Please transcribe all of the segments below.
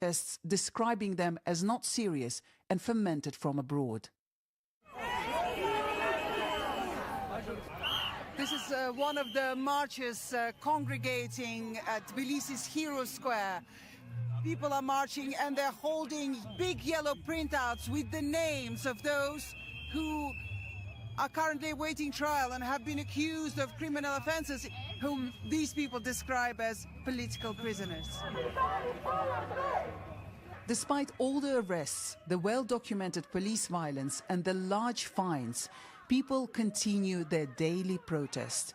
protests, describing them as not serious and fermented from abroad. This is one of the marches congregating at Tbilisi's Hero Square. People are marching and they're holding big yellow printouts with the names of those who are currently awaiting trial and have been accused of criminal offenses, whom these people describe as political prisoners. Despite all the arrests, the well-documented police violence and the large fines, people continue their daily protest.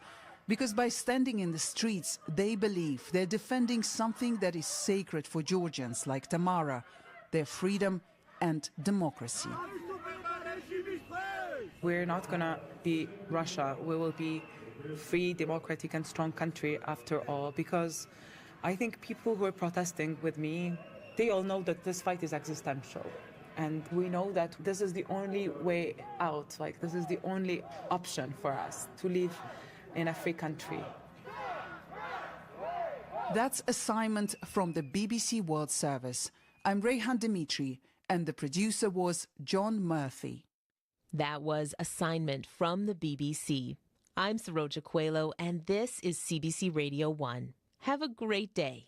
Because by standing in the streets, they believe they're defending something that is sacred for Georgians like Tamara, their freedom and democracy. We're not going to be Russia. We will be free, democratic and strong country after all, because I think people who are protesting with me, they all know that this fight is existential. And we know that this is the only way out, like this is the only option for us to live in a free country. That's assignment from the BBC World Service. I'm Rehan Dimitri, and the producer was John Murphy. That was assignment from the BBC. I'm Saroja Coelho, and this is CBC Radio 1. Have a great day.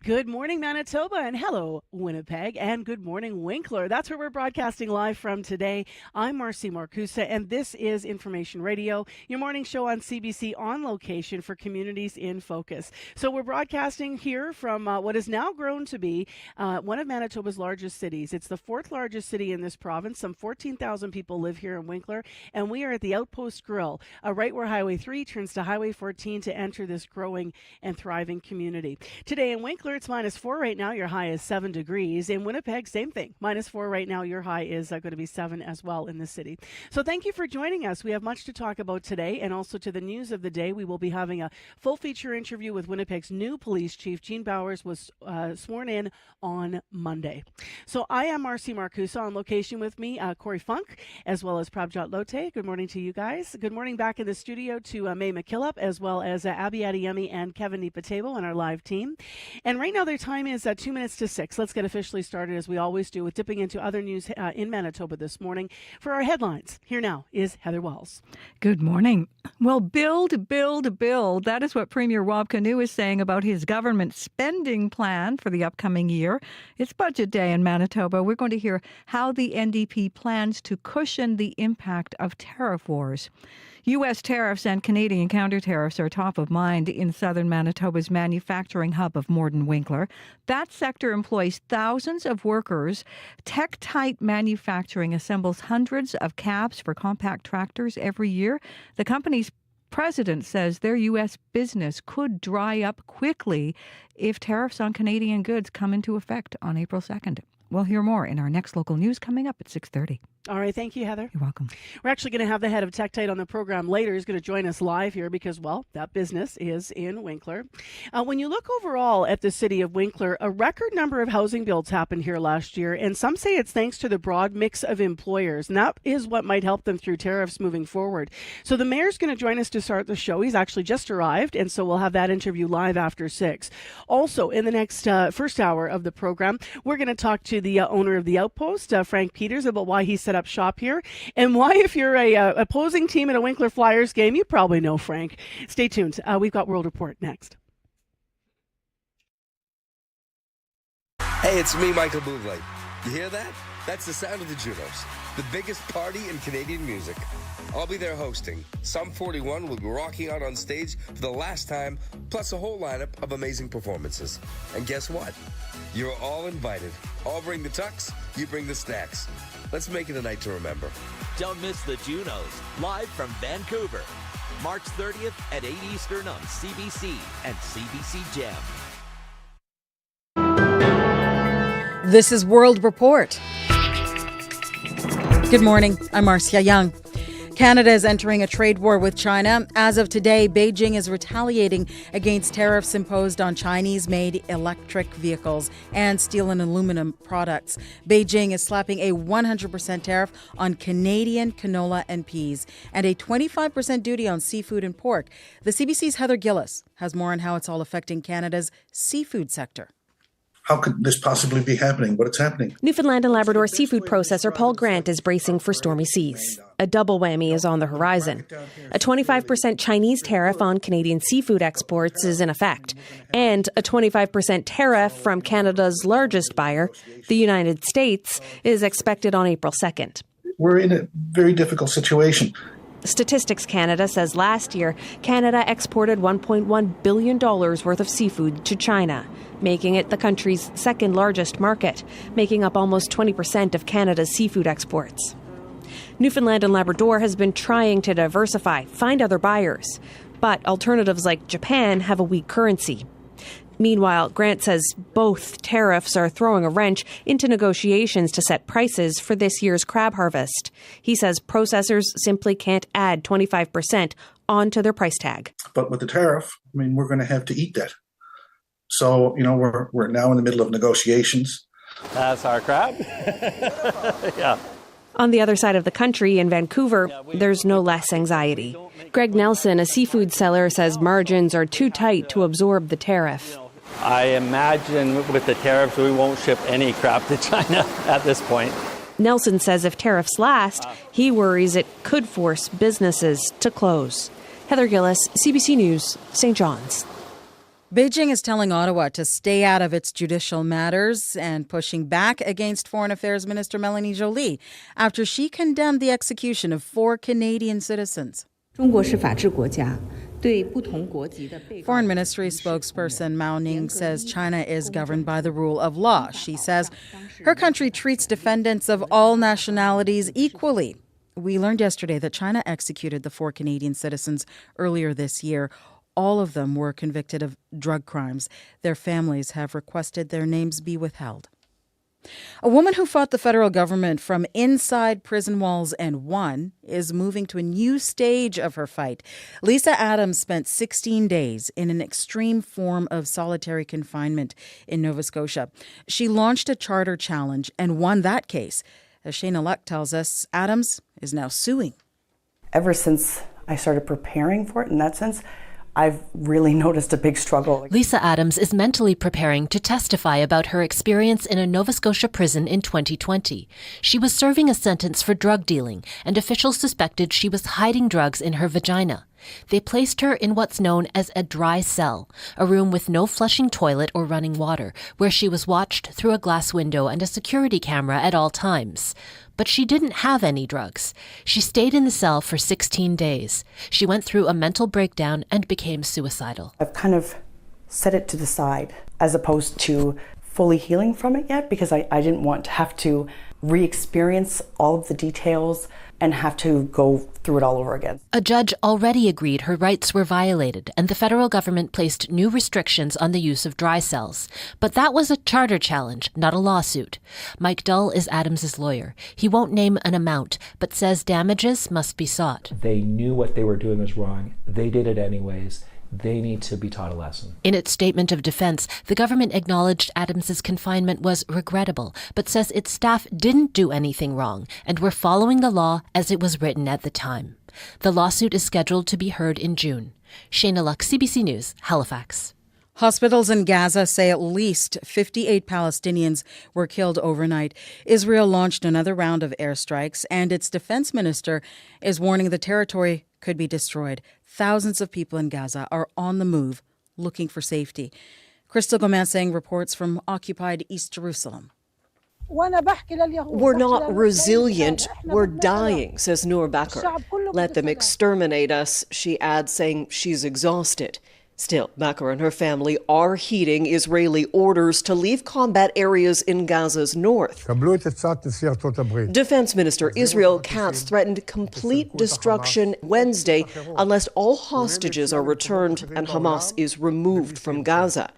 Good morning, Manitoba, and hello, Winnipeg, and good morning, Winkler. That's where we're broadcasting live from today. I'm Marcy Marcusa, and this is Information Radio, your morning show on CBC on location for communities in focus. So we're broadcasting here from what has now grown to be one of Manitoba's largest cities. It's the fourth largest city in this province. Some 14,000 people live here in Winkler, and we are at the Outpost Grill, right where Highway 3 turns to Highway 14 to enter this growing and thriving community. Today in Winkler, it's -4 right now. Your high is 7 degrees. In Winnipeg, same thing. -4 right now. Your high is going to be 7 as well in the city. So thank you for joining us. We have much to talk about today, and also to the news of the day. We will be having a full feature interview with Winnipeg's new police chief. Gene Bowers was sworn in on Monday. So I am Marcy Marcusa. On location with me, Corey Funk, as well as Prabjot Lote. Good morning to you guys. Good morning back in the studio to May McKillop, as well as Abby Adeyemi and Kevin Nipatebo on our live team. And right now their time is 2 minutes to 6. Let's get officially started, as we always do, with dipping into other news in Manitoba this morning. For our headlines, here now is Heather Wells. Good morning. Well, build, build, build. That is what Premier Rob Canoe is saying about his government spending plan for the upcoming year. It's budget day in Manitoba. We're going to hear how the NDP plans to cushion the impact of tariff wars. U.S. tariffs and Canadian counter-tariffs are top of mind in southern Manitoba's manufacturing hub of Morden Winkler. That sector employs thousands of workers. Tech-Tite Manufacturing assembles hundreds of cabs for compact tractors every year. The company's president says their U.S. business could dry up quickly if tariffs on Canadian goods come into effect on April 2nd. We'll hear more in our next local news coming up at 6:30. All right. Thank you, Heather. You're welcome. We're actually going to have the head of Tech-Tite on the program later. He's going to join us live here because, well, that business is in Winkler. When you look overall at the city of Winkler, a record number of housing builds happened here last year, and some say it's thanks to the broad mix of employers, and that is what might help them through tariffs moving forward. So the mayor's going to join us to start the show. He's actually just arrived, and so we'll have that interview live after 6. Also, in the next first hour of the program, we're going to talk to the owner of the Outpost, Frank Peters, about why he set up shop here, and why, if you're a opposing team at a Winkler Flyers game, you probably know Frank. Stay tuned. We've got World Report next. Hey, it's me, Michael Bublé. You hear that? That's the sound of the Junos, the biggest party in Canadian music. I'll be there hosting. Sum 41 will be rocking out on stage for the last time, plus a whole lineup of amazing performances. And guess what? You're all invited. I'll bring the tux, you bring the snacks. Let's make it a night to remember. Don't miss the Junos, live from Vancouver. March 30th at 8 Eastern on CBC and CBC Gem. This is World Report. Good morning. I'm Marcia Young. Canada is entering a trade war with China. As of today, Beijing is retaliating against tariffs imposed on Chinese-made electric vehicles and steel and aluminum products. Beijing is slapping a 100% tariff on Canadian canola and peas and a 25% duty on seafood and pork. The CBC's Heather Gillis has more on how it's all affecting Canada's seafood sector. how could this possibly be happening? But it's happening. Newfoundland and Labrador seafood processor Paul Grant is bracing for stormy seas. A double whammy is on the horizon. A 25% Chinese tariff on Canadian seafood exports is in effect, and a 25% tariff from Canada's largest buyer, the United States, is expected on April 2nd. We're in a very difficult situation. Statistics Canada says last year, Canada exported $1.1 billion worth of seafood to China, making it the country's second largest market, making up almost 20% of Canada's seafood exports. Newfoundland and Labrador has been trying to diversify, find other buyers, but alternatives like Japan have a weak currency. Meanwhile, Grant says both tariffs are throwing a wrench into negotiations to set prices for this year's crab harvest. He says processors simply can't add 25% onto their price tag. But with the tariff, we're going to have to eat that. So, we're now in the middle of negotiations. That's our crab. Yeah. On the other side of the country, in Vancouver, there's no less anxiety. Greg Nelson, a seafood seller, says margins are too tight to absorb the tariff. I imagine with the tariffs, we won't ship any crab to China at this point. Nelson says if tariffs last, he worries it could force businesses to close. Heather Gillis, CBC News, St. John's. Beijing is telling Ottawa to stay out of its judicial matters and pushing back against Foreign Affairs Minister Melanie Joly after she condemned the execution of 4 Canadian citizens. Foreign Ministry spokesperson Mao Ning says China is governed by the rule of law. She says her country treats defendants of all nationalities equally. We learned yesterday that China executed the 4 Canadian citizens earlier this year. All of them were convicted of drug crimes. Their families have requested their names be withheld. A woman who fought the federal government from inside prison walls and won is moving to a new stage of her fight. Lisa Adams spent 16 days in an extreme form of solitary confinement in Nova Scotia. She launched a charter challenge and won that case. As Shayna Luck tells us, Adams is now suing. Ever since I started preparing for it, in that sense, I've really noticed a big struggle. Lisa Adams is mentally preparing to testify about her experience in a Nova Scotia prison in 2020. She was serving a sentence for drug dealing, and officials suspected she was hiding drugs in her vagina. They placed her in what's known as a dry cell, a room with no flushing toilet or running water, where she was watched through a glass window and a security camera at all times. But she didn't have any drugs. She stayed in the cell for 16 days. She went through a mental breakdown and became suicidal. I've kind of set it to the side as opposed to fully healing from it yet, because I didn't want to have to re-experience all of the details and have to go through it all over again. A judge already agreed her rights were violated, and the federal government placed new restrictions on the use of dry cells. But that was a charter challenge, not a lawsuit. Mike Dull is Adams's lawyer. He won't name an amount, but says damages must be sought. They knew what they were doing was wrong. They did it anyways. They need to be taught a lesson. In its statement of defense, the government acknowledged Adams's confinement was regrettable, but says its staff didn't do anything wrong and were following the law as it was written at the time. The lawsuit is scheduled to be heard in June. Shayna Luck, CBC News, Halifax. Hospitals in Gaza say at least 58 Palestinians were killed overnight. Israel launched another round of airstrikes, and its defense minister is warning the territory could be destroyed. Thousands of people in Gaza are on the move, looking for safety. Crystal Gomez reports from occupied East Jerusalem. We're not resilient, we're dying, says Noor Bakr. Let them exterminate us, she adds, saying she's exhausted. Still, Bakr and her family are heeding Israeli orders to leave combat areas in Gaza's north. Defense Minister Israel Katz threatened complete destruction Wednesday unless all hostages are returned and Hamas is removed from Gaza.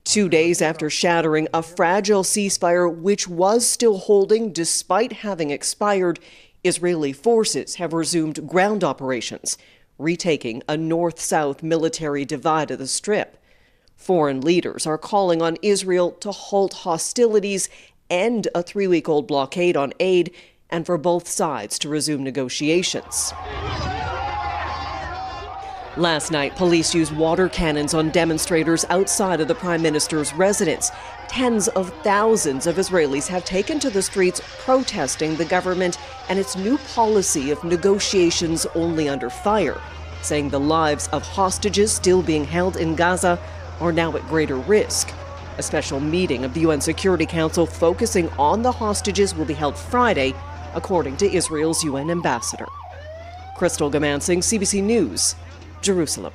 2 days after shattering a fragile ceasefire which was still holding despite having expired, Israeli forces have resumed ground operations, retaking a north-south military divide of the Strip. Foreign leaders are calling on Israel to halt hostilities, end a 3-week-old blockade on aid, and for both sides to resume negotiations. Last night, police used water cannons on demonstrators outside of the Prime Minister's residence. Tens of thousands of Israelis have taken to the streets protesting the government and its new policy of negotiations only under fire, saying the lives of hostages still being held in Gaza are now at greater risk. A special meeting of the UN Security Council focusing on the hostages will be held Friday, according to Israel's UN ambassador. Crystal Gamansing, CBC News, Jerusalem.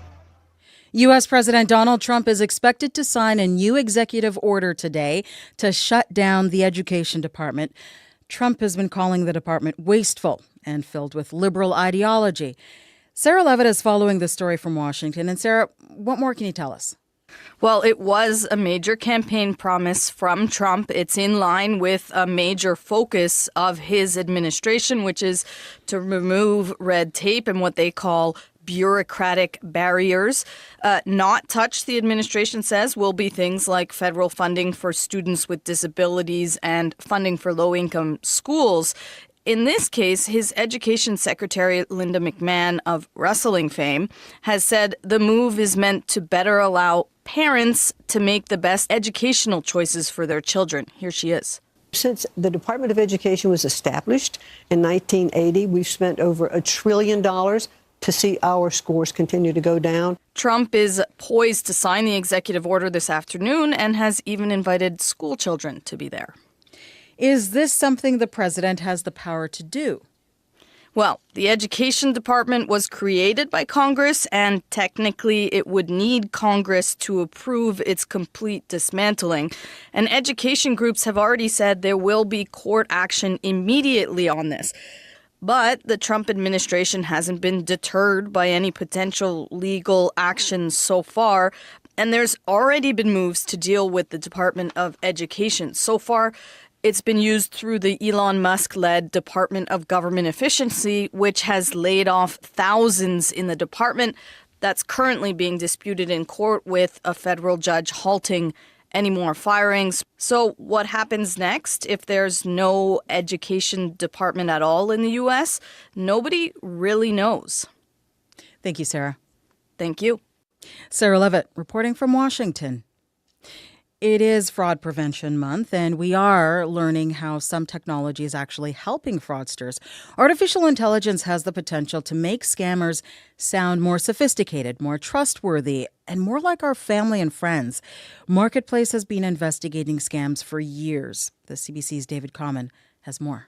U.S. President Donald Trump is expected to sign a new executive order today to shut down the Education Department. Trump has been calling the department wasteful and filled with liberal ideology. Sarah Levitt is following the story from Washington. And Sarah, what more can you tell us? Well, it was a major campaign promise from Trump. It's in line with a major focus of his administration, which is to remove red tape and what they call bureaucratic barriers. Not touched, the administration says, will be things like federal funding for students with disabilities and funding for low-income schools. In this case, his education secretary, Linda McMahon of wrestling fame, has said the move is meant to better allow parents to make the best educational choices for their children. Here she is. Since the Department of Education was established in 1980, we've spent over $1 trillion to see our scores continue to go down. Trump is poised to sign the executive order this afternoon and has even invited school children to be there. Is this something the president has the power to do? Well, the Education Department was created by Congress, and technically it would need Congress to approve its complete dismantling. And education groups have already said there will be court action immediately on this. But the Trump administration hasn't been deterred by any potential legal actions so far. And there's already been moves to deal with the Department of Education. So far, it's been used through the Elon Musk-led Department of Government Efficiency, which has laid off thousands in the department. That's currently being disputed in court with a federal judge halting any more firings. So what happens next if there's no education department at all in the U.S.? Nobody really knows. Thank you, Sarah. Thank you. Sarah Levitt reporting from Washington. It is Fraud Prevention Month, and we are learning how some technology is actually helping fraudsters. Artificial intelligence has the potential to make scammers sound more sophisticated, more trustworthy, and more like our family and friends. Marketplace has been investigating scams for years. The CBC's David Common has more.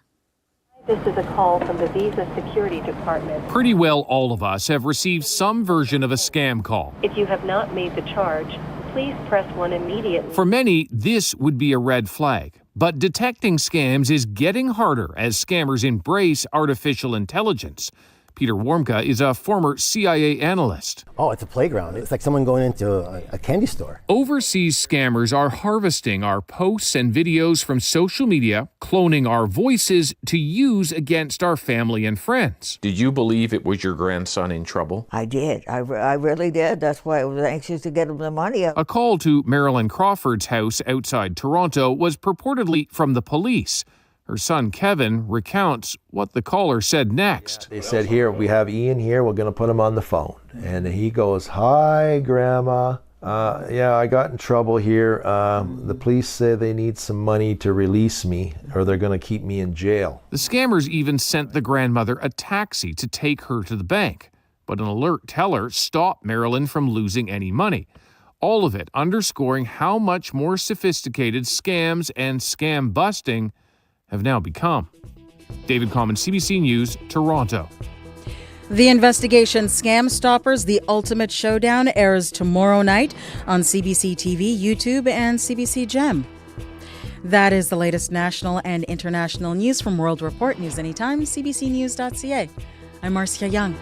This is a call from the Visa Security Department. Pretty well all of us have received some version of a scam call. If you have not made the charge, please press 1 immediately. For many, this would be a red flag. But detecting scams is getting harder as scammers embrace artificial intelligence. Peter Warmka is a former CIA analyst. Oh, it's a playground. It's like someone going into a candy store. Overseas scammers are harvesting our posts and videos from social media, cloning our voices to use against our family and friends. Did you believe it was your grandson in trouble? I did. I really did. That's why I was anxious to get him the money. A call to Marilyn Crawford's house outside Toronto was purportedly from the police. Her son, Kevin, recounts what the caller said next. They said, here, we have Ian here. We're going to put him on the phone. And he goes, hi, Grandma. Yeah, I got in trouble here. The police say they need some money to release me or they're going to keep me in jail. The scammers even sent the grandmother a taxi to take her to the bank. But an alert teller stopped Marilyn from losing any money. All of it underscoring how much more sophisticated scams and scam busting have now become. David Common, CBC News, Toronto. The investigation Scam Stoppers, The Ultimate Showdown airs tomorrow night on CBC TV, YouTube, and CBC Gem. That is the latest national and international news from World Report. News anytime, cbcnews.ca. I'm Marcia Young.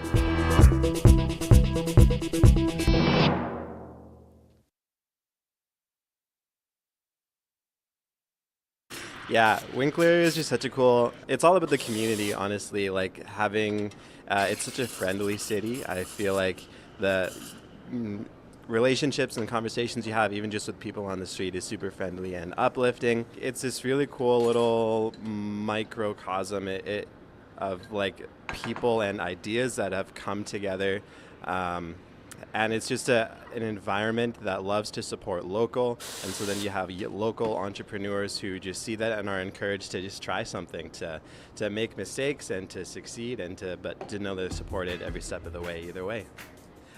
Yeah, Winkler is just such a cool, it's all about the community, honestly, like having, it's such a friendly city. I feel like the relationships and conversations you have, even just with people on the street, is super friendly and uplifting. It's this really cool little microcosm of like people and ideas that have come together And it's just an environment that loves to support local. And so then you have local entrepreneurs who just see that and are encouraged to just try something, to make mistakes and to succeed, but to know they're supported every step of the way, either way.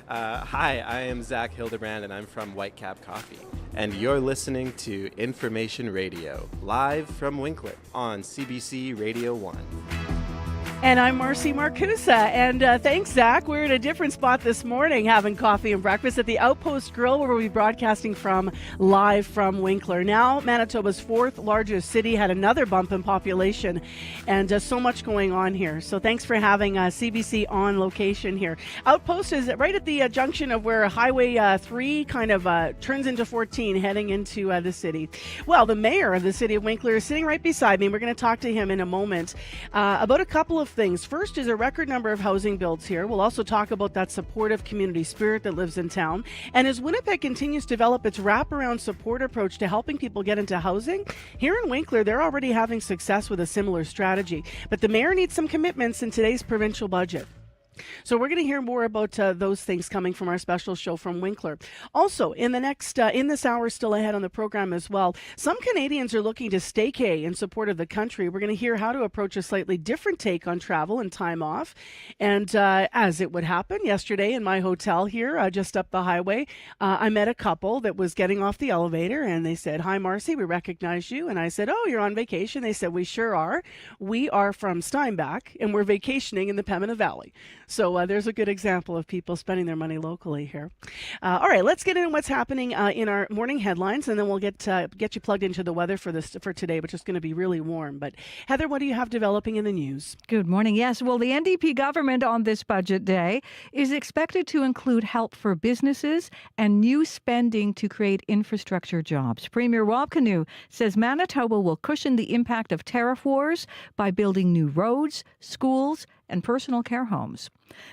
Hi, I am Zach Hildebrand, and I'm from Whitecap Coffee. And you're listening to Information Radio, live from Winkler on CBC Radio 1. And I'm Marcy Marcusa, and thanks, Zach. We're at a different spot this morning having coffee and breakfast at the Outpost Grill, where we'll be broadcasting from live from Winkler. Now, Manitoba's fourth largest city had another bump in population, and so much going on here. So thanks for having CBC on location here. Outpost is right at the junction of where Highway 3 kind of turns into 14, heading into the city. Well, the mayor of the city of Winkler is sitting right beside me. We're going to talk to him in a moment about a couple of things. First is a record number of housing builds here. We'll also talk about that supportive community spirit that lives in town. And as Winnipeg continues to develop its wraparound support approach to helping people get into housing, here in Winkler, they're already having success with a similar strategy. But the mayor needs some commitments in today's provincial budget. So we're going to hear more about those things coming from our special show from Winkler. Also, in this hour still ahead on the program as well, some Canadians are looking to staycay in support of the country. We're going to hear how to approach a slightly different take on travel and time off. And as it would happen yesterday in my hotel here, just up the highway, I met a couple that was getting off the elevator, and they said, "Hi, Marcy, we recognize you." And I said, "Oh, you're on vacation?" They said, "We sure are. We are from Steinbach, and we're vacationing in the Pembina Valley." So there's a good example of people spending their money locally here. All right, let's get into what's happening in our morning headlines, and then we'll get you plugged into the weather for today, which is going to be really warm. But Heather, what do you have developing in the news? Good morning. Yes, well, the NDP government on this budget day is expected to include help for businesses and new spending to create infrastructure jobs. Premier Rob Canoe says Manitoba will cushion the impact of tariff wars by building new roads, schools, and personal care homes.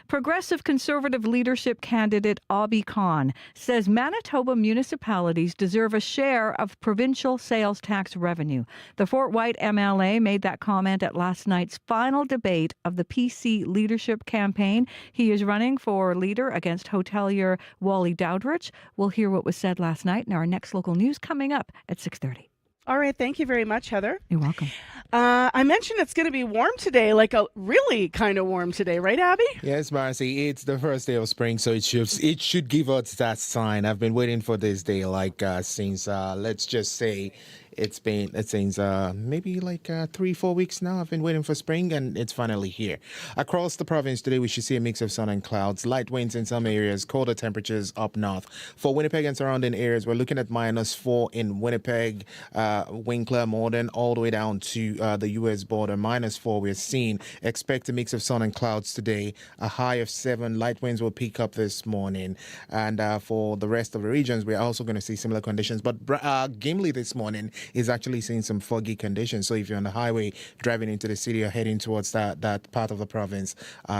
Progressive Conservative leadership candidate Abhi Khan says Manitoba municipalities deserve a share of provincial sales tax revenue. The Fort White MLA made that comment at last night's final debate of the PC leadership campaign. He is running for leader against hotelier Wally Dowdrich. We'll hear what was said last night in our next local news coming up at 6:30. All right, thank you very much, Heather. You're welcome. I mentioned it's going to be warm today, like a really kind of warm today, right, Abby? Yes, Marcy. It's the first day of spring, so it should give us that sign. I've been waiting for this day, since let's just say it's since maybe 3-4 weeks now. I've been waiting for spring, and it's finally here. Across the province today, we should see a mix of sun and clouds, light winds in some areas, colder temperatures up north. For Winnipeg and surrounding areas, we're looking at -4 in Winnipeg, Winkler, Morden, all the way down to the U.S. border. -4 we're seeing. Expect a mix of sun and clouds today. A high of 7. Light winds will peak up this morning. And for the rest of the regions, we're also going to see similar conditions. But Gimli this morning is actually seeing some foggy conditions. So if you're on the highway driving into the city or heading towards that part of the province,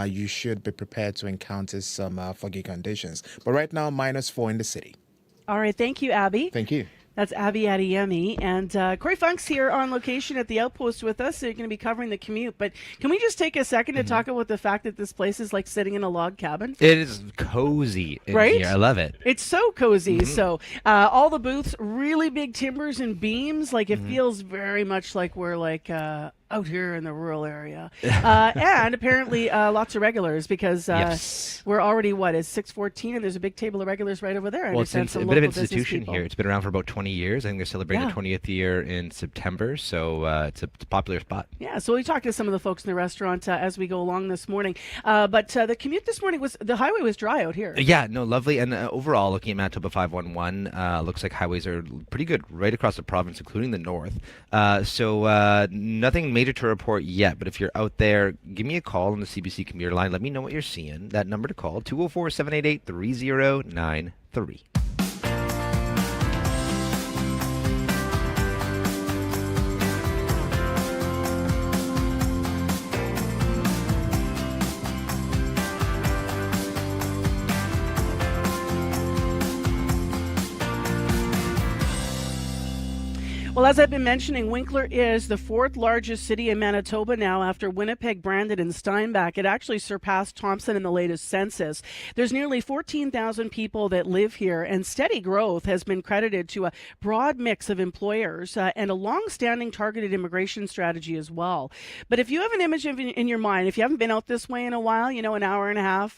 you should be prepared to encounter some foggy conditions. But right now, -4 in the city. All right, thank you, Abby. Thank you. That's Abby Adeyemi. And Corey Funk's here on location at the Outpost with us. So you're going to be covering the commute. But can we just take a second to talk about the fact that this place is like sitting in a log cabin? It is cozy in here. I love it. It's so cozy. So all the booths, really big timbers and beams. Like it feels very much like we're out here in the rural area. And apparently lots of regulars because we're already, it's 6:14 and there's a big table of regulars right over there. Well, it's a bit of an institution here. It's been around for about 20 years. I think they're celebrating the 20th year in September. So it's a popular spot. Yeah, so we talked to some of the folks in the restaurant as we go along this morning. But the commute this morning the highway was dry out here. Yeah, no, lovely. And overall, looking at Manitoba 511, looks like highways are pretty good right across the province, including the north. So nothing major to report yet, but if you're out there, give me a call on the CBC commuter line. Let me know what you're seeing. That number to call, 204-788-3093. Well, Well, as I've been mentioning, Winkler is the fourth largest city in Manitoba now after Winnipeg, Brandon, and Steinbach. It actually surpassed Thompson in the latest census. There's nearly 14,000 people that live here, and steady growth has been credited to a broad mix of employers and a long-standing targeted immigration strategy as well. But if you have an image in your mind, if you haven't been out this way in a while, you know, an hour and a half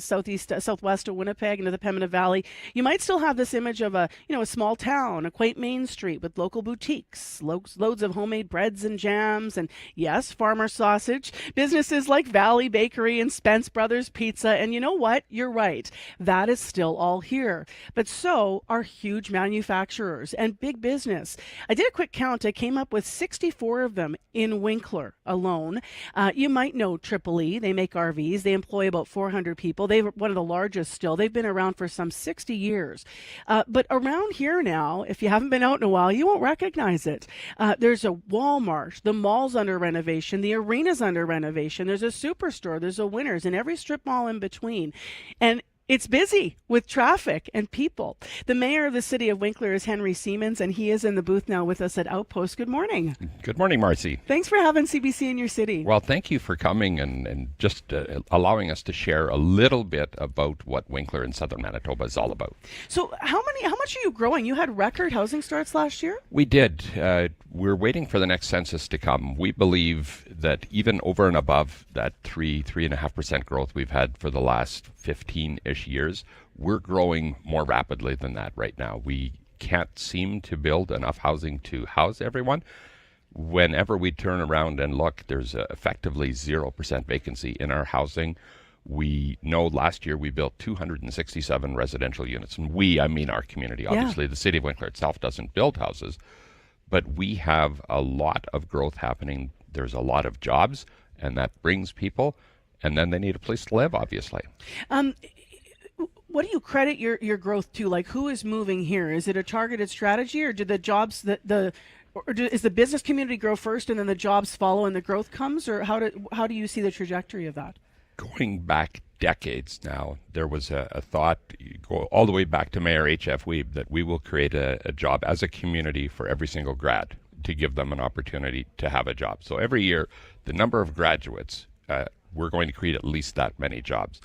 southwest of Winnipeg into the Pembina Valley, you might still have this image of a small town, a quaint main street with local boutiques, loads of homemade breads and jams, and yes, farmer sausage, businesses like Valley Bakery and Spence Brothers Pizza. And you know what? You're right. That is still all here. But so are huge manufacturers and big business. I did a quick count. I came up with 64 of them in Winkler alone. You might know Triple E. They make RVs. They employ about 400 people. They're one of the largest still. They've been around for some 60 years. But around here now, if you haven't been out in a while, you won't recognize it. There's a Walmart. The mall's under renovation. The arena's under renovation. There's a Superstore. There's a Winners, and every strip mall in between. And it's busy with traffic and people. The mayor of the city of Winkler is Henry Siemens, and he is in the booth now with us at Outpost. Good morning. Good morning, Marcy. Thanks for having CBC in your city. Well, thank you for coming and just allowing us to share a little bit about what Winkler in southern Manitoba is all about. So how much are you growing? You had record housing starts last year? We did. We're waiting for the next census to come. We believe that even over and above that 3.5% growth we've had for the last 15-ish years, we're growing more rapidly than that right now. We can't seem to build enough housing to house everyone. Whenever we turn around and look, there's effectively 0% vacancy in our housing. We know last year we built 267 residential units. And I mean our community. Obviously, the city of Winkler itself doesn't build houses. But we have a lot of growth happening. There's a lot of jobs, and that brings people. And then they need a place to live, obviously. What do you credit your growth to? Like, who is moving here? Is it a targeted strategy, or do the jobs is the business community grow first and then the jobs follow and the growth comes? Or how do you see the trajectory of that? Going back decades now, there was a thought, go all the way back to Mayor H.F. Weeb, that we will create a job as a community for every single grad to give them an opportunity to have a job. So every year, the number of graduates, we're going to create at least that many jobs.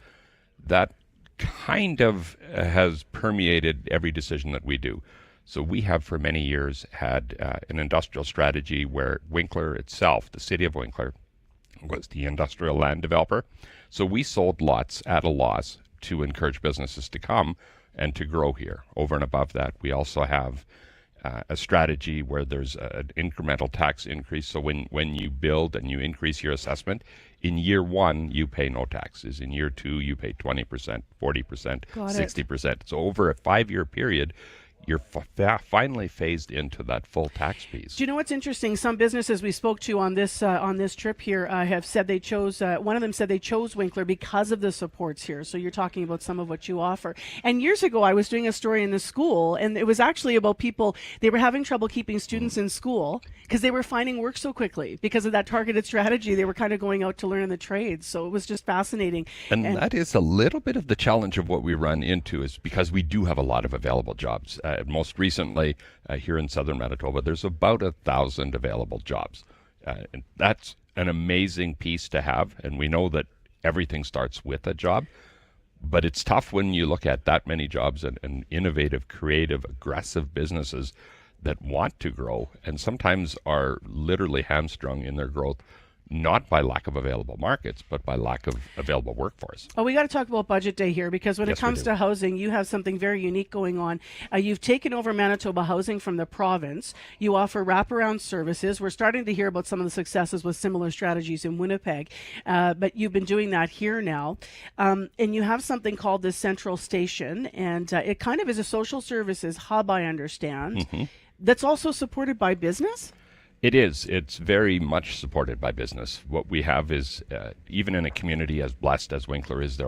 That kind of has permeated every decision that we do. So we have for many years had an industrial strategy where Winkler itself, the city of Winkler, was the industrial land developer. So we sold lots at a loss to encourage businesses to come and to grow here. Over and above that, we also have a strategy where there's an incremental tax increase. So when you build and you increase your assessment, in year one, you pay no taxes. In year two, you pay 20%, 40%, 60%. So over a 5-year period, you're finally phased into that full tax piece. Do you know what's interesting? Some businesses we spoke to on this trip here have said they chose, one of them said they chose Winkler because of the supports here. So you're talking about some of what you offer. And years ago, I was doing a story in the school, and it was actually about people, they were having trouble keeping students in school because they were finding work so quickly. Because of that targeted strategy, they were kind of going out to learn the trades. So it was just fascinating. And that is a little bit of the challenge of what we run into, is because we do have a lot of available jobs. Most recently, here in southern Manitoba, there's about 1,000 available jobs. And that's an amazing piece to have. And we know that everything starts with a job. But it's tough when you look at that many jobs and innovative, creative, aggressive businesses that want to grow and sometimes are literally hamstrung in their growth, not by lack of available markets, but by lack of available workforce. Oh, we got to talk about Budget Day here, because when it comes to housing, you have something very unique going on. You've taken over Manitoba Housing from the province. You offer wraparound services. We're starting to hear about some of the successes with similar strategies in Winnipeg, but you've been doing that here now. And you have something called the Central Station, and it kind of is a social services hub, I understand, that's also supported by business? It is. It's very much supported by business. What we have is, even in a community as blessed as Winkler is,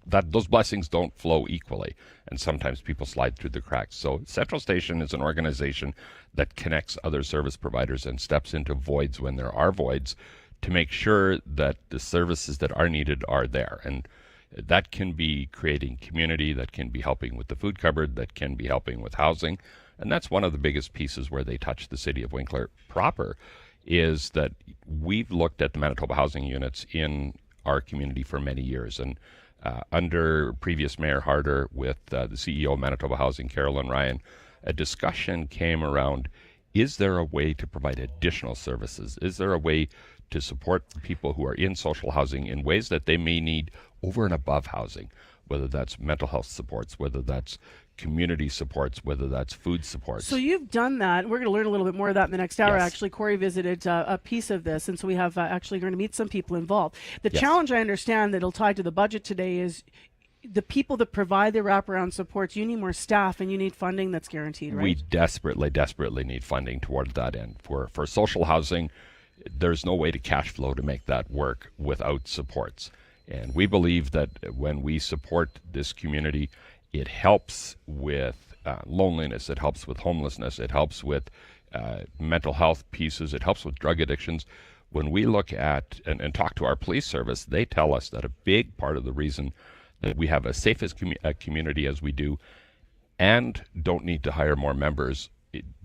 those blessings don't flow equally, and sometimes people slide through the cracks. So Central Station is an organization that connects other service providers and steps into voids when there are voids to make sure that the services that are needed are there. And that can be creating community, that can be helping with the food cupboard, that can be helping with housing. And that's one of the biggest pieces where they touch the city of Winkler proper, is that we've looked at the Manitoba housing units in our community for many years. And under previous Mayor Harder with the CEO of Manitoba Housing, Carolyn Ryan, a discussion came around, is there a way to provide additional services? Is there a way to support people who are in social housing in ways that they may need over and above housing, whether that's mental health supports, whether that's community supports, whether that's food supports. So you've done that. We're going to learn a little bit more of that in the next hour. Yes. Actually, Corey visited a piece of this, and so we have actually going to meet some people involved. The Yes. challenge I understand that'll tie to the budget today is the people that provide the wraparound supports. You need more staff, and you need funding that's guaranteed, right? We desperately need funding toward that end. For social housing, there's no way to cash flow to make that work without supports. And we believe that when we support this community, it helps with loneliness, it helps with homelessness, it helps with mental health pieces, it helps with drug addictions. When we look at and talk to our police service, they tell us that a big part of the reason that we have as safe as a community as we do and don't need to hire more members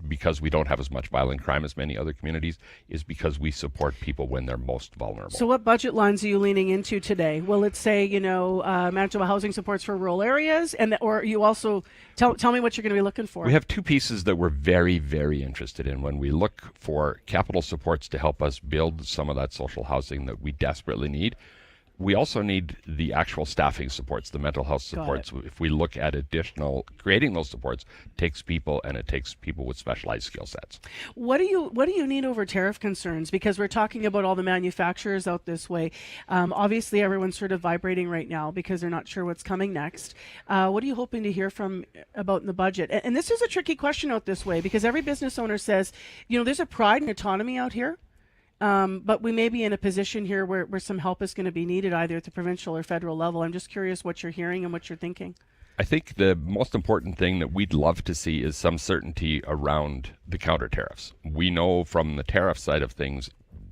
because we don't have as much violent crime as many other communities is because we support people when they're most vulnerable. So what budget lines are you leaning into today? Will it say, Manitoba housing supports for rural areas, or you also tell me what you're going to be looking for? We have two pieces that we're very, very interested in. When we look for capital supports to help us build some of that social housing that we desperately need, we also need the actual staffing supports, the mental health supports. If we look at creating those supports, takes people, and it takes people with specialized skill sets. What do you need over tariff concerns? Because we're talking about all the manufacturers out this way. Obviously, everyone's sort of vibrating right now because they're not sure what's coming next. What are you hoping to hear about in the budget? And this is a tricky question out this way because every business owner says, there's a pride and autonomy out here. But we may be in a position here where some help is going to be needed either at the provincial or federal level. I'm just curious what you're hearing and what you're thinking. I think the most important thing that we'd love to see is some certainty around the counter tariffs. We know from the tariff side of things,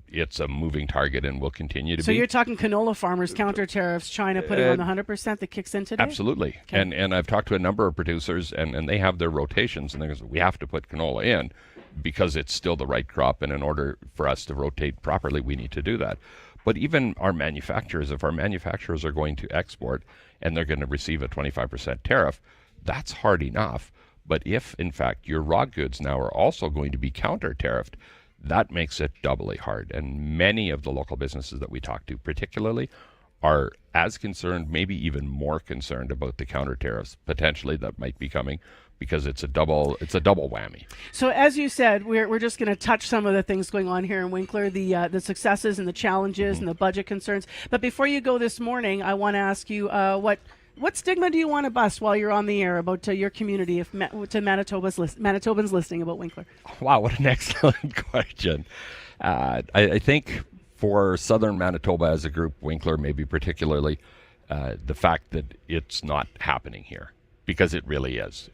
it's a moving target and will continue to be. So you're talking canola farmers, counter tariffs, China putting on the 100% that kicks in today? Absolutely. Okay. And I've talked to a number of producers and they have their rotations and they go, we have to put canola in because it's still the right crop, and in order for us to rotate properly, we need to do that. But even our manufacturers, if our manufacturers are going to export and they're going to receive a 25% tariff, that's hard enough. But if, in fact, your raw goods now are also going to be counter-tariffed, that makes it doubly hard. And many of the local businesses that we talk to particularly are as concerned, maybe even more concerned about the counter tariffs potentially that might be coming, because it's a double whammy. So as you said, we're just going to touch some of the things going on here in Winkler, the successes and the challenges and the budget concerns. But before you go this morning, I want to ask you what stigma do you want to bust while you're on the air about your community to Manitobans listening about Winkler? Wow, what an excellent question. I think for Southern Manitoba as a group, Winkler maybe particularly, the fact that it's not happening here, because it really is.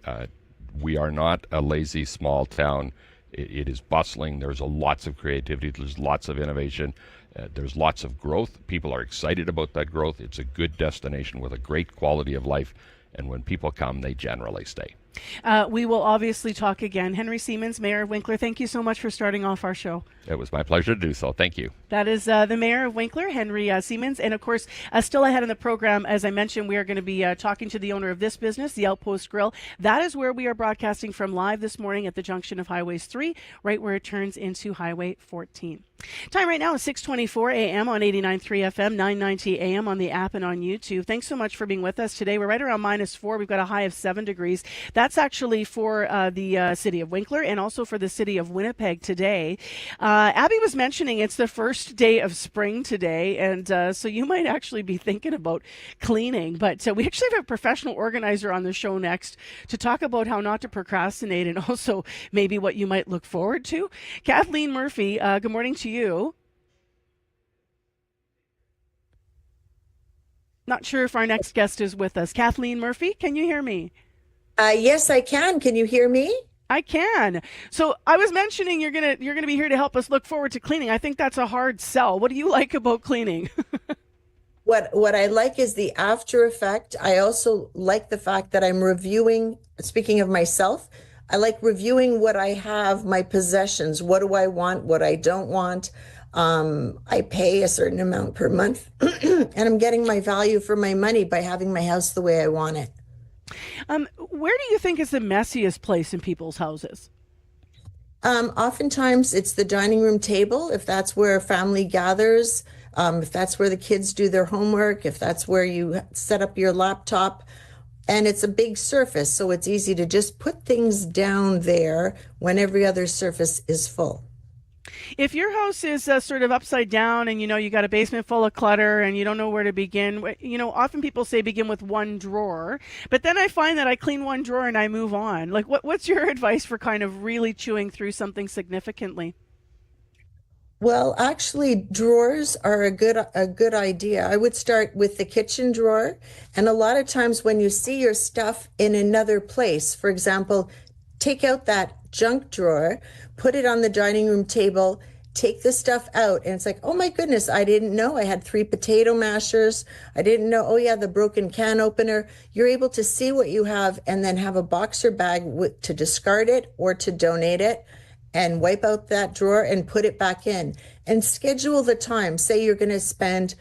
We are not a lazy small town. It is bustling. There's lots of creativity. There's lots of innovation. There's lots of growth. People are excited about that growth. It's a good destination with a great quality of life. And when people come, they generally stay. We will obviously talk again. Henry Siemens, Mayor of Winkler, thank you so much for starting off our show. It was my pleasure to do so. Thank you. That is the Mayor of Winkler, Henry Siemens. And of course, still ahead in the program, as I mentioned, we are going to be talking to the owner of this business, the Outpost Grill. That is where we are broadcasting from live this morning at the junction of Highways 3, right where it turns into Highway 14. Time right now is 6:24 a.m. on 89.3 FM, 9:90 a.m. on the app and on YouTube. Thanks so much for being with us today. We're right around -4. We've got a high of 7 degrees. That's actually for the city of Winkler and also for the city of Winnipeg today. Abby was mentioning it's the first day of spring today, and so you might actually be thinking about cleaning. But we actually have a professional organizer on the show next to talk about how not to procrastinate and also maybe what you might look forward to. Kathleen Murphy, good morning to you. Not sure if our next guest is with us. Kathleen Murphy, can you hear me? Yes, I can. Can you hear me? I can. So I was mentioning you're gonna be here to help us look forward to cleaning. I think that's a hard sell. What do you like about cleaning? What I like is the after effect. I also like the fact that I'm reviewing, speaking of myself, I like reviewing what I have, my possessions. What do I want? What I don't want? I pay a certain amount per month, and I'm getting my value for my money by having my house the way I want it. Where do you think is the messiest place in people's houses? Oftentimes it's the dining room table, if that's where a family gathers, if that's where the kids do their homework, if that's where you set up your laptop. And it's a big surface, so it's easy to just put things down there when every other surface is full. If your house is sort of upside down and you got a basement full of clutter and you don't know where to begin, often people say begin with one drawer, but then I find that I clean one drawer and I move on. Like, what's your advice for kind of really chewing through something significantly? Well, actually, drawers are a good idea. I would start with the kitchen drawer, and a lot of times when you see your stuff in another place, for example, take out that junk drawer, put it on the dining room table, take the stuff out, and it's like, oh my goodness, I didn't know I had 3 potato mashers. I didn't know, oh yeah, the broken can opener. You're able to see what you have and then have a boxer bag to discard it or to donate it, and wipe out that drawer and put it back in. And schedule the time. Say you're going to spend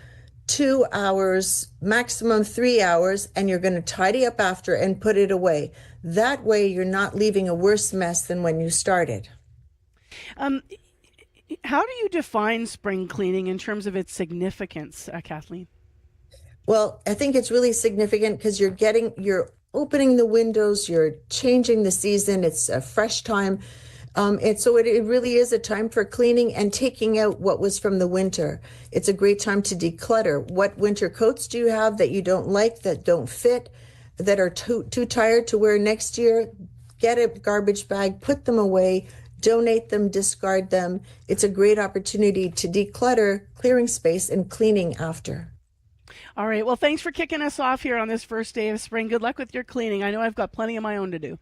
2 hours, maximum 3 hours, and you're going to tidy up after and put it away. That way you're not leaving a worse mess than when you started. How do you define spring cleaning in terms of its significance, Kathleen? Well, I think it's really significant because you're opening the windows, you're changing the season, it's a fresh time. And so it really is a time for cleaning and taking out what was from the winter. It's a great time to declutter. What winter coats do you have that you don't like, that don't fit, that are too tired to wear next year? Get a garbage bag, put them away, donate them, discard them. It's a great opportunity to declutter, clearing space, and cleaning after. All right. Well, thanks for kicking us off here on this first day of spring. Good luck with your cleaning. I know I've got plenty of my own to do.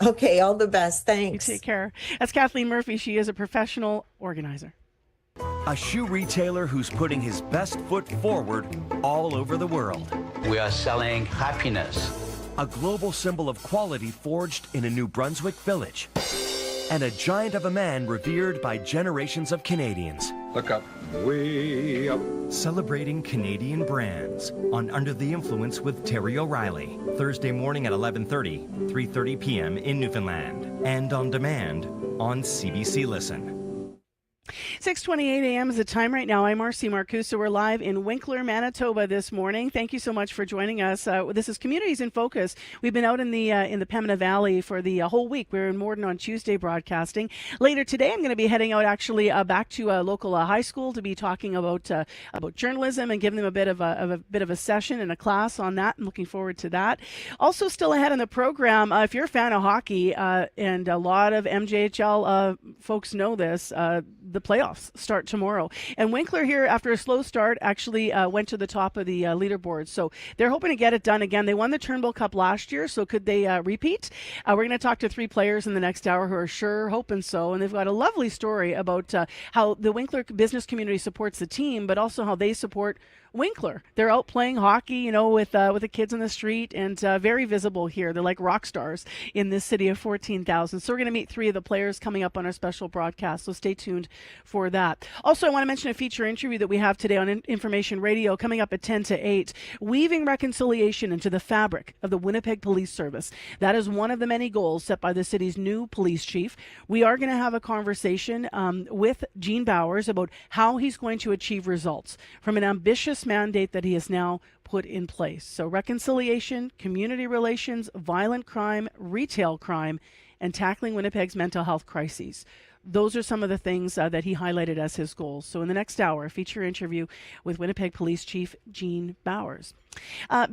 Okay, all the best. Thanks. You take care. That's Kathleen Murphy. She is a professional organizer. A shoe retailer who's putting his best foot forward all over the world. We are selling happiness. A global symbol of quality forged in a New Brunswick village. And a giant of a man revered by generations of Canadians. Look up, way up. Celebrating Canadian brands on Under the Influence with Terry O'Reilly. Thursday morning at 11:30, 3:30 p.m. in Newfoundland. And on demand on CBC Listen. 6:28 a.m. is the time right now. I'm Marcy Marcusa. We're live in Winkler, Manitoba this morning. Thank you so much for joining us. This is Communities in Focus. We've been out in the Pembina Valley for the whole week. We're in Morden on Tuesday broadcasting. Later today, I'm going to be heading out actually back to a local high school to be talking about journalism and giving them a bit of a session and a class on that. I'm looking forward to that. Also, still ahead in the program, if you're a fan of hockey, and a lot of MJHL folks know this, the playoffs start tomorrow. And Winkler here, after a slow start, actually went to the top of the leaderboard. So they're hoping to get it done again. They won the Turnbull Cup last year, so could they repeat? We're going to talk to 3 players in the next hour who are sure hoping so. And they've got a lovely story about how the Winkler business community supports the team, but also how they support Winkler. They're out playing hockey, with the kids in the street, and very visible here. They're like rock stars in this city of 14,000. So we're going to meet 3 of the players coming up on our special broadcast. So stay tuned for that. Also, I want to mention a feature interview that we have today on Information Radio coming up at 10 to 8, weaving reconciliation into the fabric of the Winnipeg Police Service. That is one of the many goals set by the city's new police chief. We are going to have a conversation with Gene Bowers about how he's going to achieve results from an ambitious mandate that he has now put in place. So reconciliation, community relations, violent crime, retail crime, and tackling Winnipeg's mental health crises. Those are some of the things that he highlighted as his goals. So in the next hour, a feature interview with Winnipeg Police Chief Gene Bowers.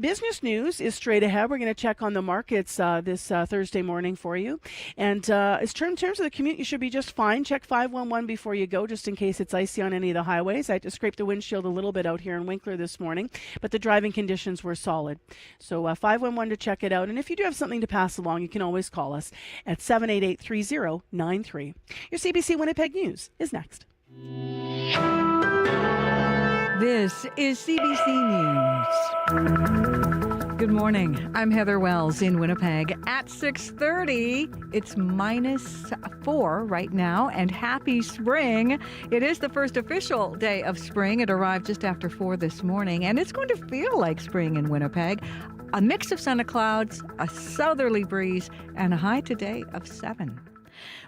Business news is straight ahead. We're going to check on the markets this Thursday morning for you. And in terms of the commute, you should be just fine. Check 511 before you go, just in case it's icy on any of the highways. I had to scrape the windshield a little bit out here in Winkler this morning, but the driving conditions were solid. So 511 to check it out. And if you do have something to pass along, you can always call us at 788-3093. Your CBC Winnipeg News is next. This is CBC News. Good morning. I'm Heather Wells in Winnipeg. At 6:30, it's -4 right now, and happy spring. It is the first official day of spring. It arrived just after 4 this morning, and it's going to feel like spring in Winnipeg. A mix of sun and clouds, a southerly breeze, and a high today of 7.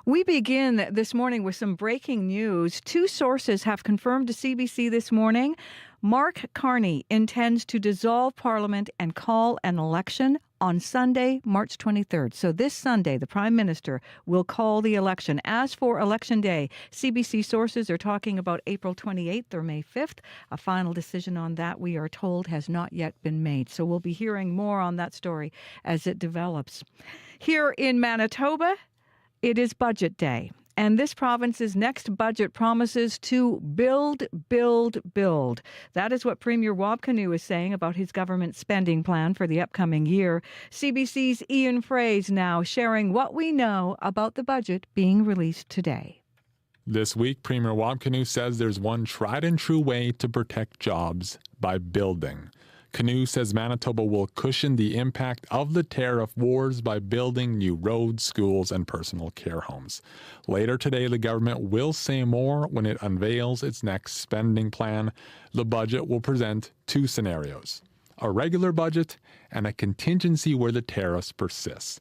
We begin this morning with some breaking news. Two sources have confirmed to CBC this morning Mark Carney intends to dissolve Parliament and call an election on Sunday, March 23rd. So this Sunday, the Prime Minister will call the election. As for Election Day, CBC sources are talking about April 28th or May 5th. A final decision on that, we are told, has not yet been made. So we'll be hearing more on that story as it develops. Here in Manitoba, it is Budget Day. And this province's next budget promises to build, build, build. That is what Premier Rob Canoe is saying about his government spending plan for the upcoming year. CBC's Ian Fraze now sharing what we know about the budget being released today. This week, Premier Rob Canoe says there's one tried and true way to protect jobs: by building. Canoe says Manitoba will cushion the impact of the tariff wars by building new roads, schools, and personal care homes. Later today, the government will say more when it unveils its next spending plan. The budget will present two scenarios: a regular budget and a contingency where the tariffs persist.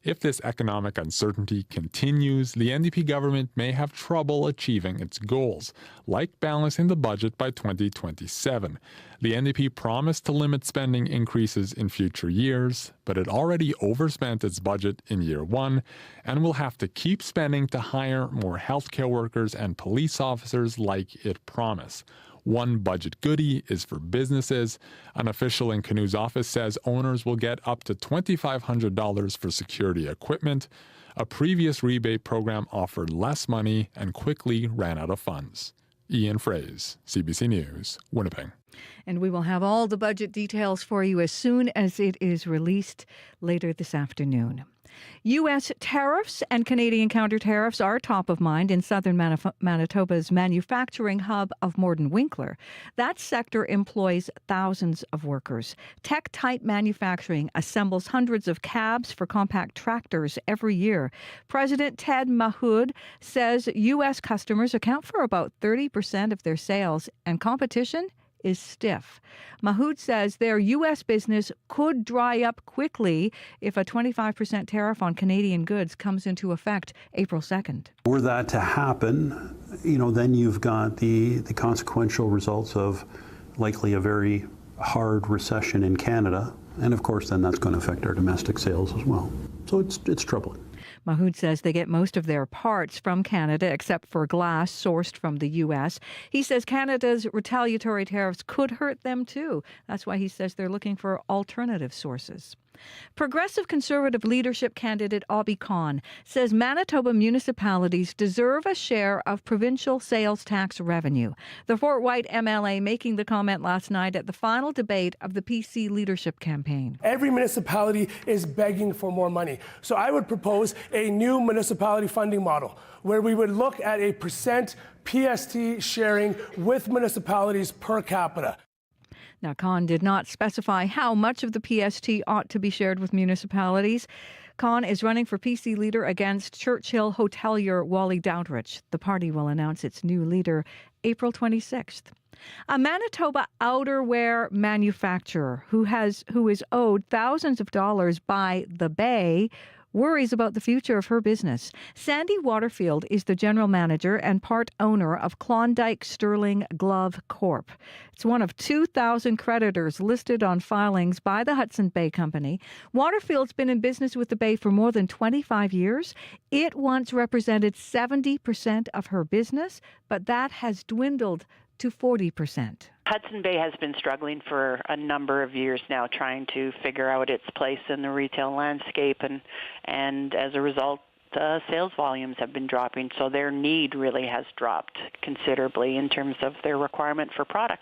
If this economic uncertainty continues, the NDP government may have trouble achieving its goals, like balancing the budget by 2027. The NDP promised to limit spending increases in future years, but it already overspent its budget in year one and will have to keep spending to hire more healthcare workers and police officers like it promised. One budget goodie is for businesses. An official in Canoe's office says owners will get up to $2,500 for security equipment. A previous rebate program offered less money and quickly ran out of funds. Ian Fraze, CBC News, Winnipeg. And we will have all the budget details for you as soon as it is released later this afternoon. U.S. tariffs and Canadian counter-tariffs are top of mind in southern Manitoba's manufacturing hub of Morden-Winkler. That sector employs thousands of workers. Tech-type manufacturing assembles hundreds of cabs for compact tractors every year. President Ted Mahood says U.S. customers account for about 30% of their sales, and competition is stiff. Mahood says their U.S. business could dry up quickly if a 25% tariff on Canadian goods comes into effect April 2nd. Were that to happen, then you've got the consequential results of likely a very hard recession in Canada. And of course, then that's going to affect our domestic sales as well. So it's troubling. Mahood says they get most of their parts from Canada, except for glass sourced from the U.S. He says Canada's retaliatory tariffs could hurt them too. That's why he says they're looking for alternative sources. Progressive Conservative leadership candidate Obby Khan says Manitoba municipalities deserve a share of provincial sales tax revenue. The Fort White MLA making the comment last night at the final debate of the PC leadership campaign. Every municipality is begging for more money. So I would propose a new municipality funding model where we would look at a percent PST sharing with municipalities per capita. Now, Khan did not specify how much of the PST ought to be shared with municipalities. Khan is running for PC leader against Churchill hotelier Wally Doudrich. The party will announce its new leader April 26th. A Manitoba outerwear manufacturer who is owed thousands of dollars by the Bay worries about the future of her business. Sandy Waterfield is the general manager and part owner of Klondike Sterling Glove Corp. It's one of 2,000 creditors listed on filings by the Hudson Bay Company. Waterfield's been in business with the Bay for more than 25 years. It once represented 70% of her business, but that has dwindled to 40%. Hudson Bay has been struggling for a number of years now, trying to figure out its place in the retail landscape, and as a result, sales volumes have been dropping, so their need really has dropped considerably in terms of their requirement for product.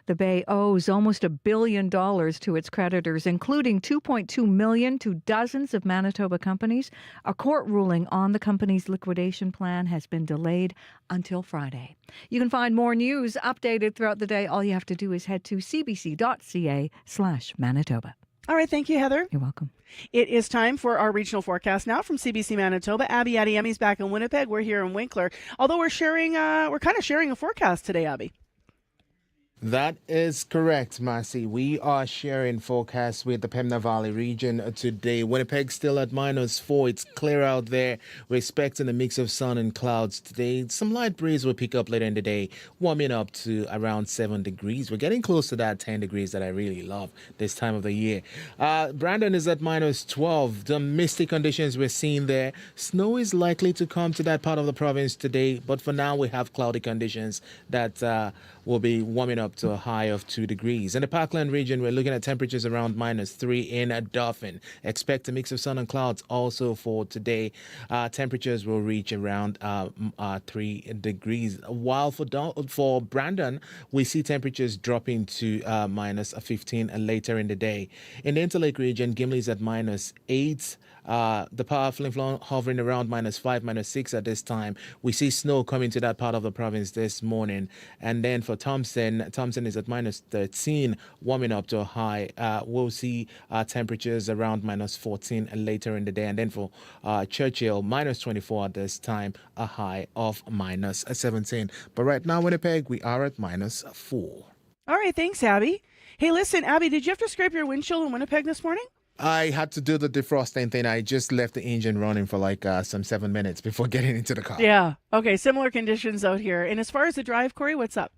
The Bay owes almost $1 billion to its creditors, including $2.2 million to dozens of Manitoba companies. A court ruling on the company's liquidation plan has been delayed until Friday. You can find more news updated throughout the day. All you have to do is head to cbc.ca/Manitoba. All right, thank you, Heather. You're welcome. It is time for our regional forecast now from CBC Manitoba. Abby Adiemi's back in Winnipeg. We're here in Winkler. Although we're kind of sharing a forecast today, Abby. That is correct, Marcy. We are sharing forecasts with the Pembina Valley region today. Winnipeg still at -4. It's clear out there. We're expecting a mix of sun and clouds today. Some light breeze will pick up later in the day, warming up to around 7 degrees. We're getting close to that 10 degrees that I really love this time of the year. Brandon is at -12. The misty conditions we're seeing there. Snow is likely to come to that part of the province today, but for now we have cloudy conditions that will be warming up to a high of 2 degrees. In the Parkland region, we're looking at temperatures around -3 in Dauphin. Expect a mix of sun and clouds also for today. Temperatures will reach around 3 degrees. While for Brandon, we see temperatures dropping to -15 later in the day. In the Interlake region, Gimli's at -8. The power Flin Flon hovering around -5, -6 at this time. We see snow coming to that part of the province this morning. And then for Thompson is at -13, warming up to a high. We'll see temperatures around -14 later in the day. And then for Churchill, -24 at this time, a high of -17. But right now, Winnipeg, we are at -4. All right, thanks, Abby. Hey, listen, Abby, did you have to scrape your windshield in Winnipeg this morning? I had to do the defrosting thing. I just left the engine running for some 7 minutes before getting into the car. Yeah. Okay, similar conditions out here. And as far as the drive, Corey, what's up?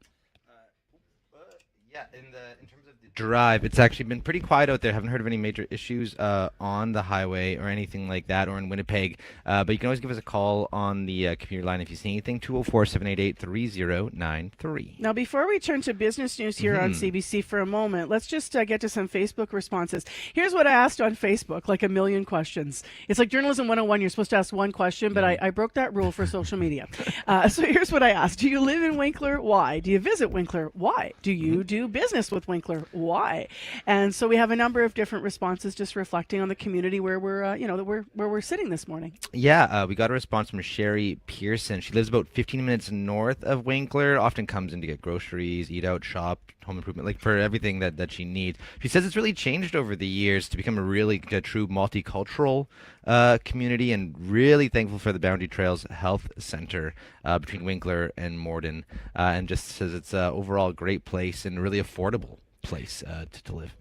Yeah, in terms of the drive, it's actually been pretty quiet out there. Haven't heard of any major issues on the highway or anything like that, or in Winnipeg. But you can always give us a call on the computer line if you see anything, 204-788-3093. Now, before we turn to business news here on CBC for a moment, let's just get to some Facebook responses. Here's what I asked on Facebook, like a million questions. It's like Journalism 101. You're supposed to ask one question, but I broke that rule for social media. So here's what I asked. Do you live in Winkler? Why? Do you visit Winkler? Why? Do you do business with Winkler? Why? And so we have a number of different responses just reflecting on the community where we're, where we're sitting this morning. Yeah, we got a response from Sherry Pearson. She lives about 15 minutes north of Winkler, often comes in to get groceries, eat out, shop, home improvement, like for everything that she needs. She says it's really changed over the years to become a true multicultural community, and really thankful for the Boundary Trails Health Center between Winkler and Morden, and just says it's overall a great place and a really affordable place to live.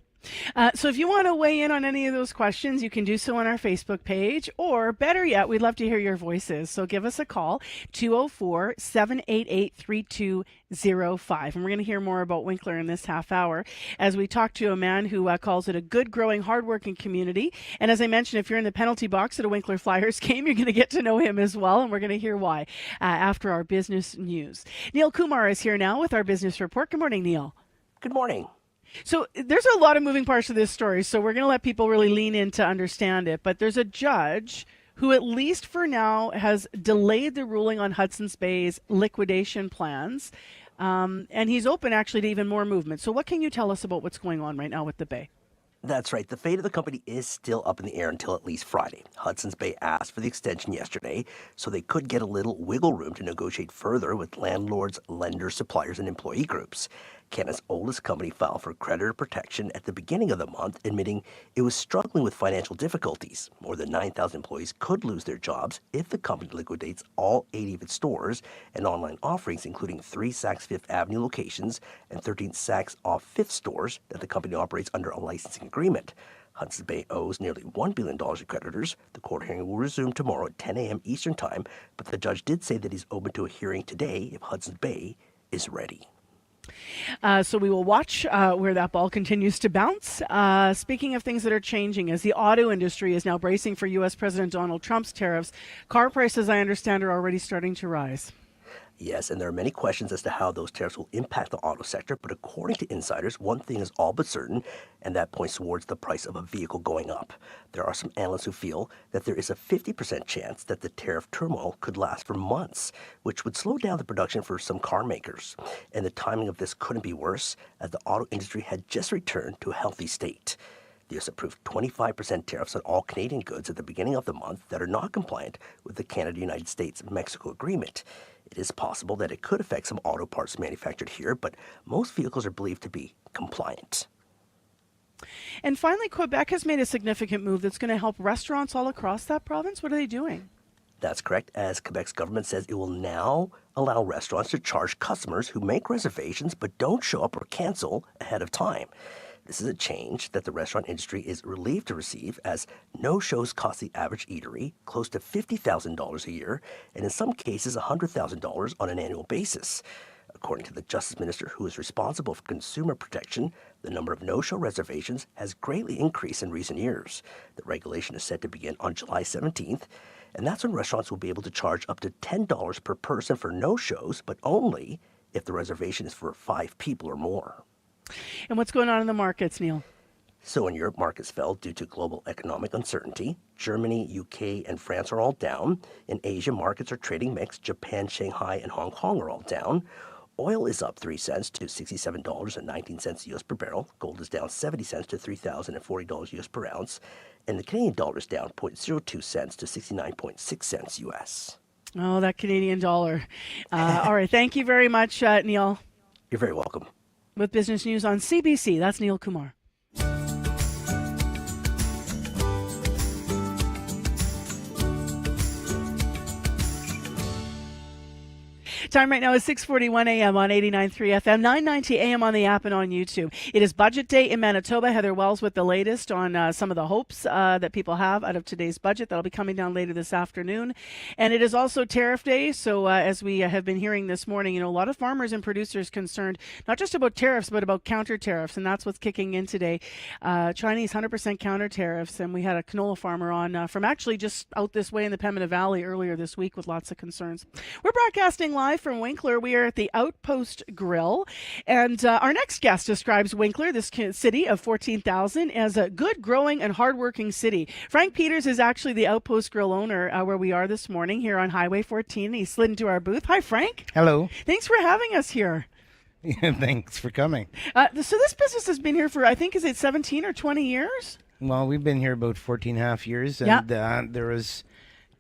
So if you want to weigh in on any of those questions, you can do so on our Facebook page, or better yet, we'd love to hear your voices. So give us a call, 204-788-3205. And we're going to hear more about Winkler in this half hour as we talk to a man who calls it a good, growing, hardworking community. And as I mentioned, if you're in the penalty box at a Winkler Flyers game, you're going to get to know him as well. And we're going to hear why after our business news. Neil Kumar is here now with our business report. Good morning, Neil. Good morning. So there's a lot of moving parts to this story, so we're going to let people really lean in to understand it. But there's a judge who, at least for now, has delayed the ruling on Hudson's Bay's liquidation plans. And he's open, actually, to even more movement. So what can you tell us about what's going on right now with the Bay? That's right. The fate of the company is still up in the air until at least Friday. Hudson's Bay asked for the extension yesterday so they could get a little wiggle room to negotiate further with landlords, lenders, suppliers, and employee groups. Canada's oldest company filed for creditor protection at the beginning of the month, admitting it was struggling with financial difficulties. More than 9,000 employees could lose their jobs if the company liquidates all 80 of its stores and online offerings, including 3 Saks Fifth Avenue locations and 13 Saks Off Fifth stores that the company operates under a licensing agreement. Hudson's Bay owes nearly $1 billion to creditors. The court hearing will resume tomorrow at 10 a.m. Eastern Time, but the judge did say that he's open to a hearing today if Hudson's Bay is ready. So we will watch where that ball continues to bounce. Speaking of things that are changing, as the auto industry is now bracing for U.S. President Donald Trump's tariffs, car prices, I understand, are already starting to rise. Yes, and there are many questions as to how those tariffs will impact the auto sector, but according to insiders, one thing is all but certain, and that points towards the price of a vehicle going up. There are some analysts who feel that there is a 50% chance that the tariff turmoil could last for months, which would slow down the production for some car makers. And the timing of this couldn't be worse, as the auto industry had just returned to a healthy state. The U.S. approved 25% tariffs on all Canadian goods at the beginning of the month that are not compliant with the Canada-United States-Mexico agreement. It is possible that it could affect some auto parts manufactured here, but most vehicles are believed to be compliant. And finally, Quebec has made a significant move that's going to help restaurants all across that province. What are they doing? That's correct, as Quebec's government says it will now allow restaurants to charge customers who make reservations but don't show up or cancel ahead of time. This is a change that the restaurant industry is relieved to receive, as no-shows cost the average eatery close to $50,000 a year, and in some cases $100,000 on an annual basis. According to the Justice Minister, who is responsible for consumer protection, the number of no-show reservations has greatly increased in recent years. The regulation is set to begin on July 17th, and that's when restaurants will be able to charge up to $10 per person for no-shows, but only if the reservation is for 5 people or more. And what's going on in the markets, Neil? So in Europe, markets fell due to global economic uncertainty. Germany, UK, and France are all down. In Asia, markets are trading mixed. Japan, Shanghai, and Hong Kong are all down. Oil is up 3 cents to $67.19 US per barrel. Gold is down 70 cents to $3,040 US per ounce. And the Canadian dollar is down 0.02 cents to 69.6 cents US. Oh, that Canadian dollar. All right. Thank you very much, Neil. You're very welcome. With Business News on CBC, that's Neil Kumar. Time right now is 6:41 a.m. on 89.3 FM, 9:90 a.m. on the app and on YouTube. It is Budget Day in Manitoba. Heather Wells with the latest on some of the hopes that people have out of today's budget. That'll be coming down later this afternoon. And it is also Tariff Day. So as we have been hearing this morning, a lot of farmers and producers concerned not just about tariffs, but about counter tariffs. And that's what's kicking in today. Chinese 100% counter tariffs. And we had a canola farmer on from actually just out this way in the Pembina Valley earlier this week with lots of concerns. We're broadcasting live from Winkler. We are at the Outpost Grill, and our next guest describes Winkler, this city of 14,000, as a good, growing, and hardworking city. Frank Peters is actually the Outpost Grill owner where we are this morning here on Highway 14. He slid into our booth. Hi, Frank. Hello. Thanks for having us here. Yeah, thanks for coming. So this business has been here for, I think, is it 17 or 20 years? Well, we've been here about 14 and a half years, and there was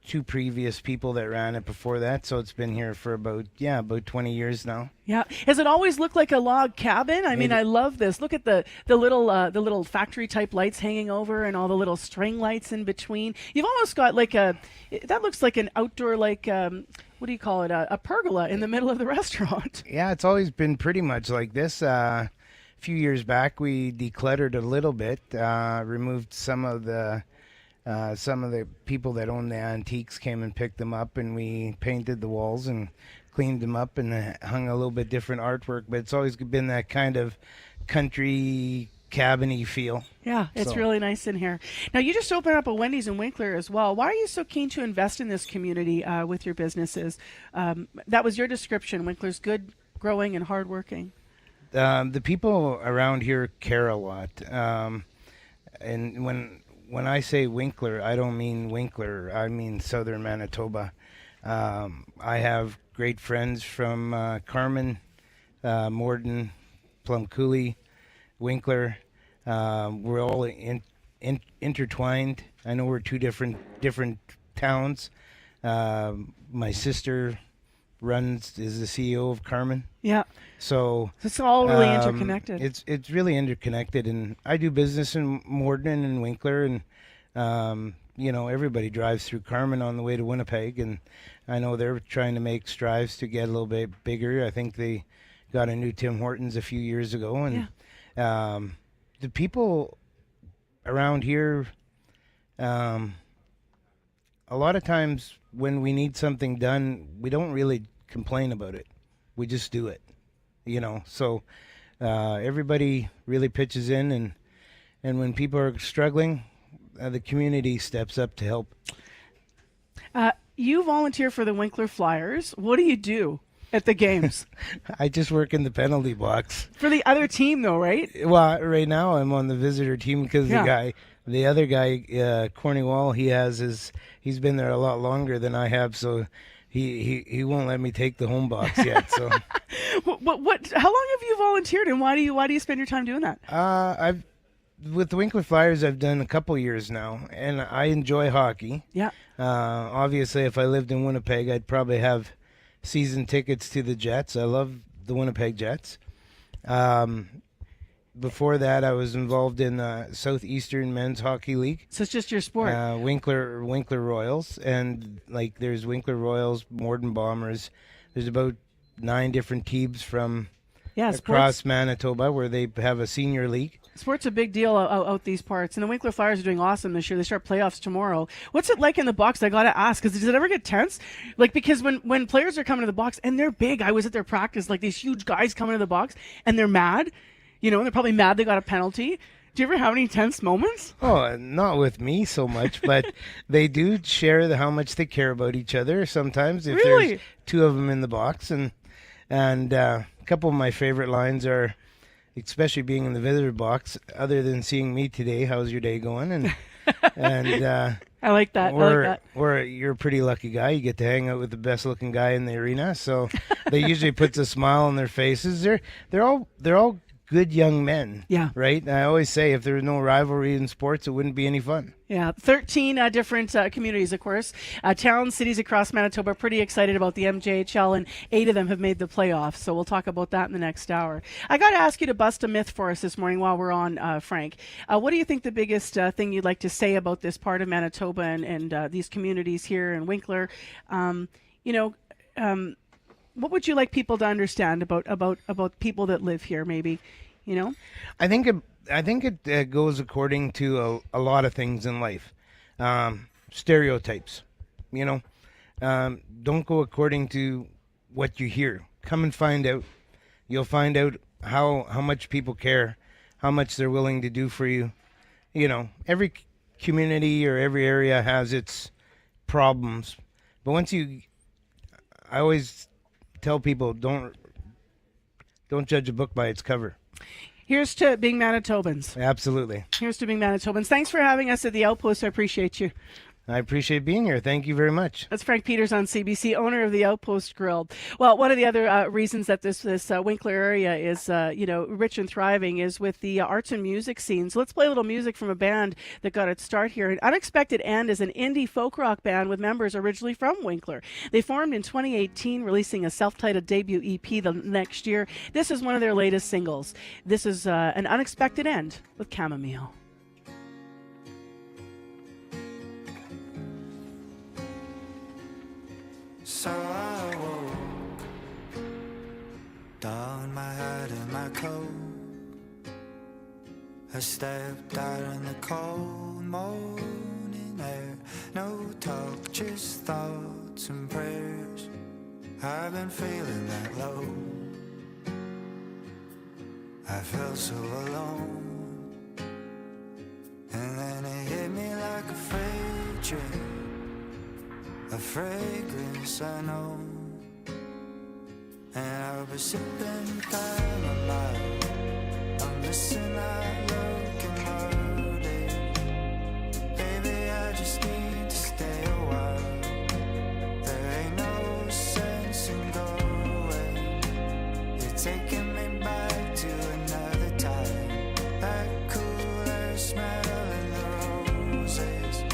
2 previous people that ran it before that, so it's been here for about 20 years now. Yeah. Has it always looked like a log cabin? I mean, I love this. Look at the little factory type lights hanging over and all the little string lights in between. You've almost got that looks like an outdoor what do you call it? A pergola in the middle of the restaurant. Yeah, it's always been pretty much like this. A few years back, we decluttered a little bit, removed some of the people that own the antiques came and picked them up, and we painted the walls and cleaned them up and hung a little bit different artwork. But it's always been that kind of country cabin-y feel. Yeah, it's really nice in here. Now, you just opened up a Wendy's in Winkler as well. Why are you so keen to invest in this community with your businesses? That was your description. Winkler's good, growing, and hardworking. The people around here care a lot. And when I say Winkler, I don't mean Winkler. I mean southern Manitoba. I have great friends from Carmen, Morden, Plum Coulee, Winkler. We're all intertwined. I know we're 2 different towns. My sister is the CEO of Carmen. Yeah. So it's all really interconnected. It's really interconnected, and I do business in Morden and Winkler, and everybody drives through Carmen on the way to Winnipeg, and I know they're trying to make strides to get a little bit bigger. I think they got a new Tim Hortons a few years ago, and the people around here, a lot of times when we need something done, we don't really complain about it. We just do it, So everybody really pitches in, and when people are struggling, the community steps up to help. You volunteer for the Winkler Flyers. What do you do at the games? I just work in the penalty box. For the other team, though, right? Well, right now I'm on the visitor team because the other guy, Cornwall, he's been there a lot longer than I have, so he won't let me take the home box yet. So, what? How long have you volunteered, and why do you spend your time doing that? With the Winkler Flyers, I've done a couple years now, and I enjoy hockey. Yeah. Obviously, if I lived in Winnipeg, I'd probably have season tickets to the Jets. I love the Winnipeg Jets. before that, I was involved in the Southeastern Men's Hockey League. So it's just your sport. Winkler Royals, and like there's Winkler Royals, Morden Bombers. There's about 9 different teams from across Manitoba where they have a senior league. Sport's a big deal out these parts, and the Winkler Flyers are doing awesome this year. They start playoffs tomorrow. What's it like in the box? I got to ask, because does it ever get tense? Like, because when players are coming to the box, and they're big, I was at their practice, like these huge guys coming to the box, and they're mad, and they're probably mad they got a penalty. Do you ever have any tense moments? Oh, not with me so much, but they do share how much they care about each other sometimes if there's 2 of them in the box. And a couple of my favorite lines are, especially being in the visitor box, other than seeing me today, how's your day going? And I like that. Or you're a pretty lucky guy. You get to hang out with the best looking guy in the arena. So they usually puts a smile on their faces. They're all good young men. Yeah. Right? And I always say if there was no rivalry in sports, it wouldn't be any fun. Yeah, 13 different communities, of course. Towns, cities across Manitoba are pretty excited about the MJHL, and 8 of them have made the playoffs. So we'll talk about that in the next hour. I got to ask you to bust a myth for us this morning while we're on, Frank. What do you think the biggest thing you'd like to say about this part of Manitoba and these communities here in Winkler? What would you like people to understand about people that live here, maybe? I think it goes according to a lot of things in life. Stereotypes, don't go according to what you hear. Come and find out. You'll find out how much people care, how much they're willing to do for you. Every community or every area has its problems, but I always tell people, don't judge a book by its cover. Here's to being Manitobans. Absolutely. Here's to being Manitobans. Thanks for having us at the Outpost. I appreciate you. I appreciate being here. Thank you very much. That's Frank Peters on CBC, owner of the Outpost Grill. Well, one of the other reasons that this Winkler area is, rich and thriving is with the arts and music scene. So let's play a little music from a band that got its start here. An Unexpected End is an indie folk rock band with members originally from Winkler. They formed in 2018, releasing a self-titled debut EP the next year. This is one of their latest singles. This is An Unexpected End with Chamomile. So I woke, donned my hat and my coat. I stepped out in the cold morning air. No talk, just thoughts and prayers. I've been feeling that low. I felt so alone. And then it hit me like a freight train. A fragrance I know, and I was sipping chamomile. I'm missing that locomotive. Baby, I just need to stay a while. There ain't no sense in going. You're taking me back to another time. That cooler smell in the roses.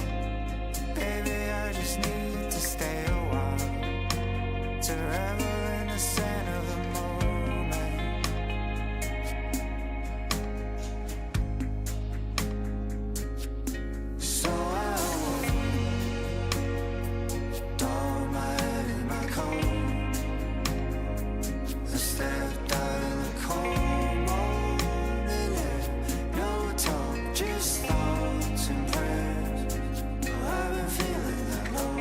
Baby, I just need stay a while to revel in the scent of the moment. So I woke, donned my head in my coat. I stepped out in the cold morning air. No talk, just thoughts and prayers. I've been feeling that low.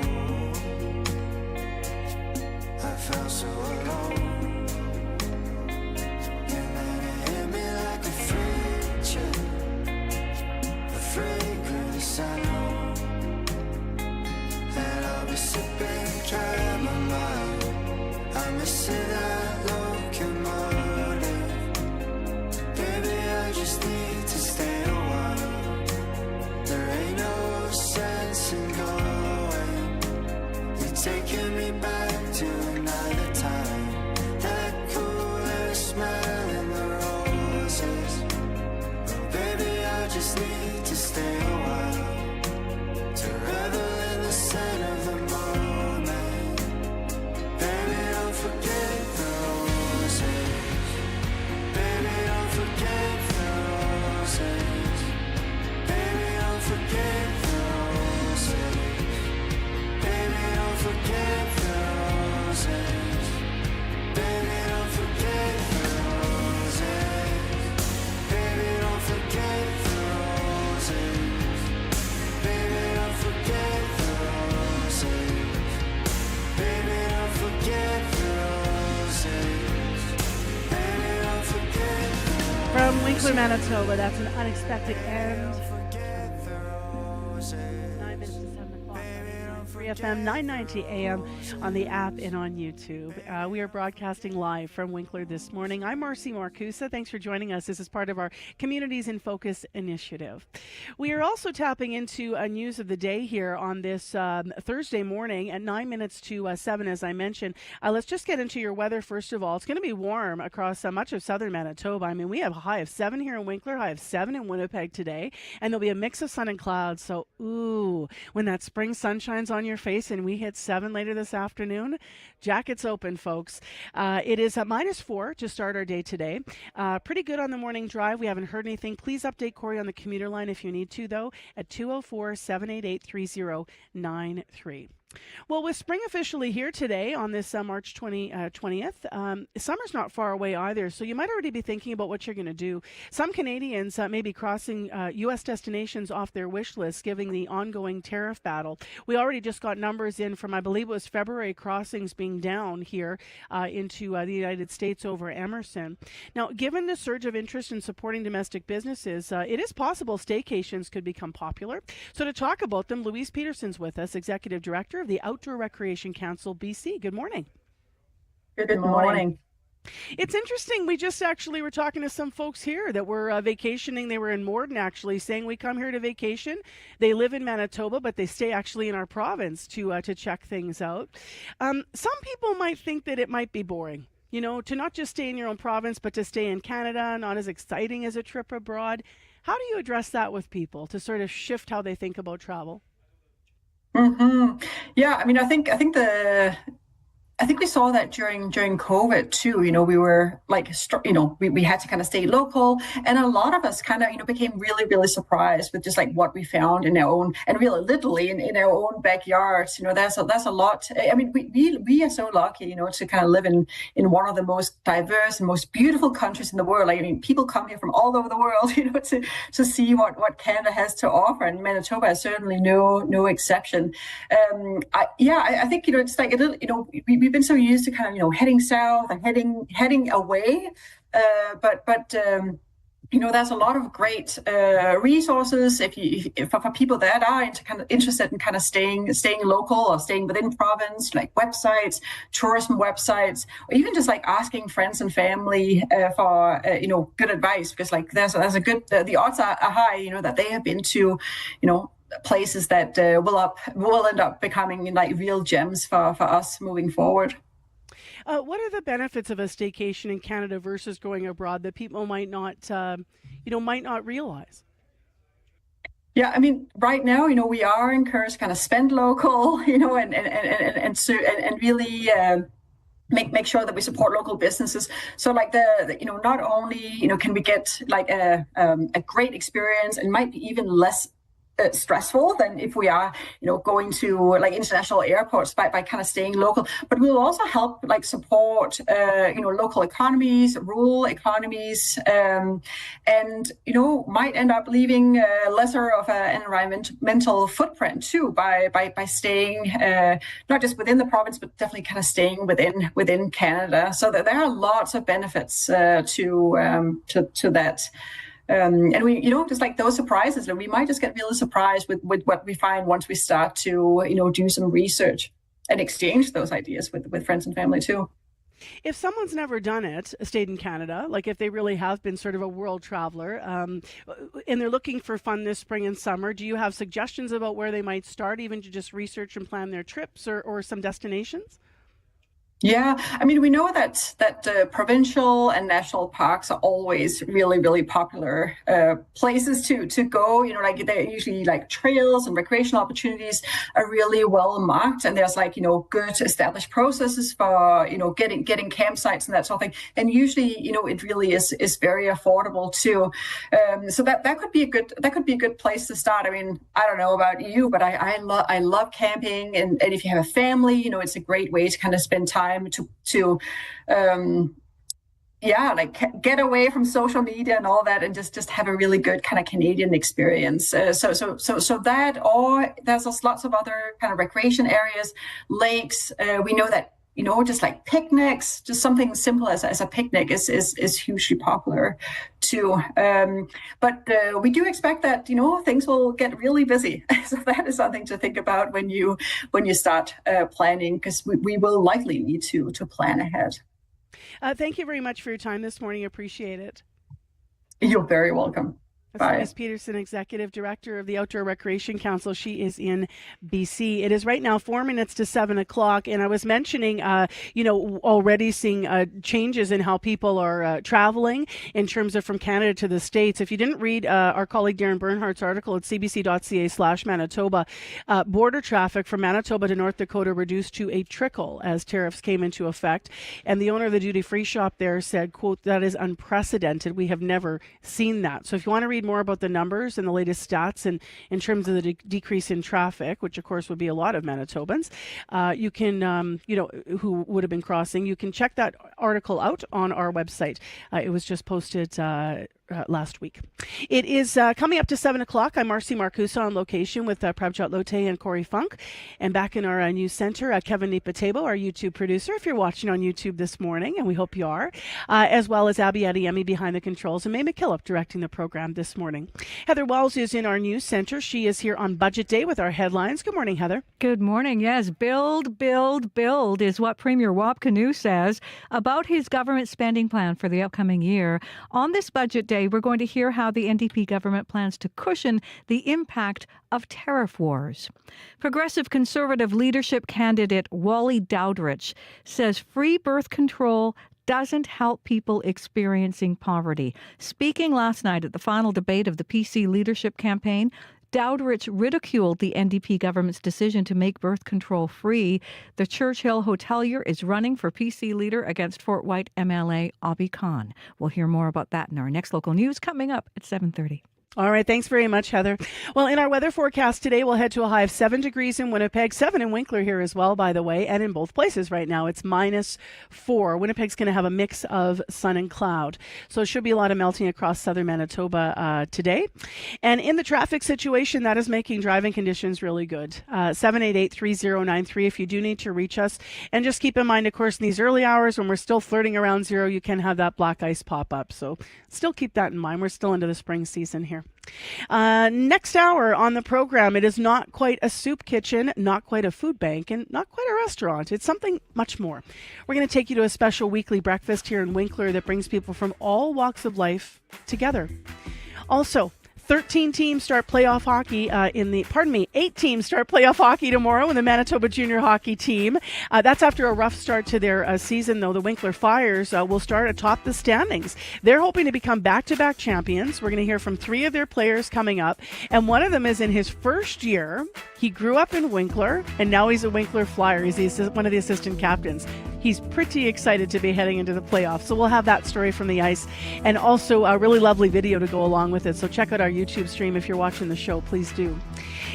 I felt so alone, and then it hit me like a freight train, a fragrance I know, and I'll be sipping chamomile. I'm missing that locomotive. Baby, I just need to stay a while. There ain't no sense in going. You're taking me back to another time. That cooler smell in the roses. Oh, baby, I just need to stay a while to revel in the scent of the moment. Baby, don't forget the roses. Baby, don't forget the From Winkler, Manitoba, that's an unexpected end. 9 minutes to 7 o'clock. 3 FM, 990 AM on the app and on YouTube. We are broadcasting live from Winkler this morning. I'm Marcy Marcusa. Thanks for joining us. This is part of our Communities in Focus initiative. We are also tapping into a news of the day here on this Thursday morning at 9 minutes to 7, as I mentioned. Let's just get into your weather first of all. It's going to be warm across much of southern Manitoba. I mean, we have a high of 7 here in Winkler, high of 7 in Winnipeg today, and there'll be a mix of sun and clouds. So, ooh, when that spring sun shines on your face and we hit 7 later this afternoon, jackets open, folks. It is at -4 to start our day today. Pretty good on the morning drive. We haven't heard anything. Please update Corey on the commuter line if you need to, though, at 204-788-3093. Well, with spring officially here today on this March 20th, summer's not far away either, so you might already be thinking about what you're going to do. Some Canadians may be crossing U.S. destinations off their wish list, given the ongoing tariff battle. We already just got numbers in from, I believe it was February, crossings being down here into the United States over Emerson. Now, given the surge of interest in supporting domestic businesses, it is possible staycations could become popular. So to talk about them, Louise Peterson's with us, Executive Director of the Outdoor Recreation Council, BC. Good morning. Good morning. It's interesting. We just actually were talking to some folks here that were vacationing. They were in Morden, actually, saying we come here to vacation. They live in Manitoba, but they stay actually in our province to check things out. Some people might think that it might be boring, you know, to not just stay in your own province, but to stay in Canada, not as exciting as a trip abroad. How do you address that with people to sort of shift how they think about travel? Yeah, I mean, I think we saw that during COVID too. You know, we were like, we had to kind of stay local, and a lot of us kind of became really surprised with just like what we found in our own, and really literally in our own backyards. You know, that's a lot. I mean, we are so lucky, you know, to kind of live in one of the most diverse and most beautiful countries in the world. Like, I mean, people come here from all over the world, you know, to see what Canada has to offer, and Manitoba is certainly no exception. I think, you know, it's like a little, you know, we've been so used to kind of, you know, heading south and heading away, but you know, there's a lot of great resources if for people that are interested in kind of staying local or staying within province, like websites, tourism websites, or even just like asking friends and family for you know, good advice, because like there's a good the odds are high, you know, that they have been to, you know, places that will end up becoming like real gems for us moving forward. What are the benefits of a staycation in Canada versus going abroad that people might not realize? Yeah, I mean, right now, you know, we are encouraged to kind of spend local, you know, and really make sure that we support local businesses. So like the you know, not only, you know, can we get like a great experience, and might be even less stressful than if we are, you know, going to like international airports by kind of staying local, but we'll also help like support you know, local economies, rural economies, and you know, might end up leaving lesser of an environmental footprint too by staying not just within the province, but definitely kind of staying within Canada. So that there are lots of benefits to that. And we, you know, just like those surprises, we might just get really surprised with what we find once we start to, you know, do some research and exchange those ideas with friends and family too. If someone's never done it, stayed in Canada, like if they really have been sort of a world traveler, and they're looking for fun this spring and summer, do you have suggestions about where they might start, even to just research and plan their trips or some destinations? Yeah, I mean, we know that provincial and national parks are always really popular places to go. You know, like they're usually like trails and recreational opportunities are really well marked, and there's like, you know, good established processes for, you know, getting campsites and that sort of thing. And usually, you know, it really is very affordable too. So that could be a good place to start. I mean, I don't know about you, but I love camping, and if you have a family, you know, it's a great way to kind of spend time to like get away from social media and all that, and just have a really good kind of Canadian experience. So that, or there's lots of other kind of recreation areas, lakes. We know that just like picnics, just something simple as a picnic is hugely popular too. But we do expect that, things will get really busy. So that is something to think about when you start planning, because we will likely need to plan ahead. Thank you very much for your time this morning. Appreciate it. You're very welcome. That's Ms. Peterson, Executive Director of the Outdoor Recreation Council. She is in BC. It is right now 4 minutes to 7 o'clock, and I was mentioning, already seeing changes in how people are traveling in terms of from Canada to the States. If you didn't read our colleague Darren Bernhardt's article at cbc.ca/Manitoba, border traffic from Manitoba to North Dakota reduced to a trickle as tariffs came into effect, and the owner of the duty-free shop there said, quote, "That is unprecedented. We have never seen that." So if you want to read more about the numbers and the latest stats and in terms of the decrease in traffic, which of course would be a lot of Manitobans, you can, who would have been crossing, you can check that article out on our website. It was just posted last week. It is coming up to 7 o'clock. I'm Marcy Marcusa on location with Prabjot Lote and Corey Funk. And back in our news center, Kevin Nipatebo, our YouTube producer, if you're watching on YouTube this morning, and we hope you are, as well as Abby Adeyemi behind the controls, and May McKillop directing the program this morning. Heather Wells is in our news center. She is here on Budget Day with our headlines. Good morning, Heather. Good morning. Yes, build, build, build is what Premier Wab Kinew says about his government spending plan for the upcoming year. On this Budget Day, we're going to hear how the NDP government plans to cushion the impact of tariff wars. Progressive Conservative leadership candidate Wally Dowdrich says free birth control doesn't help people experiencing poverty. Speaking last night at the final debate of the PC leadership campaign, Dowdrich ridiculed the NDP government's decision to make birth control free. The Churchill hotelier is running for PC leader against Fort White MLA Abi Khan. We'll hear more about that in our next local news coming up at 7:30. All right. Thanks very much, Heather. Well, in our weather forecast today, we'll head to a high of 7 degrees in Winnipeg, 7 in Winkler here as well, by the way, and in both places right now, it's -4. Winnipeg's going to have a mix of sun and cloud. So it should be a lot of melting across southern Manitoba today. And in the traffic situation, that is making driving conditions really good. 788-3093 if you do need to reach us. And just keep in mind, of course, in these early hours when we're still flirting around zero, you can have that black ice pop up. So still keep that in mind. We're still into the spring season here. Next hour on the program, it is not quite a soup kitchen, not quite a food bank, and not quite a restaurant. It's something much more. We're going to take you to a special weekly breakfast here in Winkler that brings people from all walks of life together. Also, 13 teams start playoff hockey 8 teams start playoff hockey tomorrow in the Manitoba junior hockey team. That's after a rough start to their season, though. The Winkler Fires will start atop the standings. They're hoping to become back-to-back champions. We're going to hear from 3 of their players coming up, and one of them is in his first year. He grew up in Winkler, and now he's a Winkler Flyer. He's one of the assistant captains. He's pretty excited to be heading into the playoffs. So we'll have that story from the ice, and also a really lovely video to go along with it. So check out our YouTube stream if you're watching the show. Please do.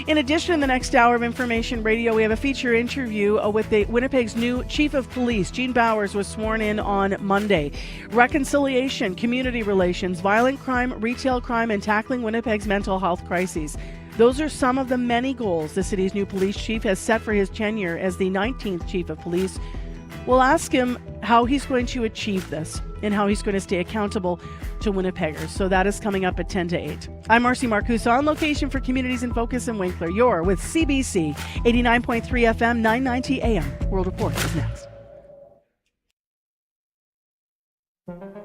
In addition, in the next hour of Information Radio, we have a feature interview with Winnipeg's new Chief of Police. Gene Bowers was sworn in on Monday. Reconciliation, community relations, violent crime, retail crime, and tackling Winnipeg's mental health crises. Those are some of the many goals the city's new police chief has set for his tenure as the 19th Chief of Police. We'll ask him how he's going to achieve this and how he's going to stay accountable to Winnipeggers. So that is coming up at 10 to 8. I'm Marcy Marcusa on location for Communities in Focus in Winkler. You're with CBC 89.3 FM, 990 AM. World Report is next.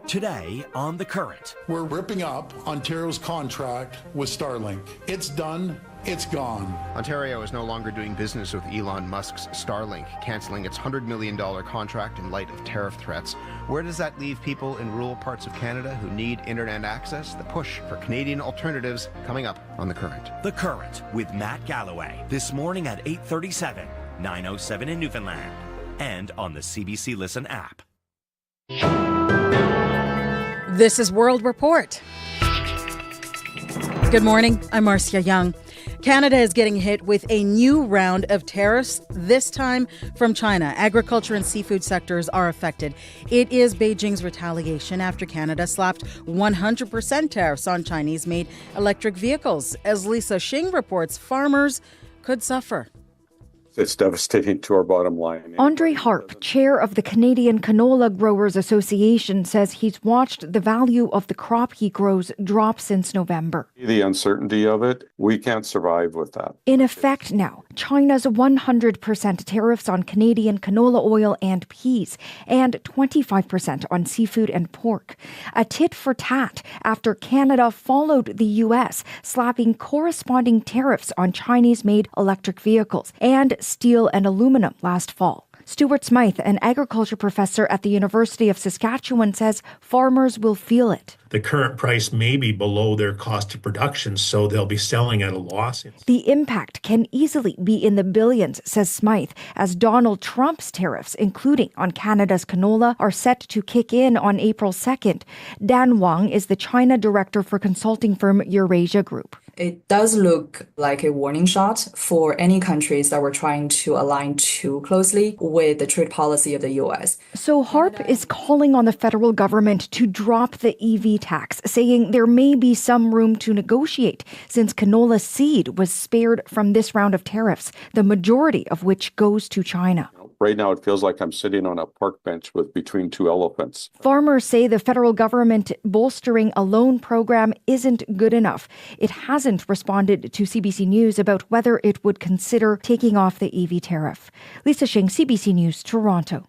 Today on The Current. We're ripping up Ontario's contract with Starlink. It's done. It's gone. Ontario is no longer doing business with Elon Musk's Starlink, cancelling its $100 million contract in light of tariff threats. Where does that leave people in rural parts of Canada who need internet access? The push for Canadian alternatives coming up on The Current. The Current with Matt Galloway. This morning at 8:37, 9:07 in Newfoundland. And on the CBC Listen app. This is World Report. Good morning. I'm Marcia Young. Canada is getting hit with a new round of tariffs, this time from China. Agriculture and seafood sectors are affected. It is Beijing's retaliation after Canada slapped 100% tariffs on Chinese-made electric vehicles. As Lisa Shing reports, farmers could suffer. It's devastating to our bottom line. Andre Harp, chair of the Canadian Canola Growers Association, says he's watched the value of the crop he grows drop since November. The uncertainty of it, we can't survive with that. In effect now, China's 100% tariffs on Canadian canola oil and peas, and 25% on seafood and pork. A tit for tat after Canada followed the U.S., slapping corresponding tariffs on Chinese-made electric vehicles and steel and aluminum last fall. Stuart Smythe, an agriculture professor at the University of Saskatchewan, says farmers will feel it. The current price may be below their cost of production, so they'll be selling at a loss. The impact can easily be in the billions, says Smythe, as Donald Trump's tariffs, including on Canada's canola, are set to kick in on April 2nd. Dan Wang is the China director for consulting firm Eurasia Group. It does look like a warning shot for any countries that were trying to align too closely with the trade policy of the U.S. So Harp is calling on the federal government to drop the EV tax, saying there may be some room to negotiate since canola seed was spared from this round of tariffs, the majority of which goes to China. Right now, it feels like I'm sitting on a park bench with between two elephants. Farmers say the federal government bolstering a loan program isn't good enough. It hasn't responded to CBC News about whether it would consider taking off the EV tariff. Lisa Shing, CBC News, Toronto.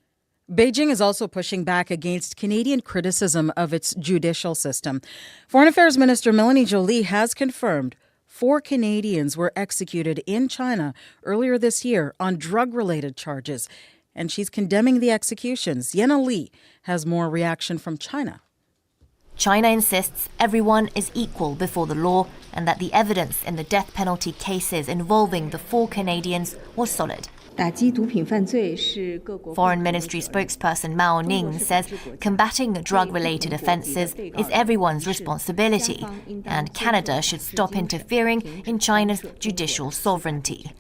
Beijing is also pushing back against Canadian criticism of its judicial system. Foreign Affairs Minister Melanie Joly has confirmed 4 Canadians were executed in China earlier this year on drug-related charges, and she's condemning the executions. Yenna Li has more reaction from China. China insists everyone is equal before the law and that the evidence in the death penalty cases involving the 4 Canadians was solid. Foreign Ministry spokesperson Mao Ning says combating drug-related offences is everyone's responsibility, and Canada should stop interfering in China's judicial sovereignty.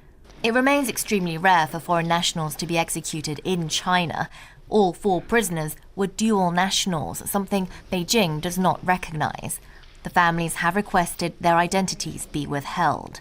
It remains extremely rare for foreign nationals to be executed in China. All 4 prisoners were dual nationals, something Beijing does not recognise. The families have requested their identities be withheld.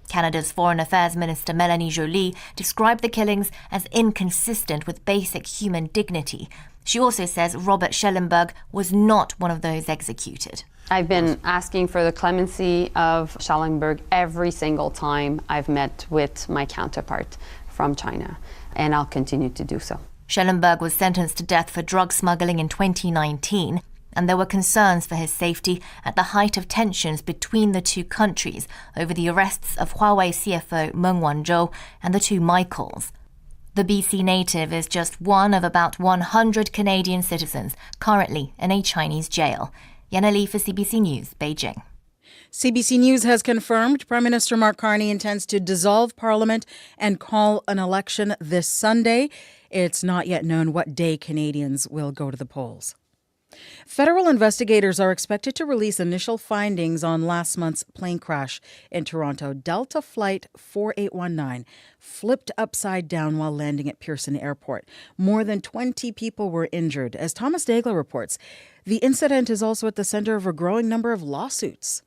Canada's Foreign Affairs Minister Melanie Joly described the killings as inconsistent with basic human dignity. She also says Robert Schellenberg was not one of those executed. I've been asking for the clemency of Schellenberg every single time I've met with my counterpart from China, and I'll continue to do so. Schellenberg was sentenced to death for drug smuggling in 2019. And there were concerns for his safety at the height of tensions between the 2 countries over the arrests of Huawei CFO Meng Wanzhou and the 2 Michaels. The BC native is just one of about 100 Canadian citizens currently in a Chinese jail. Yenna Li for CBC News, Beijing. CBC News has confirmed Prime Minister Mark Carney intends to dissolve Parliament and call an election this Sunday. It's not yet known what day Canadians will go to the polls. Federal investigators are expected to release initial findings on last month's plane crash in Toronto. Delta Flight 4819 flipped upside down while landing at Pearson Airport. More than 20 people were injured. As Thomas Daigle reports, the incident is also at the center of a growing number of lawsuits.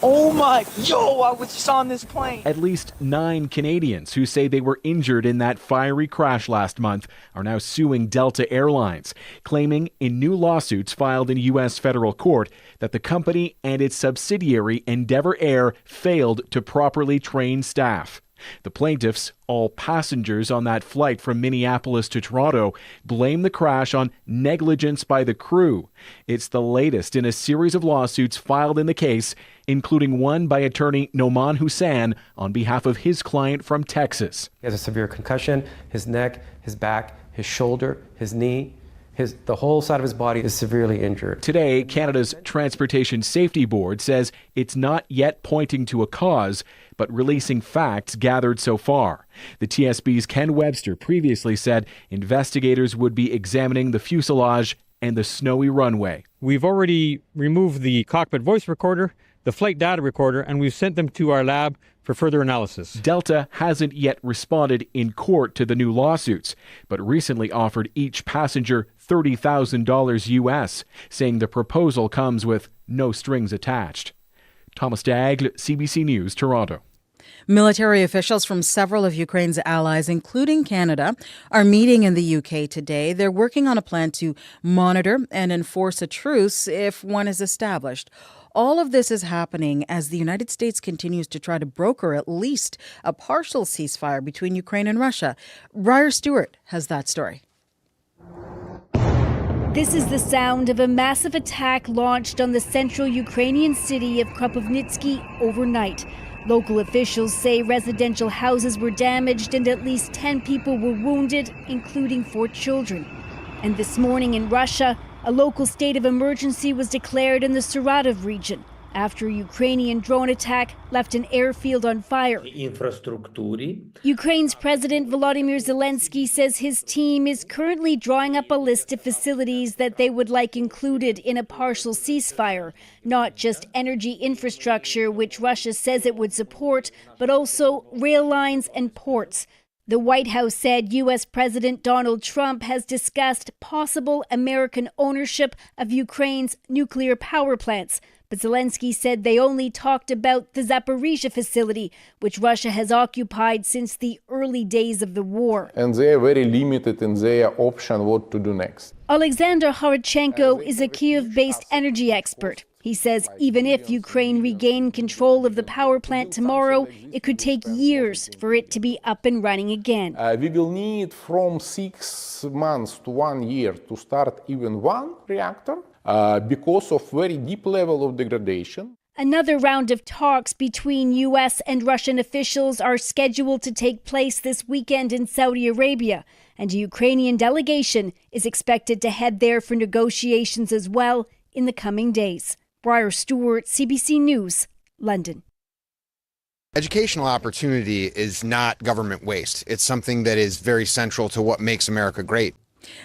Oh my, I was just on this plane. At least 9 Canadians who say they were injured in that fiery crash last month are now suing Delta Airlines, claiming in new lawsuits filed in U.S. federal court that the company and its subsidiary Endeavour Air failed to properly train staff. The plaintiffs, all passengers on that flight from Minneapolis to Toronto, blame the crash on negligence by the crew. It's the latest in a series of lawsuits filed in the case, including one by attorney Noman Hussain on behalf of his client from Texas. He has a severe concussion. His neck, his back, his shoulder, his knee. The whole side of his body is severely injured. Today, Canada's Transportation Safety Board says it's not yet pointing to a cause, but releasing facts gathered so far. The TSB's Ken Webster previously said investigators would be examining the fuselage and the snowy runway. We've already removed the cockpit voice recorder, the flight data recorder, and we've sent them to our lab for further analysis. Delta hasn't yet responded in court to the new lawsuits, but recently offered each passenger $30,000 US, saying the proposal comes with no strings attached. Thomas Daigle, CBC News, Toronto. Military officials from several of Ukraine's allies, including Canada, are meeting in the UK today. They're working on a plan to monitor and enforce a truce if one is established. All of this is happening as the United States continues to try to broker at least a partial ceasefire between Ukraine and Russia. Briar Stewart has that story. This is the sound of a massive attack launched on the central Ukrainian city of Kropyvnytsky overnight. Local officials say residential houses were damaged and at least 10 people were wounded, including 4 children. And this morning in Russia, a local state of emergency was declared in the Saratov region after a Ukrainian drone attack left an airfield on fire. Ukraine's President Volodymyr Zelensky says his team is currently drawing up a list of facilities that they would like included in a partial ceasefire, not just energy infrastructure, which Russia says it would support, but also rail lines and ports. The White House said U.S. President Donald Trump has discussed possible American ownership of Ukraine's nuclear power plants. But Zelensky said they only talked about the Zaporizhzhia facility, which Russia has occupied since the early days of the war. And they are very limited in their option what to do next. Alexander Horachenko is a Kyiv-based energy expert. He says even if Ukraine regained control of the power plant tomorrow, it could take years for it to be up and running again. We will need from 6 months to 1 year to start even one reactor because of very deep level of degradation. Another round of talks between U.S. and Russian officials are scheduled to take place this weekend in Saudi Arabia, and a Ukrainian delegation is expected to head there for negotiations as well in the coming days. Briar Stewart, CBC News, London. Educational opportunity is not government waste. It's something that is very central to what makes America great.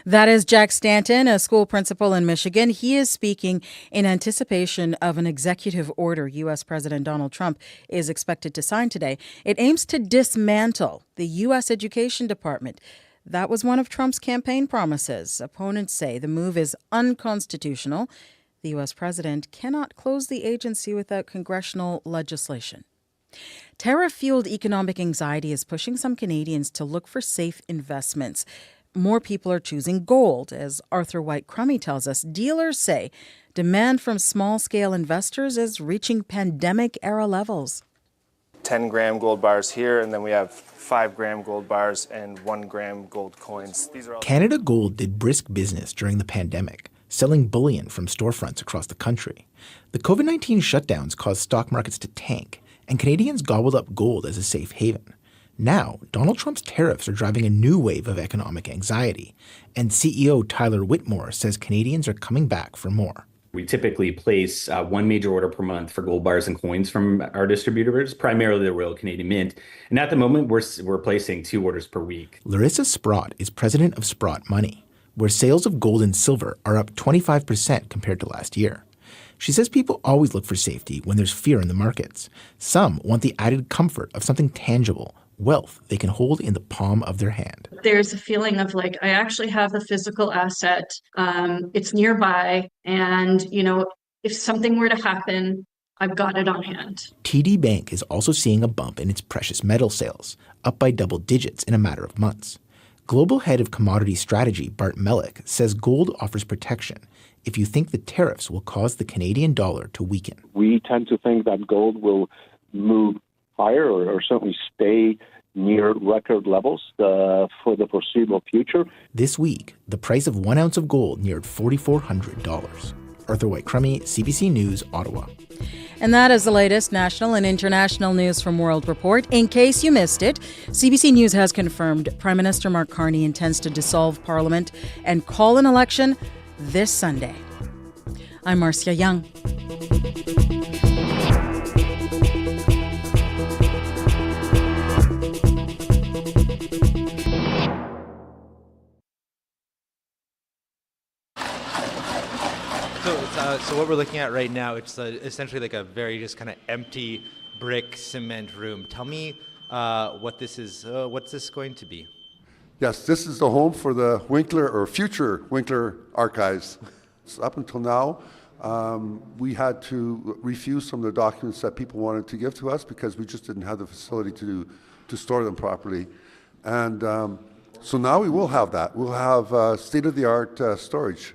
That is Jack Stanton, a school principal in Michigan. He is speaking in anticipation of an executive order U.S. President Donald Trump is expected to sign today. It aims to dismantle the U.S. Education Department. That was one of Trump's campaign promises. Opponents say the move is unconstitutional. The U.S. president cannot close the agency without congressional legislation. Tariff-fueled economic anxiety is pushing some Canadians to look for safe investments. More people are choosing gold, as Arthur White-Crummy tells us. Dealers say demand from small-scale investors is reaching pandemic-era levels. 10-gram gold bars here, and then we have 5-gram gold bars and 1-gram gold coins. These are all Canada Gold did brisk business during the pandemic, selling bullion from storefronts across the country. The COVID-19 shutdowns caused stock markets to tank, and Canadians gobbled up gold as a safe haven. Now, Donald Trump's tariffs are driving a new wave of economic anxiety, and CEO Tyler Whitmore says Canadians are coming back for more. We typically place one major order per month for gold bars and coins from our distributors, primarily the Royal Canadian Mint. And at the moment, we're placing 2 orders per week. Larissa Sprott is president of Sprott Money, where sales of gold and silver are up 25% compared to last year. She says people always look for safety when there's fear in the markets. Some want the added comfort of something tangible, wealth they can hold in the palm of their hand. There's a feeling of like, I actually have the physical asset. It's nearby. And, if something were to happen, I've got it on hand. TD Bank is also seeing a bump in its precious metal sales, up by double digits in a matter of months. Global head of commodity strategy Bart Mellick says gold offers protection if you think the tariffs will cause the Canadian dollar to weaken. We tend to think that gold will move higher or certainly stay near record levels for the foreseeable future. This week, the price of 1 ounce of gold neared $4,400. Arthur White-Crummy, CBC News, Ottawa. And that is the latest national and international news from World Report. In case you missed it, CBC News has confirmed Prime Minister Mark Carney intends to dissolve Parliament and call an election this Sunday. I'm Marcia Young. So what we're looking at right now, it's essentially like a very just kind of empty brick cement room. Tell me what this is. What's this going to be? Yes, this is the home for the Winkler or future Winkler archives. So up until now, We had to refuse some of the documents that people wanted to give to us because we just didn't have the facility to store them properly. And so now we will have that. We'll have state-of-the-art storage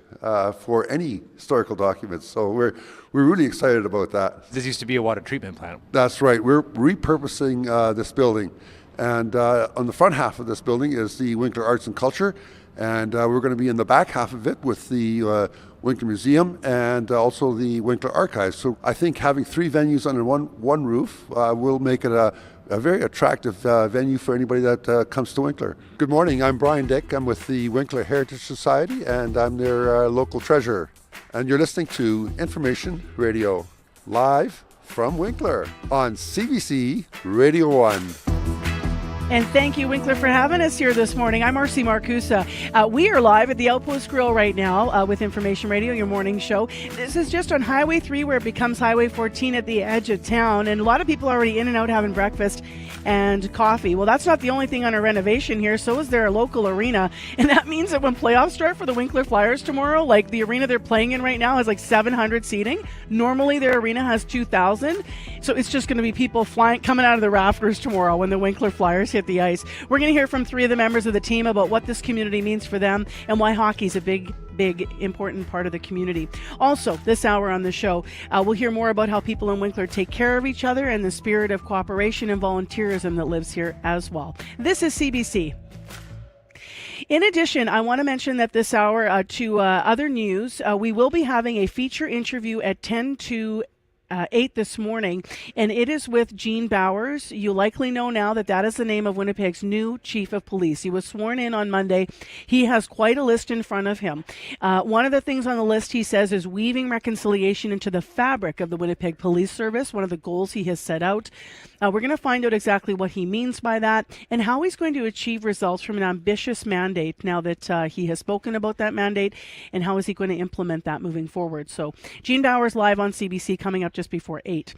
for any historical documents. So we're really excited about that. This used to be a water treatment plant. That's right. We're repurposing this building. And on the front half of this building is the Winkler Arts and Culture. And we're going to be in the back half of it with the Winkler Museum and also the Winkler Archives. So I think having 3 venues under one roof will make it a very attractive venue for anybody that comes to Winkler. Good morning, I'm Brian Dick. I'm with the Winkler Heritage Society and I'm their local treasurer. And you're listening to Information Radio, live from Winkler on CBC Radio 1. And thank you, Winkler, for having us here this morning. I'm Marcy Marcusa. We are live at the Outpost Grill right now with Information Radio, your morning show. This is just on Highway 3 where it becomes Highway 14 at the edge of town. And a lot of people are already in and out having breakfast and coffee. Well, that's not the only thing under renovation here. So is there a local arena. And that means that when playoffs start for the Winkler Flyers tomorrow, like the arena they're playing in right now has like 700 seating. Normally their arena has 2,000. So it's just going to be people coming out of the rafters tomorrow when the Winkler Flyers hit the ice. We're going to hear from 3 of the members of the team about what this community means for them and why hockey is a big, important part of the community. Also, this hour on the show, we'll hear more about how people in Winkler take care of each other and the spirit of cooperation and volunteerism that lives here as well. This is CBC. In addition, I want to mention that this hour to other news, we will be having a feature interview at 10 to 8 this morning, and it is with Gene Bowers. You likely know now that is the name of Winnipeg's new chief of police. He was sworn in on Monday. He has quite a list in front of him. One of the things on the list, he says, is weaving reconciliation into the fabric of the Winnipeg Police Service, one of the goals he has set out. We're going to find out exactly what he means by that and how he's going to achieve results from an ambitious mandate now that he has spoken about that mandate, and how is he going to implement that moving forward. So Gene Bowers live on CBC coming up just before 8.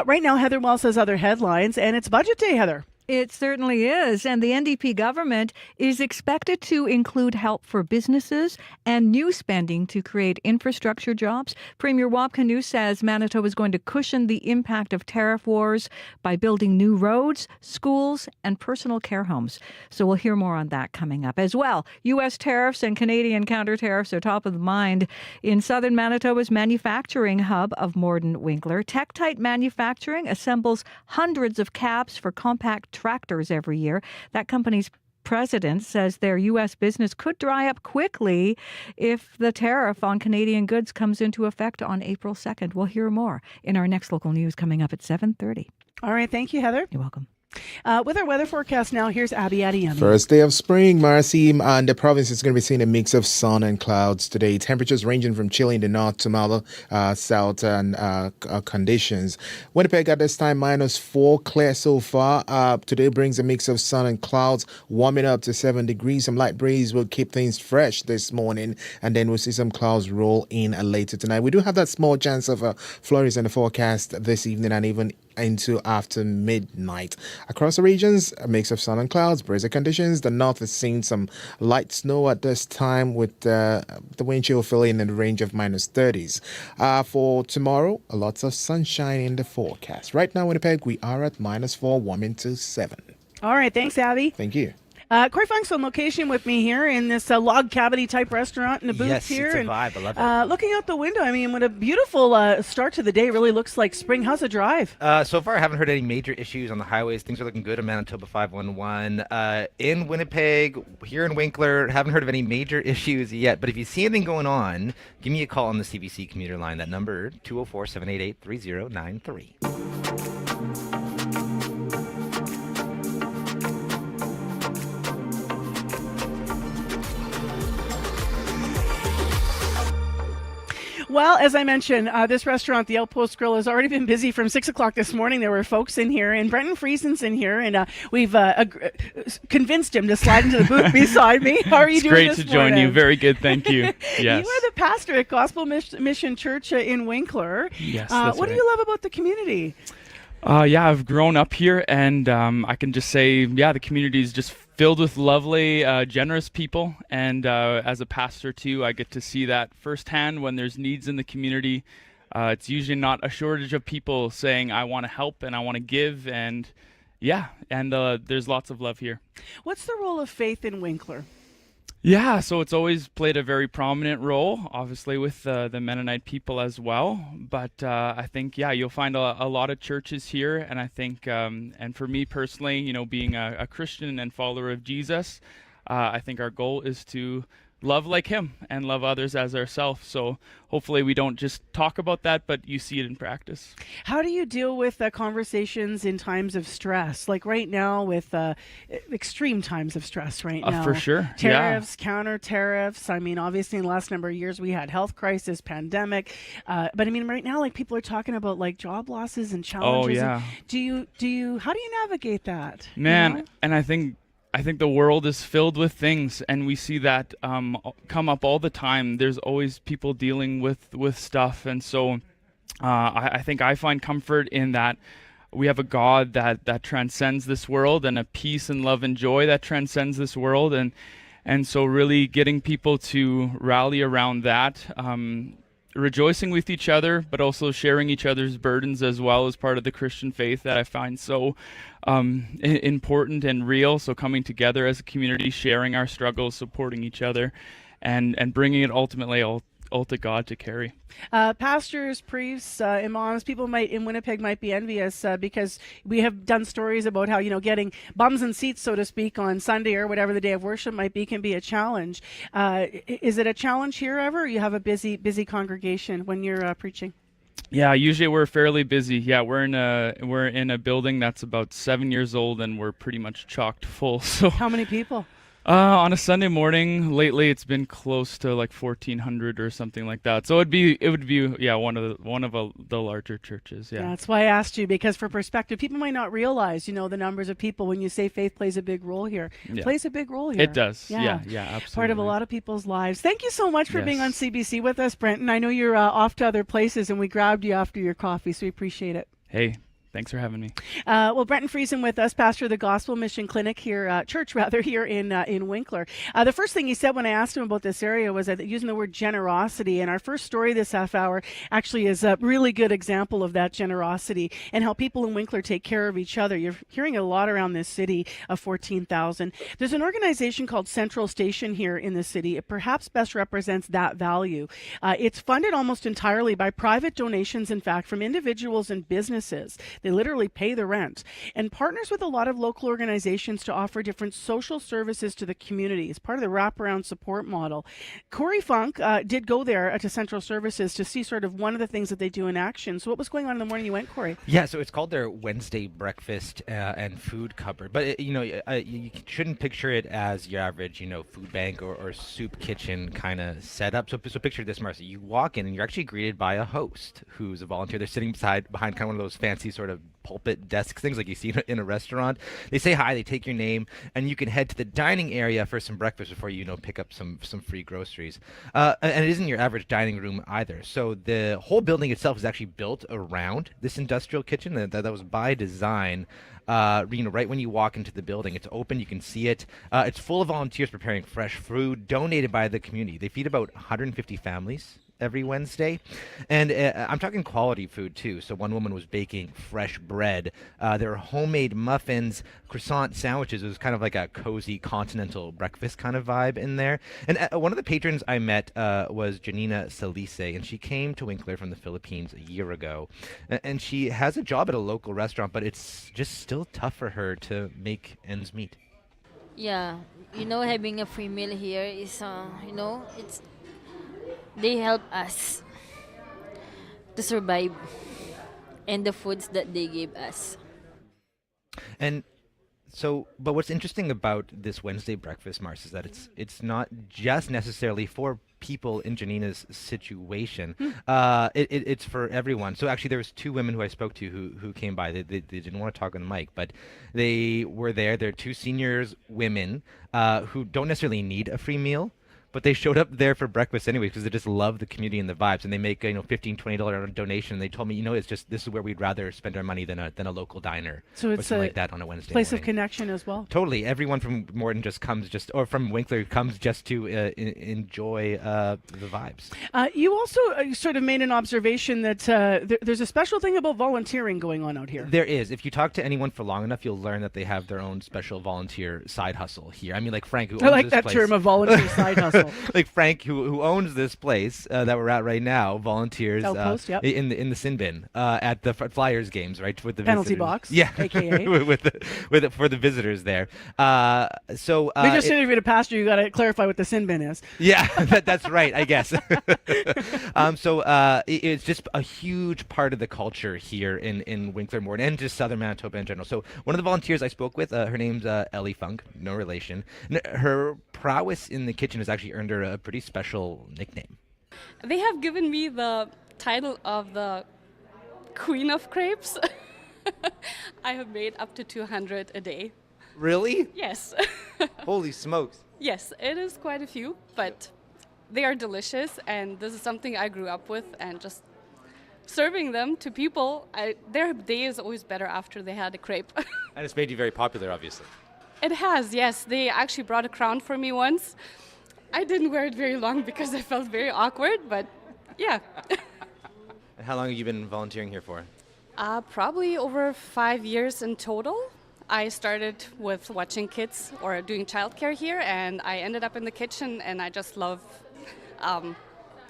Right now, Heather Wells has other headlines, and it's budget day, Heather. It certainly is. And the NDP government is expected to include help for businesses and new spending to create infrastructure jobs. Premier Wab Kinew says Manitoba is going to cushion the impact of tariff wars by building new roads, schools, and personal care homes. So we'll hear more on that coming up as well. U.S. tariffs and Canadian counter tariffs are top of the mind in southern Manitoba's manufacturing hub of Morden Winkler. Tektite Manufacturing assembles hundreds of cabs for compact tractors every year. That company's president says their U.S. business could dry up quickly if the tariff on Canadian goods comes into effect on April 2nd. We'll hear more in our next local news coming up at 7:30. All right. Thank you, Heather. You're welcome. With our weather forecast now, here's Abby Adiyemi. First day of spring, Marcy, and the province is going to be seeing a mix of sun and clouds today. Temperatures ranging from chilly in the north to mild south and conditions. Winnipeg at this time -4, clear so far. Today brings a mix of sun and clouds, warming up to 7 degrees. Some light breeze will keep things fresh this morning, and then we'll see some clouds roll in later tonight. We do have that small chance of flurries in the forecast this evening and even into after midnight. Across the regions, a mix of sun and clouds, breezy conditions. The north is seeing some light snow at this time with the wind chill feeling in the range of -30s. For tomorrow, lots of sunshine in the forecast. Right now, Winnipeg, we are at -4, warming to 7. All right. Thanks, Abby. Thank you. Corey Funk's on location with me here in this log cavity type restaurant in the booth here. Yes, it's a vibe. I love it. Looking out the window, I mean, what a beautiful start to the day. Really looks like spring. How's the drive? So far, I haven't heard any major issues on the highways. Things are looking good on Manitoba 511. In Winnipeg, here in Winkler, haven't heard of any major issues yet. But if you see anything going on, give me a call on the CBC commuter line. That number, 204-788-3093. Well, as I mentioned, this restaurant, the Outpost Grill, has already been busy from 6 o'clock this morning. There were folks in here, and Brenton Friesen's in here, and we've convinced him to slide into the booth beside me. How are you doing this morning? It's great to join you. Very good, thank you. Yes. You are the pastor at Gospel Mission Church in Winkler. Yes, what do you love about the community? Yeah, I've grown up here, and I can just say, the community is just filled with lovely, generous people. And as a pastor, too, I get to see that firsthand when there's needs in the community. It's usually not a shortage of people saying, I want to help and I want to give. And there's lots of love here. What's the role of faith in Winkler? Yeah, so it's always played a very prominent role, obviously with the Mennonite people as well. But I think, you'll find a lot of churches here. And I think, and for me personally, being a Christian and follower of Jesus, I think our goal is to love like him and love others as ourselves. So hopefully we don't just talk about that, but you see it in practice. How do you deal with conversations in times of stress? Like right now with extreme times of stress right now. For sure. Tariffs, counter tariffs. I mean, obviously in the last number of years we had health crisis, pandemic. But I mean, right now, like people are talking about like job losses and challenges. Oh, yeah. How do you navigate that? Man, and I think the world is filled with things, and we see that come up all the time. There's always people dealing with stuff, and so I think I find comfort in that we have a God that transcends this world, and a peace and love and joy that transcends this world, and so really getting people to rally around that. Rejoicing with each other, but also sharing each other's burdens as well as part of the Christian faith that I find so important and real. So coming together as a community, sharing our struggles, supporting each other, and bringing it ultimately all to God to carry. Pastors, priests, imams, people in Winnipeg might be envious because we have done stories about how, getting bums and seats, so to speak, on Sunday or whatever the day of worship might be can be a challenge. Is it a challenge here ever? Or you have a busy congregation when you're preaching? Yeah, usually we're fairly busy. Yeah, we're in a building that's about 7 years old, and we're pretty much chocked full. So how many people? On a Sunday morning, lately it's been close to like 1,400 or something like that. So it would be one of the larger churches. Yeah, that's why I asked you, because for perspective, people might not realize the numbers of people when you say faith plays a big role here. Yeah. Plays a big role here. It does. Yeah, absolutely. Part of a lot of people's lives. Thank you so much for being on CBC with us, Brenton. I know you're off to other places, and we grabbed you after your coffee, so we appreciate it. Hey. Thanks for having me. Well, Brenton Friesen with us, pastor of the Gospel Mission Clinic here, church here in Winkler. The first thing he said when I asked him about this area was using the word generosity. And our first story this half hour actually is a really good example of that generosity and how people in Winkler take care of each other. You're hearing a lot around this city of 14,000. There's an organization called Central Station here in the city. It perhaps best represents that value. It's funded almost entirely by private donations, in fact, from individuals and businesses. They literally pay the rent and partners with a lot of local organizations to offer different social services to the community as part of the wraparound support model. Corey Funk did go there to Central Services to see sort of one of the things that they do in action. So what was going on in the morning you went, Corey? Yeah, so it's called their Wednesday breakfast and food cupboard. But, you shouldn't picture it as your average, food bank or soup kitchen kind of setup. So picture this, Marcy. You walk in and you're actually greeted by a host who's a volunteer. They're sitting behind kind of one of those fancy sort of pulpit desk things like you see in a restaurant. They say hi, they take your name, and you can head to the dining area for some breakfast before you pick up some free groceries. And it isn't your average dining room either. So the whole building itself is actually built around this industrial kitchen that was by design. Right when you walk into the building, it's open, you can see it. It's full of volunteers preparing fresh food donated by the community. They feed about 150 families every Wednesday, and I'm talking quality food too. So one woman was baking fresh bread. There were homemade muffins, croissant sandwiches. It was kind of like a cozy continental breakfast kind of vibe in there. And one of the patrons I met was Janina Salise, and she came to Winkler from the Philippines a year ago. And she has a job at a local restaurant, but it's just still tough for her to make ends meet. Yeah, having a free meal here is, they help us to survive and the foods that they give us. And so, but what's interesting about this Wednesday breakfast, Mars, is that it's not just necessarily for people in Janina's situation. It's for everyone. So actually, there was two women who I spoke to who came by. They didn't want to talk on the mic, but they were there. They're two seniors women who don't necessarily need a free meal, but they showed up there for breakfast anyway because they just love the community and the vibes, and they make $15, $20 donation. And they told me, it's just this is where we'd rather spend our money than a local diner. So or it's something like that on a Wednesday place morning. of connection as well. Totally, everyone from Morton or from Winkler comes just to enjoy the vibes. You also sort of made an observation that there's a special thing about volunteering going on out here. There is. If you talk to anyone for long enough, you'll learn that they have their own special volunteer side hustle here. I mean, like Frank, who owns I like this that place. term of volunteer side hustle. Like Frank, who owns this place that we're at right now, volunteers Outpost, yep. in the sin bin at the Flyers games, right, with the penalty visitors. box, yeah, AKA for the visitors there. So we just interviewed a pastor. You got to clarify what the sin bin is. Yeah, that's right, I guess. It's just a huge part of the culture here in Winkler Morton and just southern Manitoba in general. So one of the volunteers I spoke with, her name's Ellie Funk, no relation. Her prowess in the kitchen has actually earned her a pretty special nickname. They have given me the title of the Queen of Crepes. I have made up to 200 a day. Really? Yes. Holy smokes. Yes, it is quite a few, but they are delicious, and this is something I grew up with, and just serving them to people, their day is always better after they had a crepe. And it's made you very popular, obviously. It has, yes. They actually brought a crown for me once. I didn't wear it very long because I felt very awkward, but yeah. And how long have you been volunteering here for? Probably over 5 years in total. I started with watching kids or doing childcare here, and I ended up in the kitchen, and I just love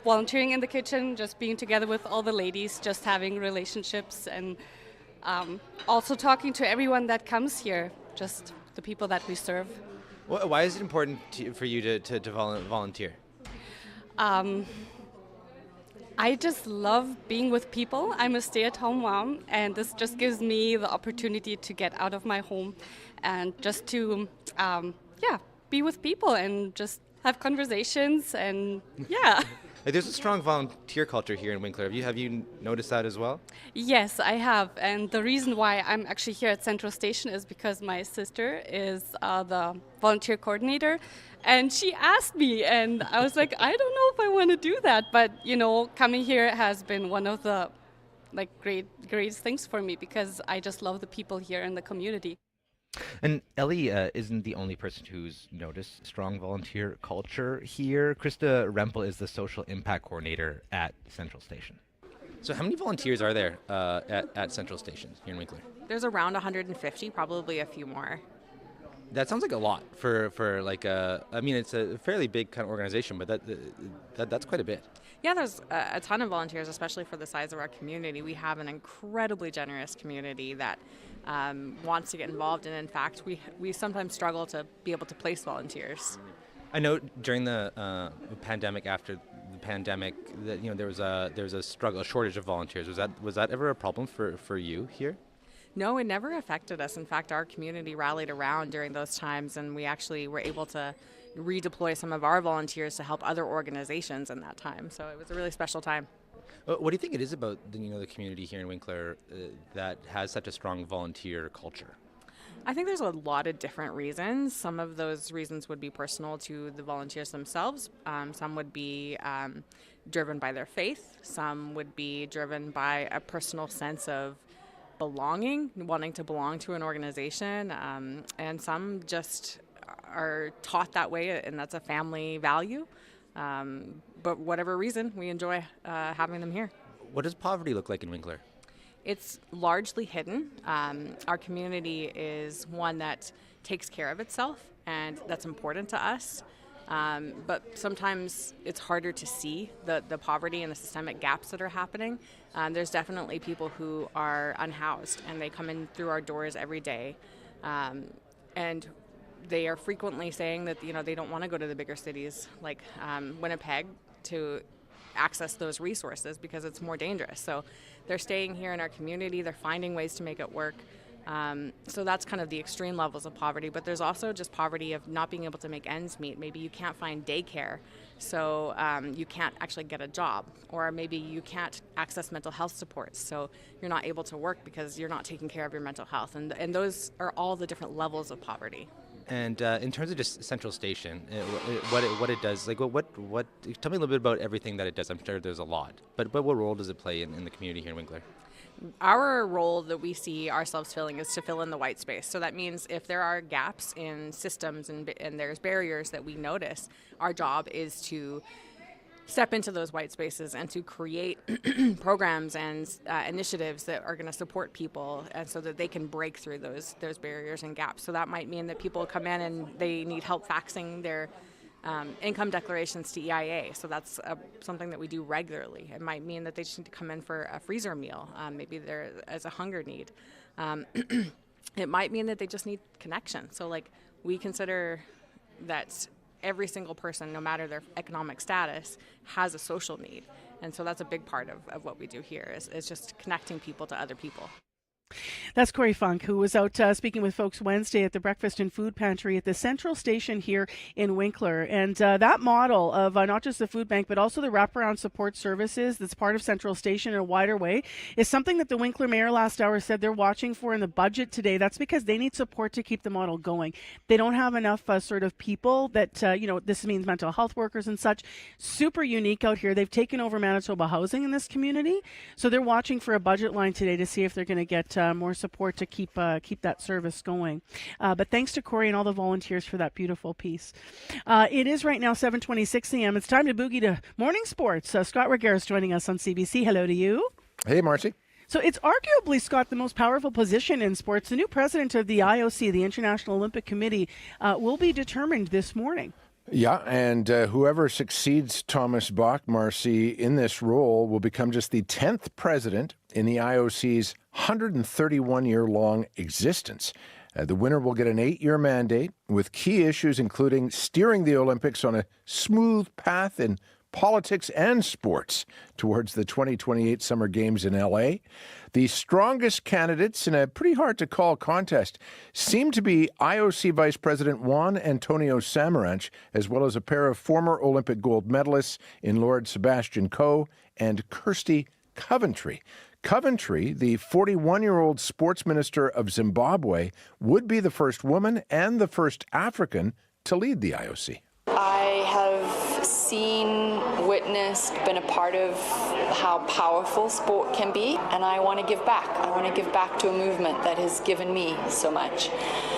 volunteering in the kitchen, just being together with all the ladies, just having relationships, and also talking to everyone that comes here, just the people that we serve. Why is it important for you to volunteer? I just love being with people. I'm a stay-at-home mom, and this just gives me the opportunity to get out of my home and just to, be with people and just have conversations and, yeah. There's a strong volunteer culture here in Winkler. Have you noticed that as well? Yes, I have. And the reason why I'm actually here at Central Station is because my sister is the volunteer coordinator. And she asked me, and I was like, I don't know if I want to do that. But, coming here has been one of the greatest things for me because I just love the people here in the community. And Ellie isn't the only person who's noticed strong volunteer culture here. Krista Rempel is the social impact coordinator at Central Station. So how many volunteers are there at Central Station here in Winkler? There's around 150, probably a few more. That sounds like a lot for like it's a fairly big kind of organization, but that's quite a bit. Yeah, there's a ton of volunteers, especially for the size of our community. We have an incredibly generous community that wants to get involved, and in fact, we sometimes struggle to be able to place volunteers. I know during the pandemic, after the pandemic, that there was a shortage of volunteers. Was that ever a problem for you here? No, it never affected us. In fact, our community rallied around during those times, and we actually were able to redeploy some of our volunteers to help other organizations in that time. So it was a really special time. What do you think it is about the community here in Winkler that has such a strong volunteer culture? I think there's a lot of different reasons. Some of those reasons would be personal to the volunteers themselves. Some would be driven by their faith. Some would be driven by a personal sense of belonging, wanting to belong to an organization, and some just are taught that way, and that's a family value. But whatever reason, we enjoy having them here. What does poverty look like in Winkler? It's largely hidden. Our community is one that takes care of itself, and that's important to us. But sometimes it's harder to see the poverty and the systemic gaps that are happening. There's definitely people who are unhoused, and they come in through our doors every day. And they are frequently saying that they don't want to go to the bigger cities like Winnipeg to access those resources because it's more dangerous. So they're staying here in our community. They're finding ways to make it work. So that's kind of the extreme levels of poverty, but there's also just poverty of not being able to make ends meet. Maybe you can't find daycare, so you can't actually get a job, or maybe you can't access mental health supports, so you're not able to work because you're not taking care of your mental health, and those are all the different levels of poverty. And in terms of just Central Station, what it does, like what tell me a little bit about everything that it does. I'm sure there's a lot, but what role does it play in the community here in Winkler? Our role that we see ourselves filling is to fill in the white space. So that means if there are gaps in systems and there's barriers that we notice, our job is to step into those white spaces and to create programs and initiatives that are going to support people, and so that they can break through those barriers and gaps. So that might mean that people come in and they need help faxing their income declarations to EIA. So that's something that we do regularly. It might mean that they just need to come in for a freezer meal. Maybe there is a hunger need. It might mean that they just need connection. So like we consider that every single person, no matter their economic status, has a social need. And so that's a big part of what we do here is just connecting people to other people. That's Corey Funk, who was out speaking with folks Wednesday at the Breakfast and Food Pantry at the Central Station here in Winkler. And that model of not just the food bank, but also the wraparound support services that's part of Central Station in a wider way is something that the Winkler mayor last hour said they're watching for in the budget today. That's because they need support to keep the model going. They don't have enough sort of people that, this means mental health workers and such. Super unique out here. They've taken over Manitoba housing in this community. So they're watching for a budget line today to see if they're going to get more support to keep that service going. But thanks to Corey and all the volunteers for that beautiful piece. It is right now 7:26 a.m. It's time to boogie to morning sports. Scott Regehr is joining us on CBC. Hello to you. Hey, Marcy. So it's arguably, Scott, the most powerful position in sports. The new president of the IOC, the International Olympic Committee, will be determined this morning. Yeah, and whoever succeeds Thomas Bach, Marcy, in this role will become just the 10th president in the IOC's 131-year-long existence. The winner will get an 8-year mandate with key issues including steering the Olympics on a smooth path in politics and sports towards the 2028 Summer Games in LA. The strongest candidates in a pretty hard-to-call contest seem to be IOC Vice President Juan Antonio Samaranch, as well as a pair of former Olympic gold medalists in Lord Sebastian Coe and Kirsty Coventry. Coventry, the 41-year-old sports minister of Zimbabwe, would be the first woman and the first African to lead the IOC. I have seen, witnessed, been a part of how powerful sport can be, and I want to give back. I want to give back to a movement that has given me so much.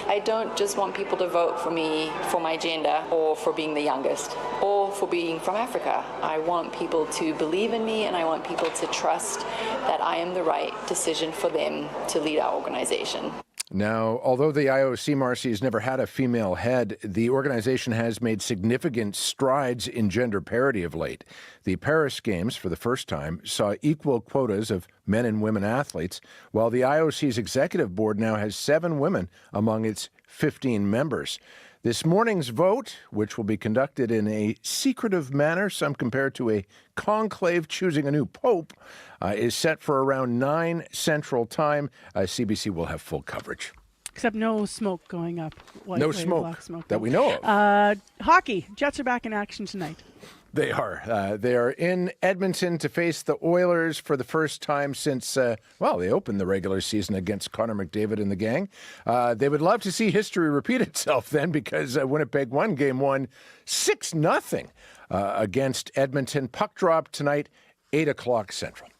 I don't just want people to vote for me for my gender or for being the youngest or for being from Africa. I want people to believe in me, and I want people to trust that I am the right decision for them to lead our organization. Now, although the IOC, Marcy, has never had a female head, the organization has made significant strides in gender parity of late. The Paris Games, for the first time, saw equal quotas of men and women athletes, while the IOC's executive board now has 7 women among its 15 members. This morning's vote, which will be conducted in a secretive manner, some compare to a conclave choosing a new pope, is set for around 9 Central Time. CBC will have full coverage. Except no smoke going up. No smoke that we know of. Hockey. Jets are back in action tonight. They are. They are in Edmonton to face the Oilers for the first time since, they opened the regular season against Connor McDavid and the gang. They would love to see history repeat itself then, because Winnipeg won Game 1 6-0 against Edmonton. Puck drop tonight, 8 o'clock Central.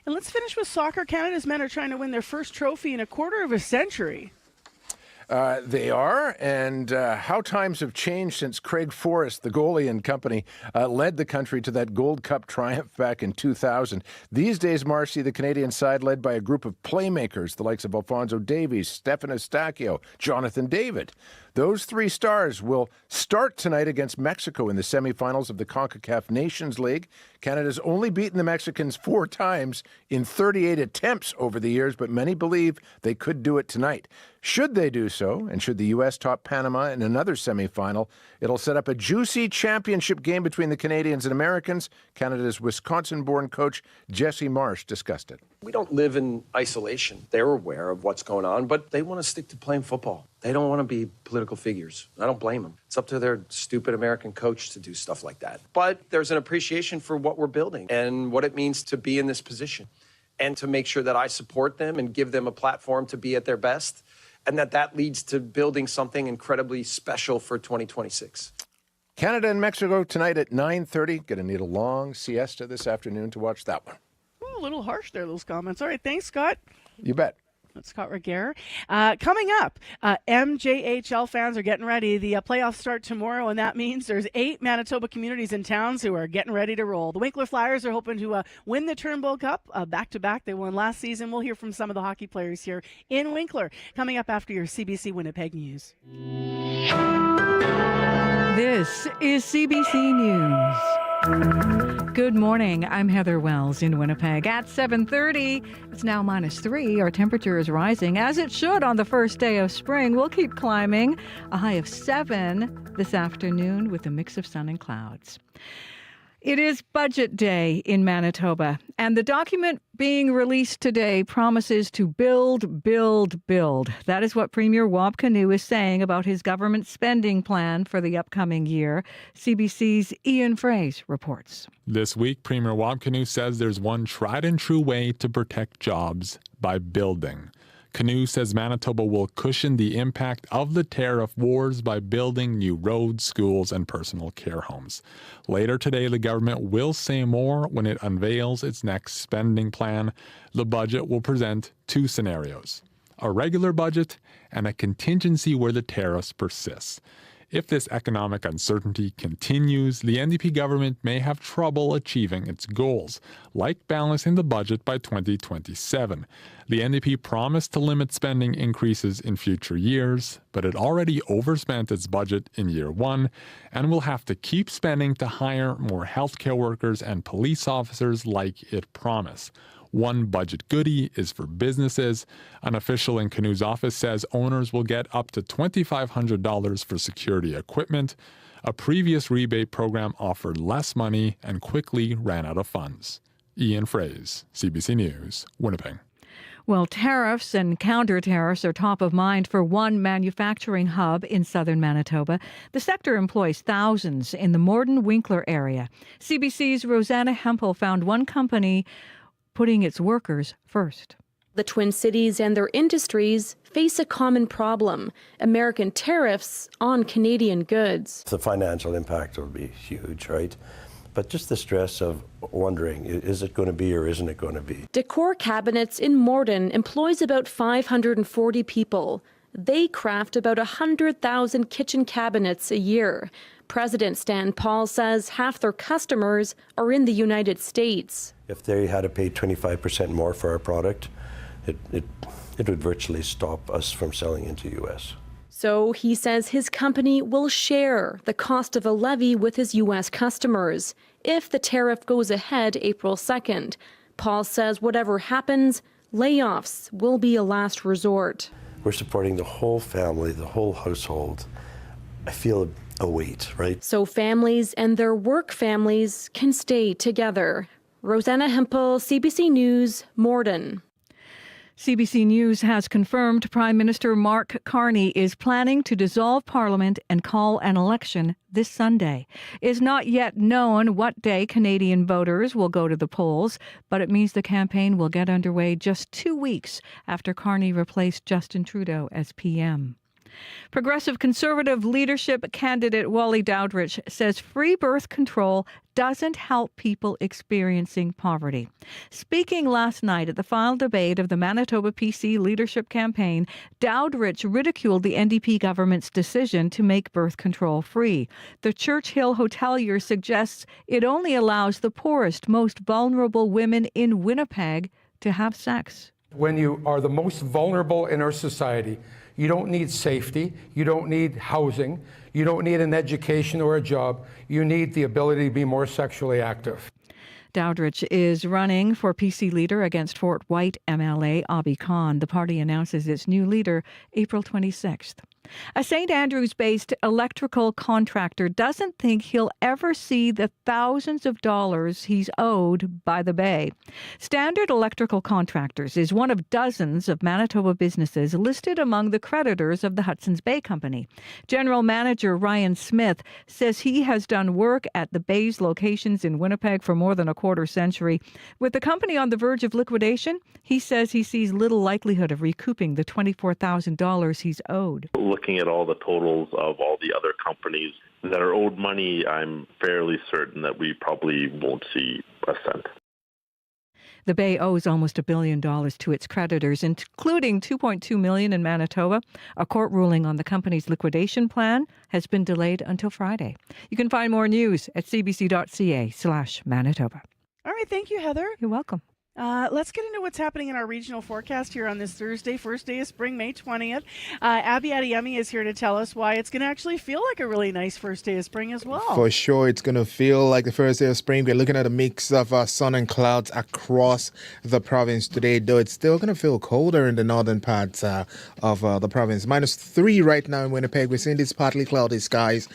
And let's finish with soccer. Canada's men are trying to win their first trophy in a quarter of a century. They are, and how times have changed since Craig Forrest, the goalie and company, led the country to that Gold Cup triumph back in 2000. These days, Marcy, the Canadian side led by a group of playmakers, the likes of Alphonso Davies, Stefan Eustáquio, Jonathan David. Those 3 stars will start tonight against Mexico in the semifinals of the CONCACAF Nations League. Canada's only beaten the Mexicans 4 times in 38 attempts over the years, but many believe they could do it tonight. Should they do so, and should the U.S. top Panama in another semifinal, it'll set up a juicy championship game between the Canadians and Americans. Canada's Wisconsin-born coach Jesse Marsh discussed it. We don't live in isolation. They're aware of what's going on, but they want to stick to playing football. They don't want to be political figures. I don't blame them. It's up to their stupid American coach to do stuff like that. But there's an appreciation for what we're building and what it means to be in this position, and to make sure that I support them and give them a platform to be at their best. and that leads to building something incredibly special for 2026. Canada and Mexico tonight at 9:30. Gonna need a long siesta this afternoon to watch that one. Oh, a little harsh there, those comments. All right, thanks, Scott. You bet. That's Scott Reguer. Coming up, MJHL fans are getting ready. The playoffs start tomorrow, and that means there's 8 Manitoba communities and towns who are getting ready to roll. The Winkler Flyers are hoping to win the Turnbull Cup back-to-back. They won last season. We'll hear from some of the hockey players here in Winkler. Coming up after your CBC Winnipeg News. This is CBC News. Good morning. I'm Heather Wells in Winnipeg at 7:30. It's now -3. Our temperature is rising, as it should on the first day of spring. We'll keep climbing. A high of 7 this afternoon with a mix of sun and clouds. It is budget day in Manitoba, and the document being released today promises to build, build, build. That is what Premier Wab Kinew is saying about his government spending plan for the upcoming year. CBC's Ian Fraze reports. This week, Premier Wab Kinew says there's one tried and true way to protect jobs: by building. Kinew says Manitoba will cushion the impact of the tariff wars by building new roads, schools, and personal care homes. Later today, the government will say more when it unveils its next spending plan. The budget will present 2 scenarios: a regular budget and a contingency where the tariffs persist. If this economic uncertainty continues, the NDP government may have trouble achieving its goals, like balancing the budget by 2027. The NDP promised to limit spending increases in future years, but it already overspent its budget in year 1 and will have to keep spending to hire more healthcare workers and police officers like it promised. One budget goodie is for businesses. An official in Kinew's office says owners will get up to $2,500 for security equipment. A previous rebate program offered less money and quickly ran out of funds. Ian Fraze, CBC News, Winnipeg. Well, tariffs and counter-tariffs are top of mind for one manufacturing hub in southern Manitoba. The sector employs thousands in the Morden-Winkler area. CBC's Rosanna Hempel found one company putting its workers first. The Twin Cities and their industries face a common problem: American tariffs on Canadian goods. The financial impact will be huge, right? But just the stress of wondering, is it going to be or isn't it going to be? Decor Cabinets in Morden employs about 540 people. They craft about 100,000 kitchen cabinets a year. President Stan Paul says half their customers are in the United States. If they had to pay 25% more for our product, it would virtually stop us from selling into the U.S. So he says his company will share the cost of a levy with his U.S. customers if the tariff goes ahead April 2nd. Paul says whatever happens, layoffs will be a last resort. We're supporting the whole family, the whole household. I feel a weight, right? So families and their work families can stay together. Rosanna Hempel, CBC News, Morden. CBC News has confirmed Prime Minister Mark Carney is planning to dissolve Parliament and call an election this Sunday. It is not yet known what day Canadian voters will go to the polls, but it means the campaign will get underway just 2 weeks after Carney replaced Justin Trudeau as PM. Progressive Conservative leadership candidate Wally Dowdrich says free birth control doesn't help people experiencing poverty. Speaking last night at the final debate of the Manitoba PC leadership campaign, Dowdrich ridiculed the NDP government's decision to make birth control free. The Churchill hotelier suggests it only allows the poorest, most vulnerable women in Winnipeg to have sex. When you are the most vulnerable in our society, you don't need safety, you don't need housing, you don't need an education or a job, you need the ability to be more sexually active. Dowdrich is running for PC leader against Fort White MLA Abi Khan. The party announces its new leader April 26th. A St. Andrews-based electrical contractor doesn't think he'll ever see the thousands of dollars he's owed by the Bay. Standard Electrical Contractors is one of dozens of Manitoba businesses listed among the creditors of the Hudson's Bay Company. General Manager Ryan Smith says he has done work at the Bay's locations in Winnipeg for more than a quarter century. With the company on the verge of liquidation, he says he sees little likelihood of recouping the $24,000 he's owed. Looking at all the totals of all the other companies that are owed money, I'm fairly certain that we probably won't see a cent. The Bay owes almost $1 billion to its creditors, including $2.2 million in Manitoba. A court ruling on the company's liquidation plan has been delayed until Friday. You can find more news at cbc.ca/Manitoba. All right, thank you, Heather. You're welcome. Let's get into what's happening in our regional forecast here on this Thursday, first day of spring, May 20th. Abby Adeyemi is here to tell us why it's going to actually feel like a really nice first day of spring as well. For sure, it's going to feel like the first day of spring. We're looking at a mix of sun and clouds across the province today, though it's still going to feel colder in the northern parts of the province. -3 right now in Winnipeg. We're seeing these partly cloudy skies.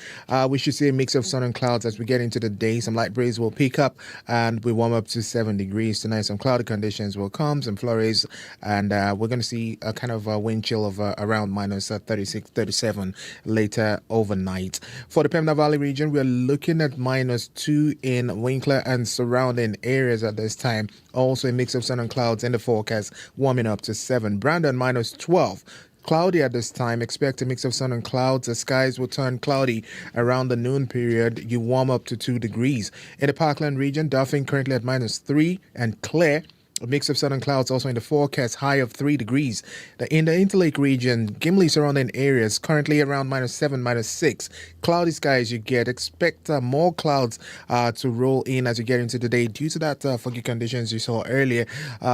We should see a mix of sun and clouds as we get into the day. Some light breeze will pick up and we warm up to 7 degrees tonight. Some cloudy conditions will come, some flurries, and we're going to see a kind of a wind chill of around -36, 37 later overnight. For the Pembina Valley region, we're looking at -2 in Winkler and surrounding areas at this time. Also a mix of sun and clouds in the forecast, warming up to 7. Brandon -12. Cloudy at this time. Expect a mix of sun and clouds. The skies will turn cloudy around the noon period. You warm up to 2 degrees. In the Parkland region, Dauphin currently at -3 and Clare. A mix of sun and clouds also in the forecast, high of 3 degrees. In the Interlake region, Gimli surrounding areas, currently around -7, -6. Cloudy skies you get. Expect more clouds to roll in as you get into the day. Due to that foggy conditions you saw earlier,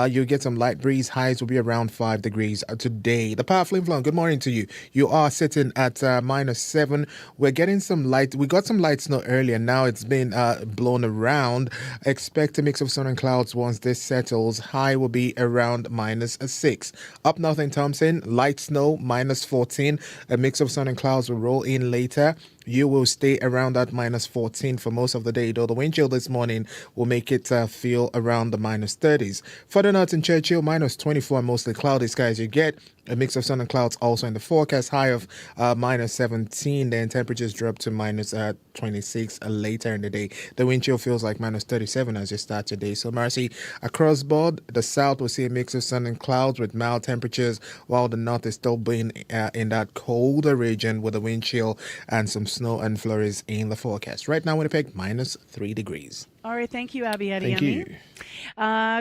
you'll get some light breeze. Highs will be around 5 degrees today. The Power Flame Flon, good morning to you. You are sitting at -7. We're getting some light. We got some light snow earlier. Now it's been blown around. Expect a mix of sun and clouds once this settles. High will be around -6. Up north in Thompson, light snow, -14. A mix of sun and clouds will roll in later. You will stay around that -14 for most of the day, though the wind chill this morning will make it feel around the -30s. Further north in Churchill, -24, mostly cloudy skies you get. A mix of sun and clouds also in the forecast, high of -17. Then temperatures drop to -26 later in the day. The wind chill feels like -37 as you start your day. So, Marcy, across board, the south will see a mix of sun and clouds with mild temperatures, while the north is still being in that colder region with a wind chill and some snow and flurries in the forecast. Right now, Winnipeg, -3 degrees. All right, thank you, Abby Adeyemi. Thank you.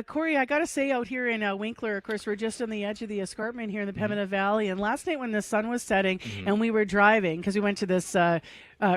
Corey, I got to say, out here in Winkler, of course, we're just on the edge of the escarpment here in the Pembina Valley. And last night when the sun was setting and we were driving, because we went to this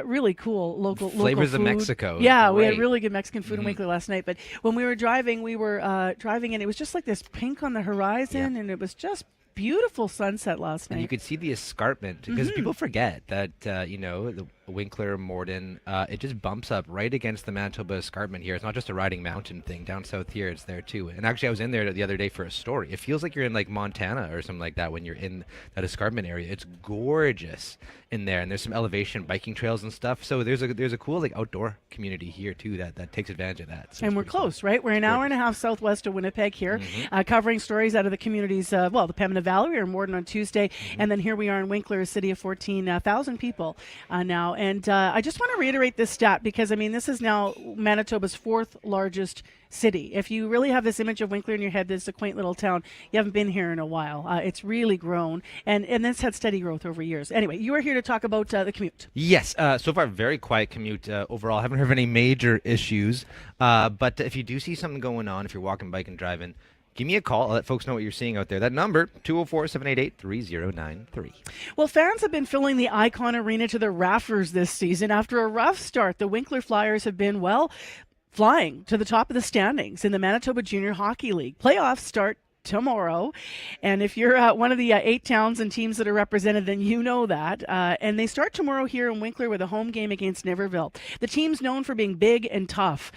really cool local Flavors food. of Mexico. Yeah, we had Great. really good Mexican food in Winkler last night. But when we were driving, and it was just like this pink on the horizon, and it was just beautiful sunset last night. And you could see the escarpment because people forget that, the Winkler, Morden, it just bumps up right against the Manitoba escarpment here. It's not just a riding mountain thing. Down south here, it's there too. And actually, I was in there the other day for a story. It feels like you're in like Montana or something like that when you're in that escarpment area. It's gorgeous in there, and there's some elevation biking trails and stuff. So there's a cool like outdoor community here too that takes advantage of that. So and we're close, right? We're an hour and a half southwest of Winnipeg here, covering stories out of the communities, the Pembina Valley. We were in Morden on Tuesday, and then here we are in Winkler, a city of 14,000 people now. And I just want to reiterate this stat because, I mean, this is now Manitoba's 4th largest city. If you really have this image of Winkler in your head, this is a quaint little town. You haven't been here in a while. It's really grown, and it's had steady growth over years. Anyway, you are here to talk about the commute. Yes, so far very quiet commute overall. Haven't heard of any major issues, but if you do see something going on, if you're walking, biking, driving, give me a call. I'll let folks know what you're seeing out there. That number, 204-788-3093. Well, fans have been filling the Icon Arena to the rafters this season. After a rough start, the Winkler Flyers have been, flying to the top of the standings in the Manitoba Junior Hockey League. Playoffs start tomorrow. And if you're one of the 8 towns and teams that are represented, then you know that. And they start tomorrow here in Winkler with a home game against Niverville. The team's known for being big and tough.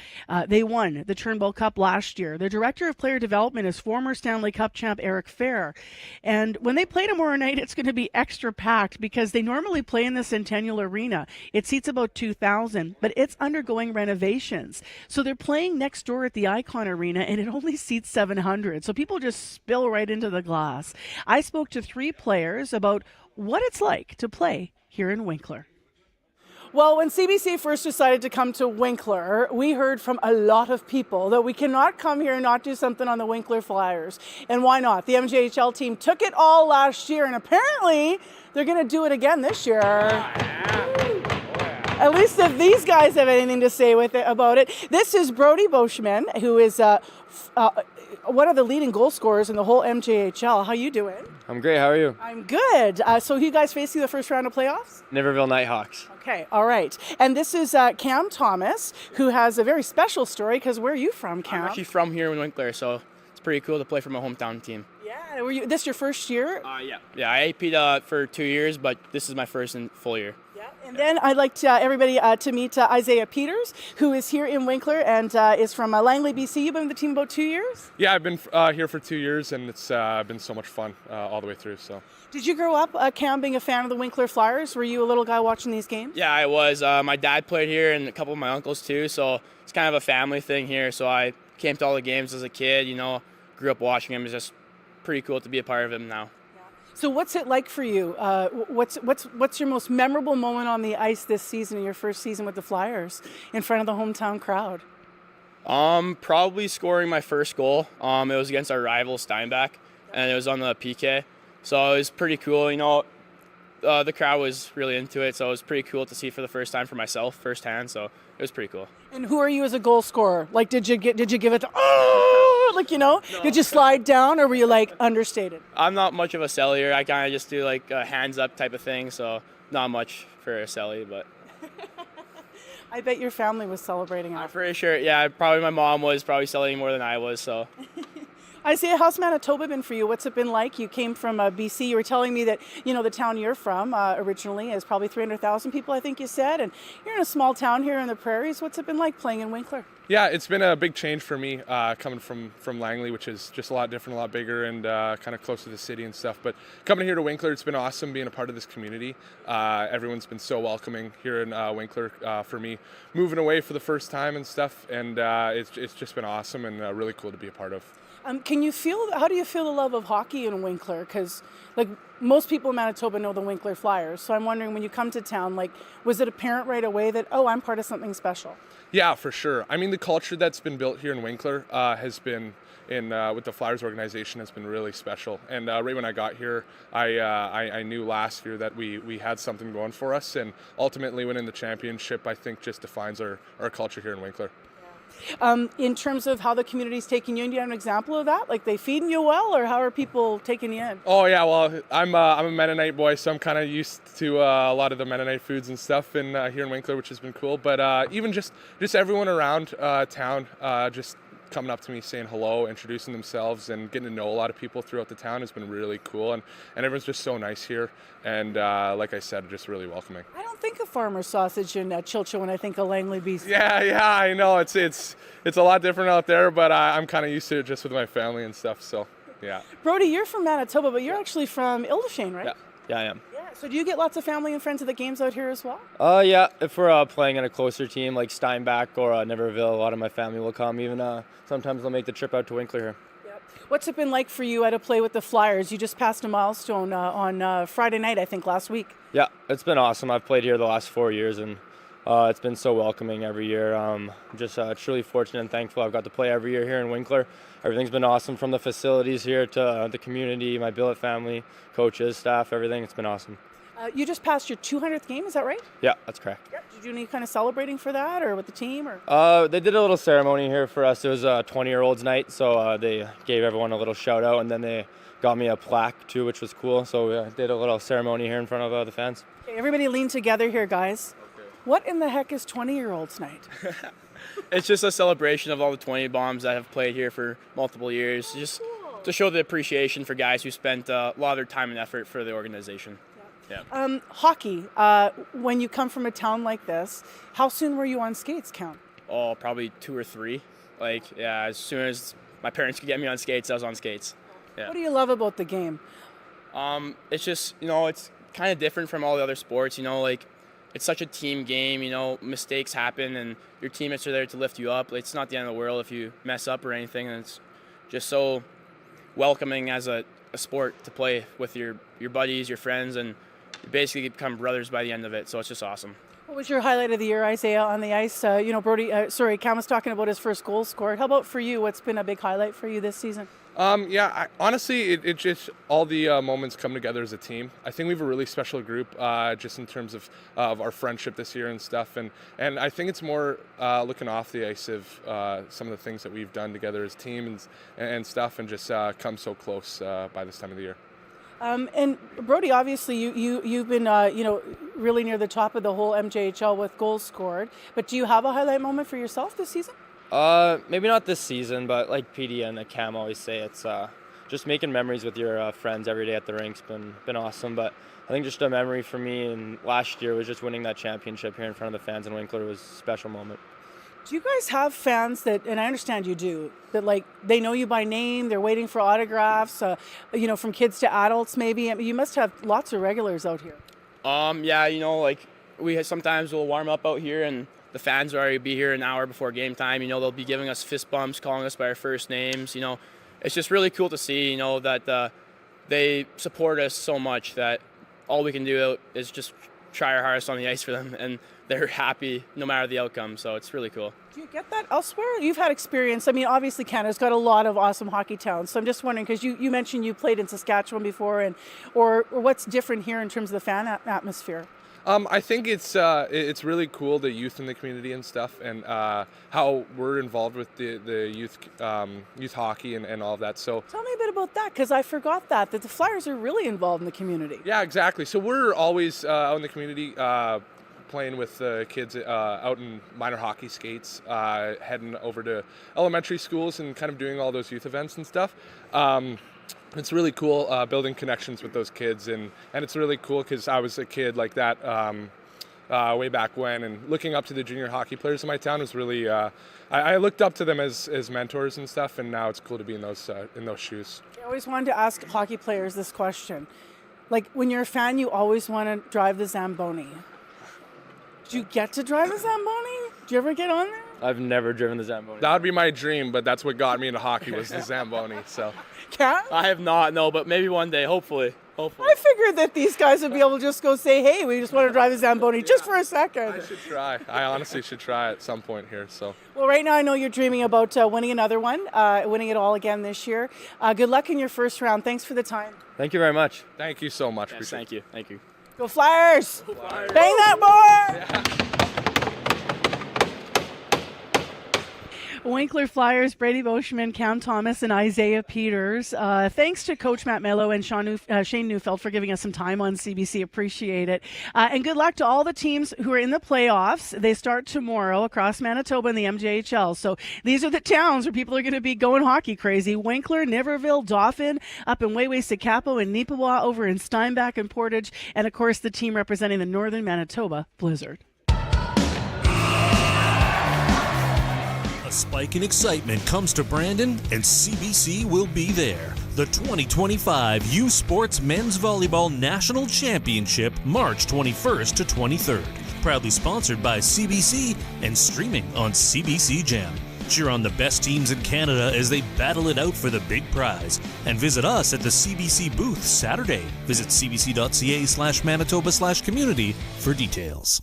They won the Turnbull Cup last year. Their director of player development is former Stanley Cup champ Eric Fair. And when they play tomorrow night, it's going to be extra packed because they normally play in the Centennial Arena. It seats about 2,000, but it's undergoing renovations. So they're playing next door at the Icon Arena, and it only seats 700. So people just spill right into the glass. I spoke to 3 players about what it's like to play here in Winkler. Well, when CBC first decided to come to Winkler, we heard from a lot of people that we cannot come here and not do something on the Winkler Flyers. And why not? The MJHL team took it all last year, and apparently they're going to do it again this year. At least if these guys have anything to say about it. This is Brody Boschman, who is one of the leading goal scorers in the whole MJHL. How you doing? I'm great. How are you? I'm good. So who you guys facing the first round of playoffs? Niverville Nighthawks. Okay, all right. And this is Cam Thomas, who has a very special story, because where are you from, Cam? I'm actually from here in Winkler, so it's pretty cool to play for my hometown team. Yeah, were you this your first year? Yeah, I AP'd for 2 years, but this is my first full year. And then I'd like everybody to meet Isaiah Peters, who is here in Winkler and is from Langley, BC. You've been with the team about 2 years? Yeah, I've been here for 2 years, and it's been so much fun all the way through. So. Did you grow up, Cam, being a fan of the Winkler Flyers? Were you a little guy watching these games? Yeah, I was. My dad played here and a couple of my uncles too, so it's kind of a family thing here. So I came to all the games as a kid, grew up watching them. It's just pretty cool to be a part of them now. So what's it like for you? What's your most memorable moment on the ice this season, in your first season with the Flyers, in front of the hometown crowd? Probably scoring my first goal. It was against our rival Steinbach, and it was on the PK. So it was pretty cool. The crowd was really into it, so it was pretty cool to see for the first time for myself firsthand. So it was pretty cool. And who are you as a goal scorer? Like, did you give it to, No. Did you slide down, or were you understated? I'm not much of a cellier. I kind of just do a hands up type of thing, so not much for a celly, but. I bet your family was celebrating. I'm pretty sure. Yeah, probably my mom was probably celebrating more than I was. So. Isaiah, how's Manitoba been for you? What's it been like? You came from BC. You were telling me that the town you're from originally is probably 300,000 people, I think you said, and you're in a small town here in the prairies. What's it been like playing in Winkler? Yeah, it's been a big change for me coming from Langley, which is just a lot different, a lot bigger, and kind of close to the city and stuff. But coming here to Winkler, it's been awesome being a part of this community. Everyone's been so welcoming here in Winkler for me, moving away for the first time and stuff, and it's just been awesome and really cool to be a part of. How do you feel the love of hockey in Winkler? Because most people in Manitoba know the Winkler Flyers. So I'm wondering, when you come to town, was it apparent right away that, I'm part of something special? Yeah, for sure. I mean, the culture that's been built here in Winkler has been with the Flyers organization has been really special. And right when I got here, I knew last year that we had something going for us, and ultimately winning the championship, I think, just defines our culture here in Winkler. In terms of how the community's taking you in, do you have an example of that? They feeding you well, or how are people taking you in? Oh yeah, well, I'm a Mennonite boy, so I'm kind of used to a lot of the Mennonite foods and stuff here in Winkler, which has been cool. But even just everyone around town, just coming up to me, saying hello, introducing themselves, and getting to know a lot of people throughout the town has been really cool. And everyone's just so nice here, and like I said, just really welcoming. I don't think of farmer sausage in Chilcha when I think of Langley, BC. Yeah, I know it's a lot different out there, but I'm kind of used to it just with my family and stuff. So yeah. Brody, you're from Manitoba, but you're actually from Ildefshane, right? Yeah, I am. Yeah. So do you get lots of family and friends at the games out here as well? Yeah. If we're playing in a closer team like Steinbach or Niverville, a lot of my family will come. Even sometimes they'll make the trip out to Winkler here. Yep. What's it been like for you to play with the Flyers? You just passed a milestone on Friday night, I think, last week. Yeah, it's been awesome. I've played here the last 4 years, and it's been so welcoming every year. Just truly fortunate and thankful I've got to play every year here in Winkler. Everything's been awesome, from the facilities here to the community, my billet family, coaches, staff, everything. It's been awesome. You just passed your 200th game, is that right? Yeah, that's correct. Yep. Did you do any kind of celebrating for that, or with the team? Or? They did a little ceremony here for us. It was a 20-year-olds night, so they gave everyone a little shout out, and then they got me a plaque too, which was cool. So we did a little ceremony here in front of the fans. Okay, everybody lean together here, guys. Okay. What in the heck is 20-year-olds night? It's just a celebration of all the 20 bombs that have played here for multiple years. Just to show the appreciation for guys who spent a lot of their time and effort for the organization. Yeah. Hockey, when you come from a town like this, how soon were you on skates, Count? Oh, probably 2 or 3. As soon as my parents could get me on skates, I was on skates. Yeah. What do you love about the game? It's just, it's kind of different from all the other sports, it's such a team game, mistakes happen and your teammates are there to lift you up. It's not the end of the world if you mess up or anything, and it's just so welcoming as a sport to play with your buddies, your friends, and you basically become brothers by the end of it, so it's just awesome. What was your highlight of the year, Isaiah, on the ice? Cam was talking about his first goal scored. How about for you? What's been a big highlight for you this season? Honestly, it just all the moments come together as a team. I think we have a really special group, just in terms of our friendship this year and stuff. And I think it's more looking off the ice of some of the things that we've done together as teams and stuff, and just come so close by this time of the year. And Brody, obviously, you've been really near the top of the whole MJHL with goals scored. But do you have a highlight moment for yourself this season? Maybe not this season, but like PD and Cam always say, it's just making memories with your friends every day at the rink's been awesome. But I think just a memory for me and last year was just winning that championship here in front of the fans in Winkler was a special moment. Do you guys have fans that, and I understand you do, that they know you by name, they're waiting for autographs, from kids to adults maybe? I mean, you must have lots of regulars out here. Sometimes we'll warm up out here and the fans will already be here an hour before game time. They'll be giving us fist bumps, calling us by our first names. It's just really cool to see, that they support us so much that all we can do is just try our hardest on the ice for them, and they're happy no matter the outcome. So it's really cool. Do you get that elsewhere? You've had experience. I mean, obviously Canada's got a lot of awesome hockey towns. So I'm just wondering, because you mentioned you played in Saskatchewan before, or what's different here in terms of the fan atmosphere? I think it's really cool, the youth in the community and stuff, and how we're involved with the youth hockey and all of that. So tell me a bit about that, because I forgot that the Flyers are really involved in the community. Yeah, exactly. So we're always out in the community playing with kids out in minor hockey skates, heading over to elementary schools and kind of doing all those youth events and stuff. It's really cool building connections with those kids, and it's really cool because I was a kid like that way back when, and looking up to the junior hockey players in my town was really I looked up to them as mentors and stuff, and now it's cool to be in those shoes. I always wanted to ask hockey players this question. When you're a fan, you always want to drive the Zamboni. Do you get to drive a Zamboni? Do you ever get on there? I've never driven the Zamboni. That would be my dream, but that's what got me into hockey was the Zamboni. So. Cat? I have not, no, but maybe one day, hopefully. I figured that these guys would be able to just go say, hey, we just want to drive a Zamboni just for a second. I should try. I honestly should try at some point here. So. Well, right now I know you're dreaming about winning another one, winning it all again this year. Good luck in your first round. Thanks for the time. Thank you very much. Thank you so much. Yes, thank you. Thank you. Go Flyers! Go Flyers. Bang that board! Yeah. Winkler Flyers, Brady Boschman, Cam Thomas, and Isaiah Peters. Thanks to Coach Matt Mello and Shane Neufeld for giving us some time on CBC. Appreciate it. And good luck to all the teams who are in the playoffs. They start tomorrow across Manitoba in the MJHL. So these are the towns where people are going to be going hockey crazy. Winkler, Niverville, Dauphin, up in Wayway-Sikapo, and Neepawa, over in Steinbach and Portage, and of course the team representing the Northern Manitoba Blizzard. A spike in excitement comes to Brandon, and CBC will be there. The 2025 U Sports Men's Volleyball National Championship, March 21st to 23rd. Proudly sponsored by CBC and streaming on CBC Gem. Cheer on the best teams in Canada as they battle it out for the big prize. And visit us at the CBC booth Saturday. Visit cbc.ca/Manitoba/community for details.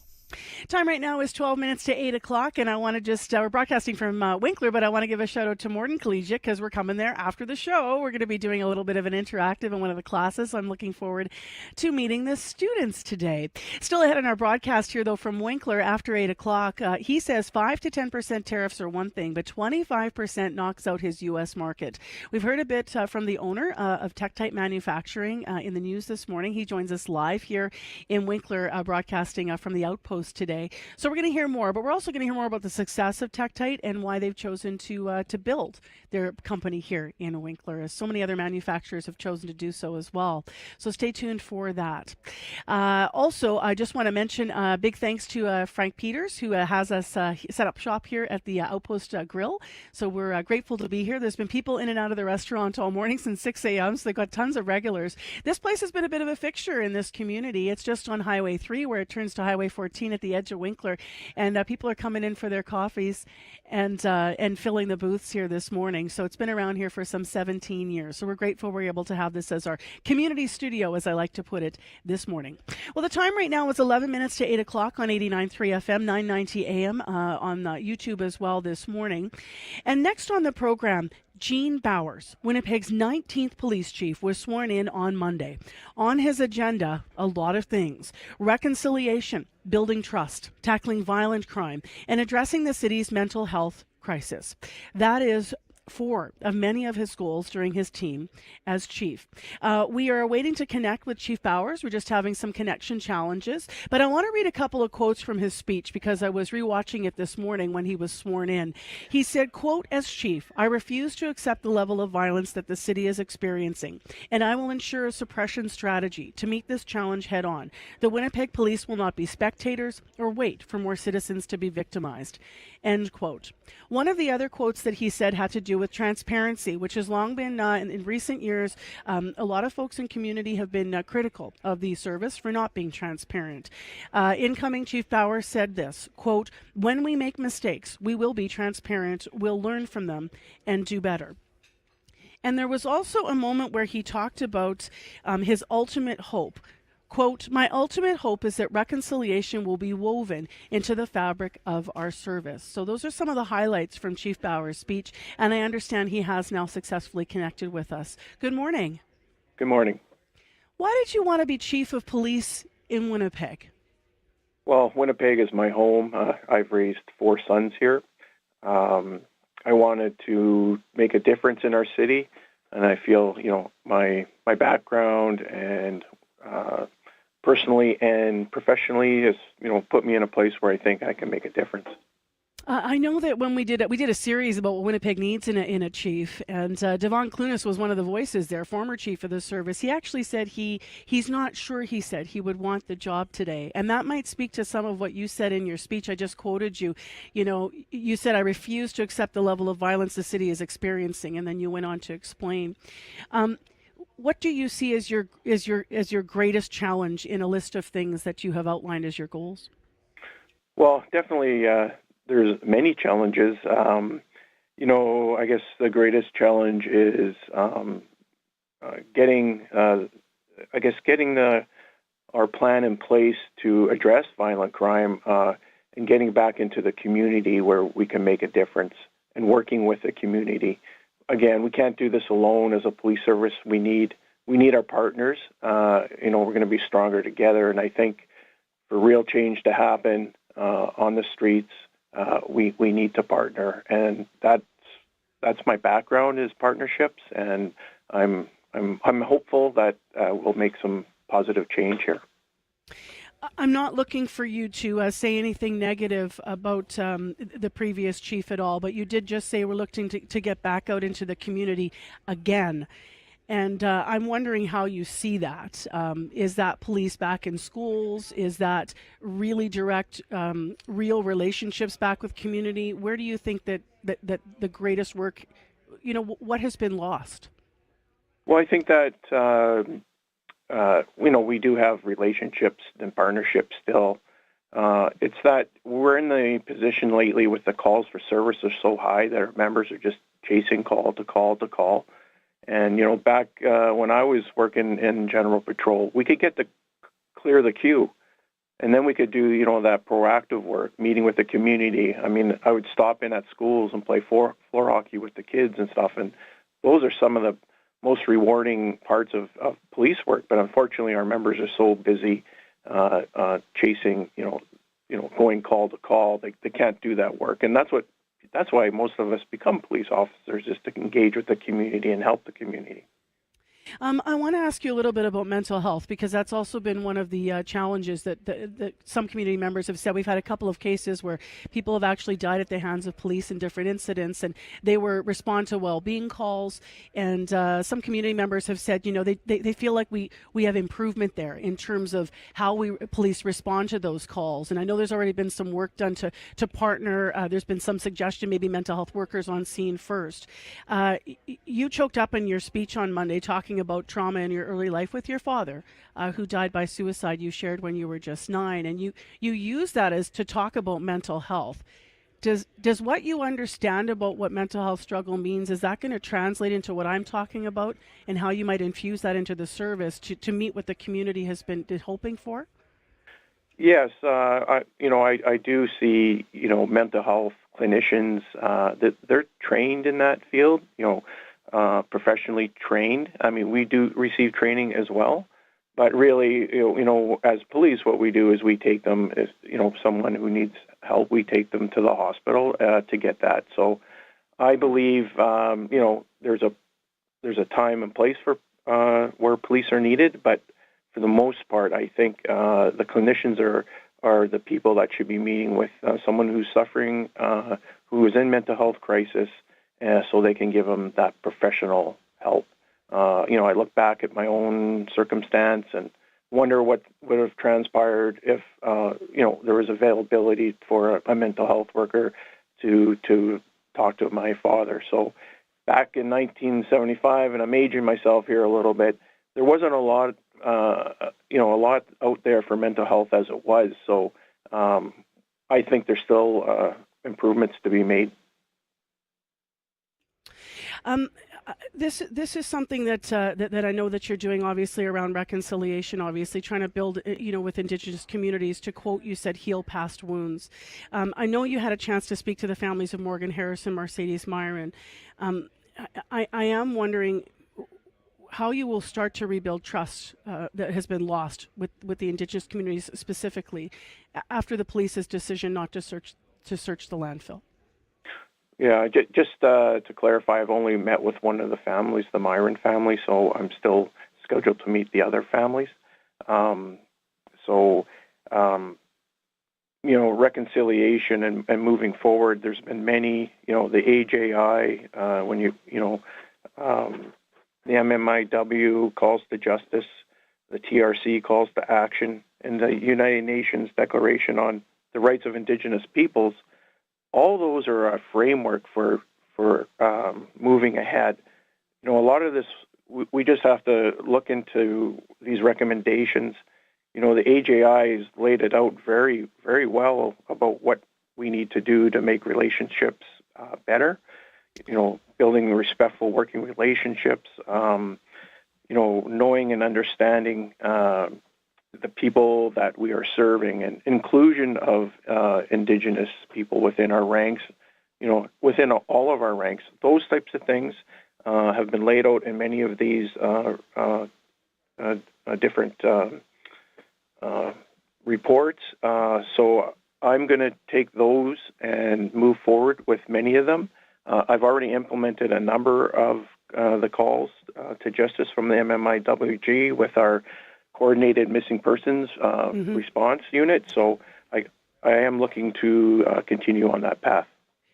Time right now is 12 minutes to 8 o'clock, and I want to just, we're broadcasting from Winkler, but I want to give a shout out to Morton Collegiate because we're coming there after the show. We're going to be doing a little bit of an interactive in one of the classes, so I'm looking forward to meeting the students today. Still ahead on our broadcast here, though, from Winkler after 8 o'clock. He says 5 to 10% tariffs are one thing, but 25% knocks out his U.S. market. We've heard a bit from the owner of Tech-Type Manufacturing in the news this morning. He joins us live here in Winkler, broadcasting from the Outpost today. today. So we're going to hear more, but we're also going to hear more about the success of Tektite and why they've chosen to build their company here in Winkler, as so many other manufacturers have chosen to do so as well. So stay tuned for that. Also, I just want to mention big thanks to Frank Peters, who has us set up shop here at the Outpost Grill. So we're grateful to be here. There's been people in and out of the restaurant all morning since 6 a.m., so they've got tons of regulars. This place has been a bit of a fixture in this community. It's just on Highway 3 where it turns to Highway 14 at the edge of Winkler, and people are coming in for their coffees and filling the booths here this morning. So it's been around here for some 17 years. So we're grateful we're able to have this as our community studio, as I like to put it, this morning. Well, the time right now is 11 minutes to 8 o'clock on 89.3 FM, 990 AM on YouTube as well this morning. And next on the program, Gene Bowers, Winnipeg's 19th police chief, was sworn in on Monday. On his agenda, a lot of things: reconciliation, building trust, tackling violent crime, and addressing the city's mental health crisis. That is 4 of many of his goals during his team as chief. We are waiting to connect with Chief Bowers. We're just having some connection challenges. But I want to read a couple of quotes from his speech because I was rewatching it this morning when he was sworn in. He said, quote, "As chief, I refuse to accept the level of violence that the city is experiencing, and I will ensure a suppression strategy to meet this challenge head on. The Winnipeg Police will not be spectators or wait for more citizens to be victimized." End quote. One of the other quotes that he said had to do with transparency, which has long been, in recent years, a lot of folks in community have been critical of the service for not being transparent. Incoming Chief Bowers said this, quote, "When we make mistakes, we will be transparent, we'll learn from them and do better." And there was also a moment where he talked about his ultimate hope. Quote, "My ultimate hope is that reconciliation will be woven into the fabric of our service." So those are some of the highlights from Chief Bowers' speech, and I understand he has now successfully connected with us. Good morning. Good morning. Why did you want to be chief of police in Winnipeg? Well, Winnipeg is my home. I've raised 4 sons here. I wanted to make a difference in our city, and I feel, my background and personally and professionally has, put me in a place where I think I can make a difference. I know that when we did a series about what Winnipeg needs in a chief, and Devon Clunas was one of the voices there, former chief of the service. He actually said he's not sure. He said he would want the job today, and that might speak to some of what you said in your speech. I just quoted you. You said, "I refuse to accept the level of violence the city is experiencing," and then you went on to explain. What do you see as your greatest challenge in a list of things that you have outlined as your goals? Well, definitely, there's many challenges. I guess the greatest challenge is getting our plan in place to address violent crime and getting back into the community where we can make a difference and working with the community. Again, we can't do this alone as a police service. We need our partners. We're going to be stronger together. And I think for real change to happen on the streets, we need to partner. And that's my background is partnerships. And I'm hopeful that we'll make some positive change here. I'm not looking for you to say anything negative about the previous chief at all, but you did just say we're looking to get back out into the community again. And I'm wondering how you see that. Is that police back in schools? Is that really direct, real relationships back with community? Where do you think that the greatest work, what has been lost? Well, I think that we do have relationships and partnerships still. It's that we're in the position lately with the calls for service are so high that our members are just chasing call to call to call. And, back when I was working in General Patrol, we could get to clear the queue. And then we could do, that proactive work, meeting with the community. I mean, I would stop in at schools and play floor hockey with the kids and stuff. And those are some of the most rewarding parts of police work. But unfortunately, our members are so busy chasing, going call to call. They can't do that work. And that's why most of us become police officers, is to engage with the community and help the community. I want to ask you a little bit about mental health, because that's also been one of the challenges that some community members have said. We've had a couple of cases where people have actually died at the hands of police in different incidents, and they respond to well-being calls. And some community members have said, they feel like we have improvement there in terms of how police respond to those calls. And I know there's already been some work done to partner. There's been some suggestion, maybe mental health workers on scene first. You choked up in your speech on Monday talking about trauma in your early life with your father, who died by suicide. You shared when you were just 9, and you use that as to talk about mental health. Does what you understand about what mental health struggle means, is that going to translate into what I'm talking about, and how you might infuse that into the service to meet what the community has been hoping for? Yes, I do see, mental health clinicians that they're trained in that field, professionally trained. I mean, we do receive training as well, but really, as police, what we do is we take them, as someone who needs help, we take them to the hospital to get that. So, I believe, there's a time and place for where police are needed, but for the most part, I think the clinicians are the people that should be meeting with someone who's suffering, who is in mental health crisis, so they can give them that professional help. I look back at my own circumstance and wonder what would have transpired if there was availability for a mental health worker to talk to my father. So back in 1975, and I'm aging myself here a little bit, there wasn't a lot out there for mental health as it was. So I think there's still improvements to be made. This is something that I know that you're doing, obviously, around reconciliation, obviously trying to build, with Indigenous communities. To quote, you said, heal past wounds. I know you had a chance to speak to the families of Morgan Harris and Mercedes Myron. I am wondering how you will start to rebuild trust that has been lost with the Indigenous communities specifically after the police's decision not to search the landfill. Yeah, just to clarify, I've only met with one of the families, the Myron family, so I'm still scheduled to meet the other families. Reconciliation and moving forward, there's been many, the AJI, the MMIW calls to justice, the TRC calls to action, and the United Nations Declaration on the Rights of Indigenous Peoples. All those are a framework for moving ahead. A lot of this, we just have to look into these recommendations. The AJI has laid it out very, very well about what we need to do to make relationships better. Building respectful working relationships, knowing and understanding the people that we are serving, and inclusion of Indigenous people within our ranks, within all of our ranks. Those types of things have been laid out in many of these different reports. So I'm going to take those and move forward with many of them. I've already implemented a number of the calls to justice from the MMIWG with our coordinated missing persons response unit. So I am looking to continue on that path.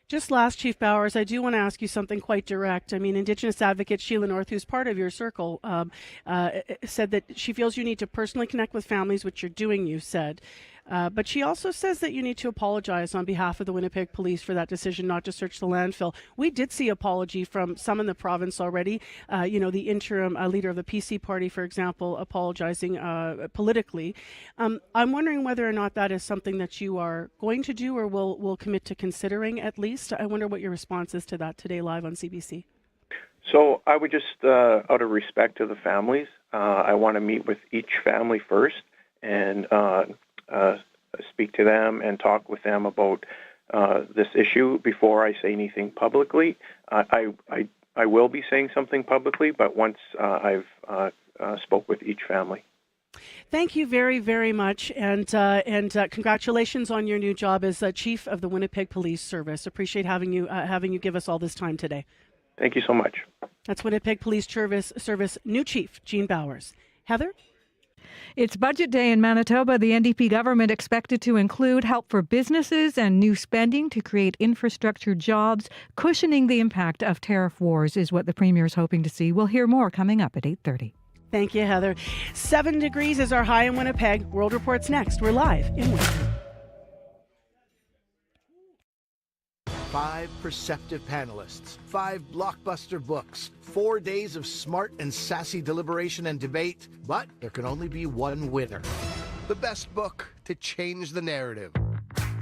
Just last, Chief Bowers, I do want to ask you something quite direct. I mean, Indigenous advocate Sheila North, who's part of your circle, said that she feels you need to personally connect with families, which you're doing, you said. But she also says that you need to apologize on behalf of the Winnipeg Police for that decision not to search the landfill. We did see apology from some in the province already. The interim leader of the PC party, for example, apologizing politically. I'm wondering whether or not that is something that you are going to do or will commit to considering at least. I wonder what your response is to that today live on CBC. So I would just, out of respect to the families, I want to meet with each family first and speak to them and talk with them about this issue before I say anything publicly. I will be saying something publicly, but once I've spoke with each family. Thank you very, very much, and congratulations on your new job as Chief of the Winnipeg Police Service. Appreciate having you give us all this time today. Thank you so much. That's Winnipeg Police Service new chief, Jean Bowers. Heather? It's budget day in Manitoba. The NDP government expected to include help for businesses and new spending to create infrastructure jobs. Cushioning the impact of tariff wars is what the Premier is hoping to see. We'll hear more coming up at 8:30. Thank you, Heather. 7 degrees is our high in Winnipeg. World Report's next. We're live in Winnipeg. 5 perceptive panelists, 5 blockbuster books, 4 days of smart and sassy deliberation and debate, but there can only be one winner. The best book to change the narrative.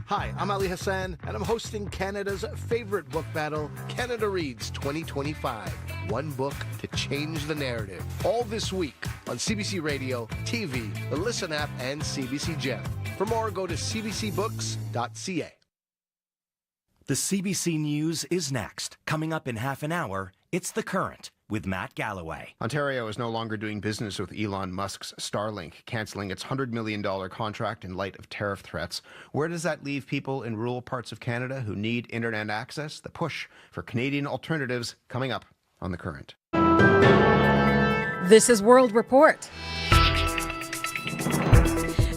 Hi, I'm Ali Hassan, and I'm hosting Canada's favorite book battle, Canada Reads 2025. One book to change the narrative. All this week on CBC Radio, TV, the Listen app, and CBC Gem. For more, go to cbcbooks.ca. The CBC News is next. Coming up in half an hour, it's The Current with Matt Galloway. Ontario is no longer doing business with Elon Musk's Starlink, cancelling its $100 million contract in light of tariff threats. Where does that leave people in rural parts of Canada who need internet access? The push for Canadian alternatives coming up on The Current. This is World Report.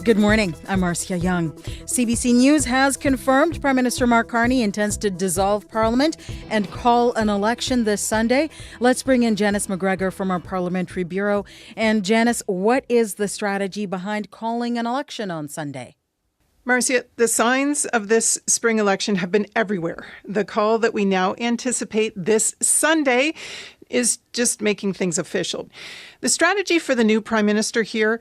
Good morning. I'm Marcia Young. CBC News has confirmed Prime Minister Mark Carney intends to dissolve Parliament and call an election this Sunday. Let's bring in Janice McGregor from our Parliamentary Bureau. And Janice, what is the strategy behind calling an election on Sunday? Marcia, the signs of this spring election have been everywhere. The call that we now anticipate this Sunday is just making things official. The strategy for the new Prime Minister here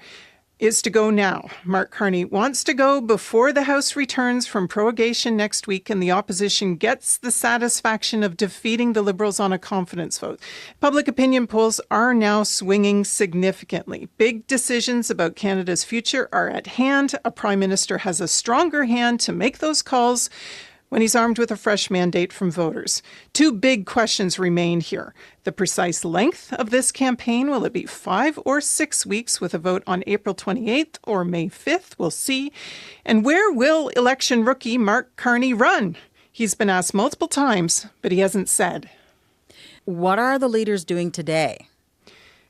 is to go now. Mark Carney wants to go before the House returns from prorogation next week and the opposition gets the satisfaction of defeating the Liberals on a confidence vote. Public opinion polls are now swinging significantly. Big decisions about Canada's future are at hand. A Prime Minister has a stronger hand to make those calls when he's armed with a fresh mandate from voters. 2 big questions remain here. The precise length of this campaign, will it be 5 or 6 weeks with a vote on April 28th or May 5th? We'll see. And where will election rookie Mark Carney run? He's been asked multiple times, but he hasn't said. What are the leaders doing today?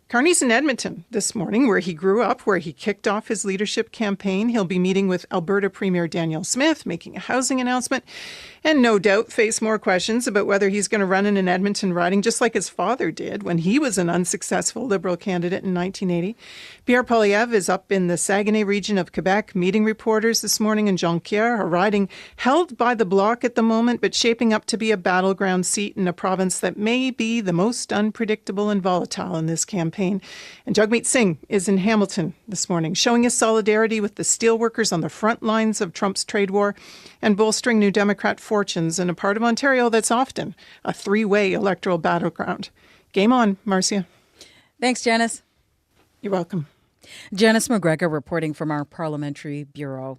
Carney's in Edmonton this morning, where he grew up, where he kicked off his leadership campaign. He'll be meeting with Alberta Premier Danielle Smith, making a housing announcement, and no doubt face more questions about whether he's going to run in an Edmonton riding, just like his father did when he was an unsuccessful Liberal candidate in 1980. Pierre Poilievre is up in the Saguenay region of Quebec, meeting reporters this morning in Jonquière, a riding held by the Bloc at the moment, but shaping up to be a battleground seat in a province that may be the most unpredictable and volatile in this campaign. And Jagmeet Singh is in Hamilton this morning, showing his solidarity with the steelworkers on the front lines of Trump's trade war and bolstering New Democrat fortunes in a part of Ontario that's often a 3-way electoral battleground. Game on, Marcia. Thanks, Janice. You're welcome. Janice McGregor reporting from our Parliamentary Bureau.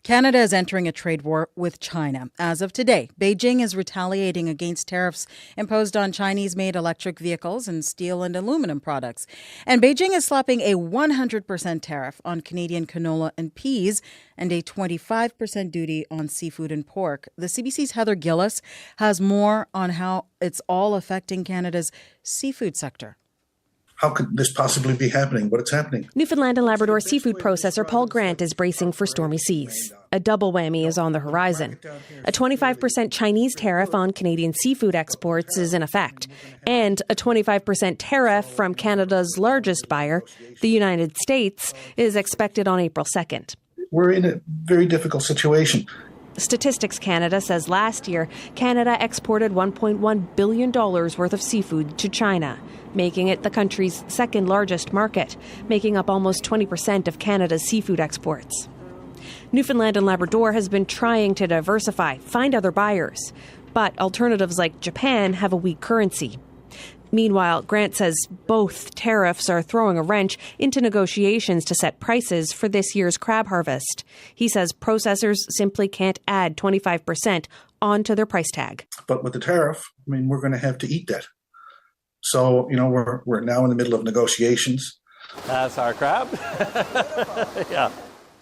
Canada is entering a trade war with China. As of today, Beijing is retaliating against tariffs imposed on Chinese-made electric vehicles and steel and aluminum products. And Beijing is slapping a 100% tariff on Canadian canola and peas and a 25% duty on seafood and pork. The CBC's Heather Gillis has more on how it's all affecting Canada's seafood sector. How could this possibly be happening? But it's happening. Newfoundland and Labrador seafood processor Paul Grant is bracing for stormy seas. A double whammy is on the horizon. A 25% Chinese tariff on Canadian seafood exports is in effect, and a 25% tariff from Canada's largest buyer, the United States, is expected on April 2nd. We're in a very difficult situation. Statistics Canada says last year, Canada exported $1.1 billion worth of seafood to China, making it the country's second largest market, making up almost 20% of Canada's seafood exports. Newfoundland and Labrador has been trying to diversify, find other buyers, but alternatives like Japan have a weak currency. Meanwhile, Grant says both tariffs are throwing a wrench into negotiations to set prices for this year's crab harvest. He says processors simply can't add 25% onto their price tag. But with the tariff, we're going to have to eat that. So, we're now in the middle of negotiations. That's our crab. Yeah.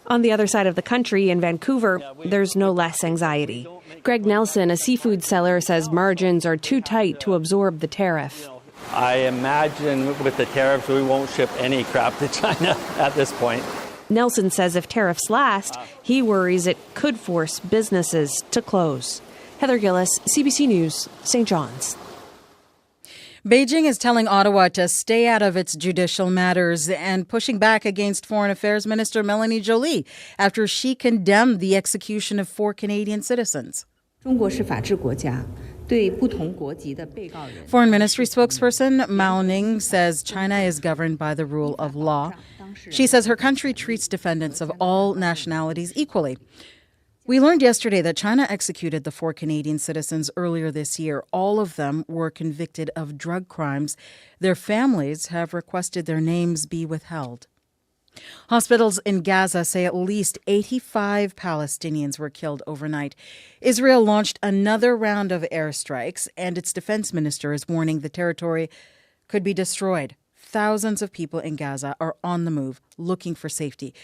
On the other side of the country, in Vancouver, there's no less anxiety. Greg Nelson, a seafood seller, says margins are too tight to absorb the tariff. I imagine with the tariffs, we won't ship any crab to China at this point. Nelson says if tariffs last, he worries it could force businesses to close. Heather Gillis, CBC News, St. John's. Beijing is telling Ottawa to stay out of its judicial matters and pushing back against Foreign Affairs Minister Melanie Joly after she condemned the execution of 4 Canadian citizens. Foreign Ministry spokesperson Mao Ning says China is governed by the rule of law. She says her country treats defendants of all nationalities equally. We learned yesterday that China executed the 4 Canadian citizens earlier this year. All of them were convicted of drug crimes. Their families have requested their names be withheld. Hospitals in Gaza say at least 85 Palestinians were killed overnight. Israel launched another round of airstrikes, and its defense minister is warning the territory could be destroyed. Thousands of people in Gaza are on the move, looking for safety.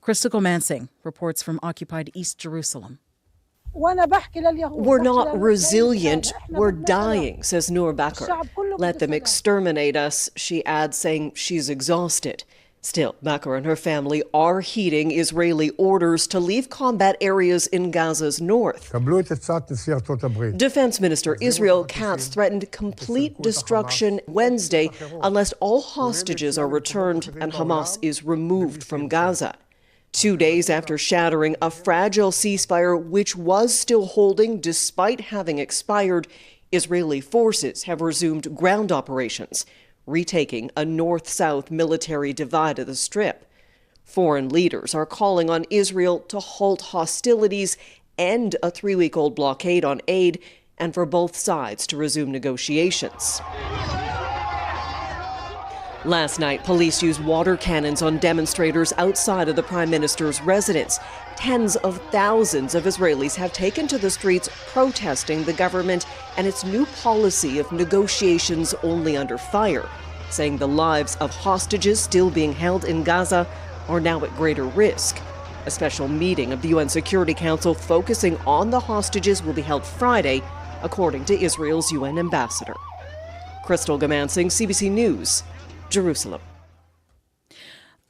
Crystal Mansing reports from occupied East Jerusalem. We're not resilient, we're dying, says Noor Bakr. Let them exterminate us, she adds, saying she's exhausted. Still, Bakr and her family are heeding Israeli orders to leave combat areas in Gaza's north. Defense Minister Israel Katz threatened complete destruction Wednesday unless all hostages are returned and Hamas is removed from Gaza. 2 days after shattering a fragile ceasefire which was still holding despite having expired, Israeli forces have resumed ground operations, retaking a north-south military divide of the Strip. Foreign leaders are calling on Israel to halt hostilities, end a 3-week-old blockade on aid, and for both sides to resume negotiations. Last night, police used water cannons on demonstrators outside of the Prime Minister's residence. Tens of thousands of Israelis have taken to the streets protesting the government and its new policy of negotiations only under fire, saying the lives of hostages still being held in Gaza are now at greater risk. A special meeting of the UN Security Council focusing on the hostages will be held Friday, according to Israel's UN ambassador. Crystal Gamansing, CBC News, Jerusalem.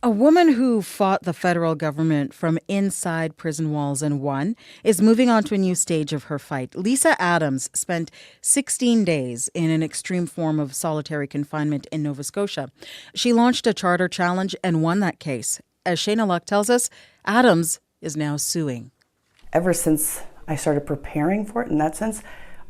A woman who fought the federal government from inside prison walls and won is moving on to a new stage of her fight. Lisa Adams spent 16 days in an extreme form of solitary confinement in Nova Scotia. She launched a charter challenge and won that case. As Shayna Luck tells us, Adams is now suing. Ever since I started preparing for it, in that sense,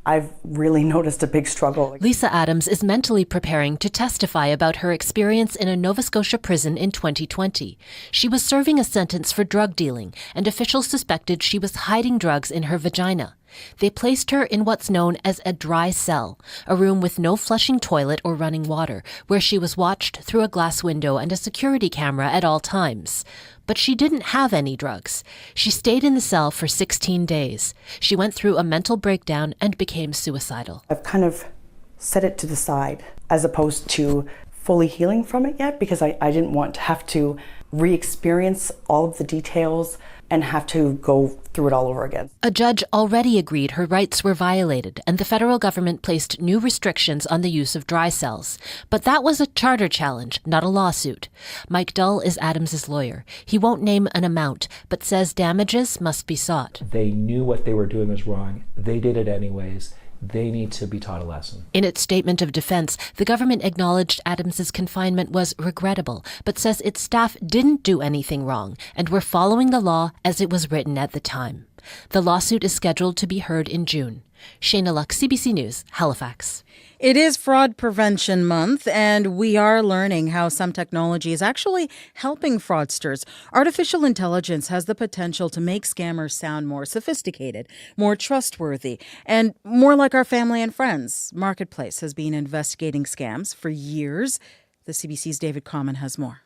I've really noticed a big struggle. Lisa Adams is mentally preparing to testify about her experience in a Nova Scotia prison in 2020. She was serving a sentence for drug dealing, and officials suspected she was hiding drugs in her vagina. They placed her in what's known as a dry cell, a room with no flushing toilet or running water, where she was watched through a glass window and a security camera at all times. But she didn't have any drugs. She stayed in the cell for 16 days. She went through a mental breakdown and became suicidal. I've kind of set it to the side as opposed to fully healing from it yet, because I didn't want to have to re-experience all of the details and have to go through it all over again. A judge already agreed her rights were violated, and the federal government placed new restrictions on the use of dry cells. But that was a charter challenge, not a lawsuit. Mike Dull is Adams's lawyer. He won't name an amount, but says damages must be sought. They knew what they were doing was wrong. They did it anyways. They need to be taught a lesson. In its statement of defense, the government acknowledged Adams's confinement was regrettable, but says its staff didn't do anything wrong and were following the law as it was written at the time. The lawsuit is scheduled to be heard in June. Shayna Luck, CBC News, Halifax. It is Fraud Prevention Month, and we are learning how some technology is actually helping fraudsters. Artificial intelligence has the potential to make scammers sound more sophisticated, more trustworthy, and more like our family and friends. Marketplace has been investigating scams for years. The CBC's David Common has more.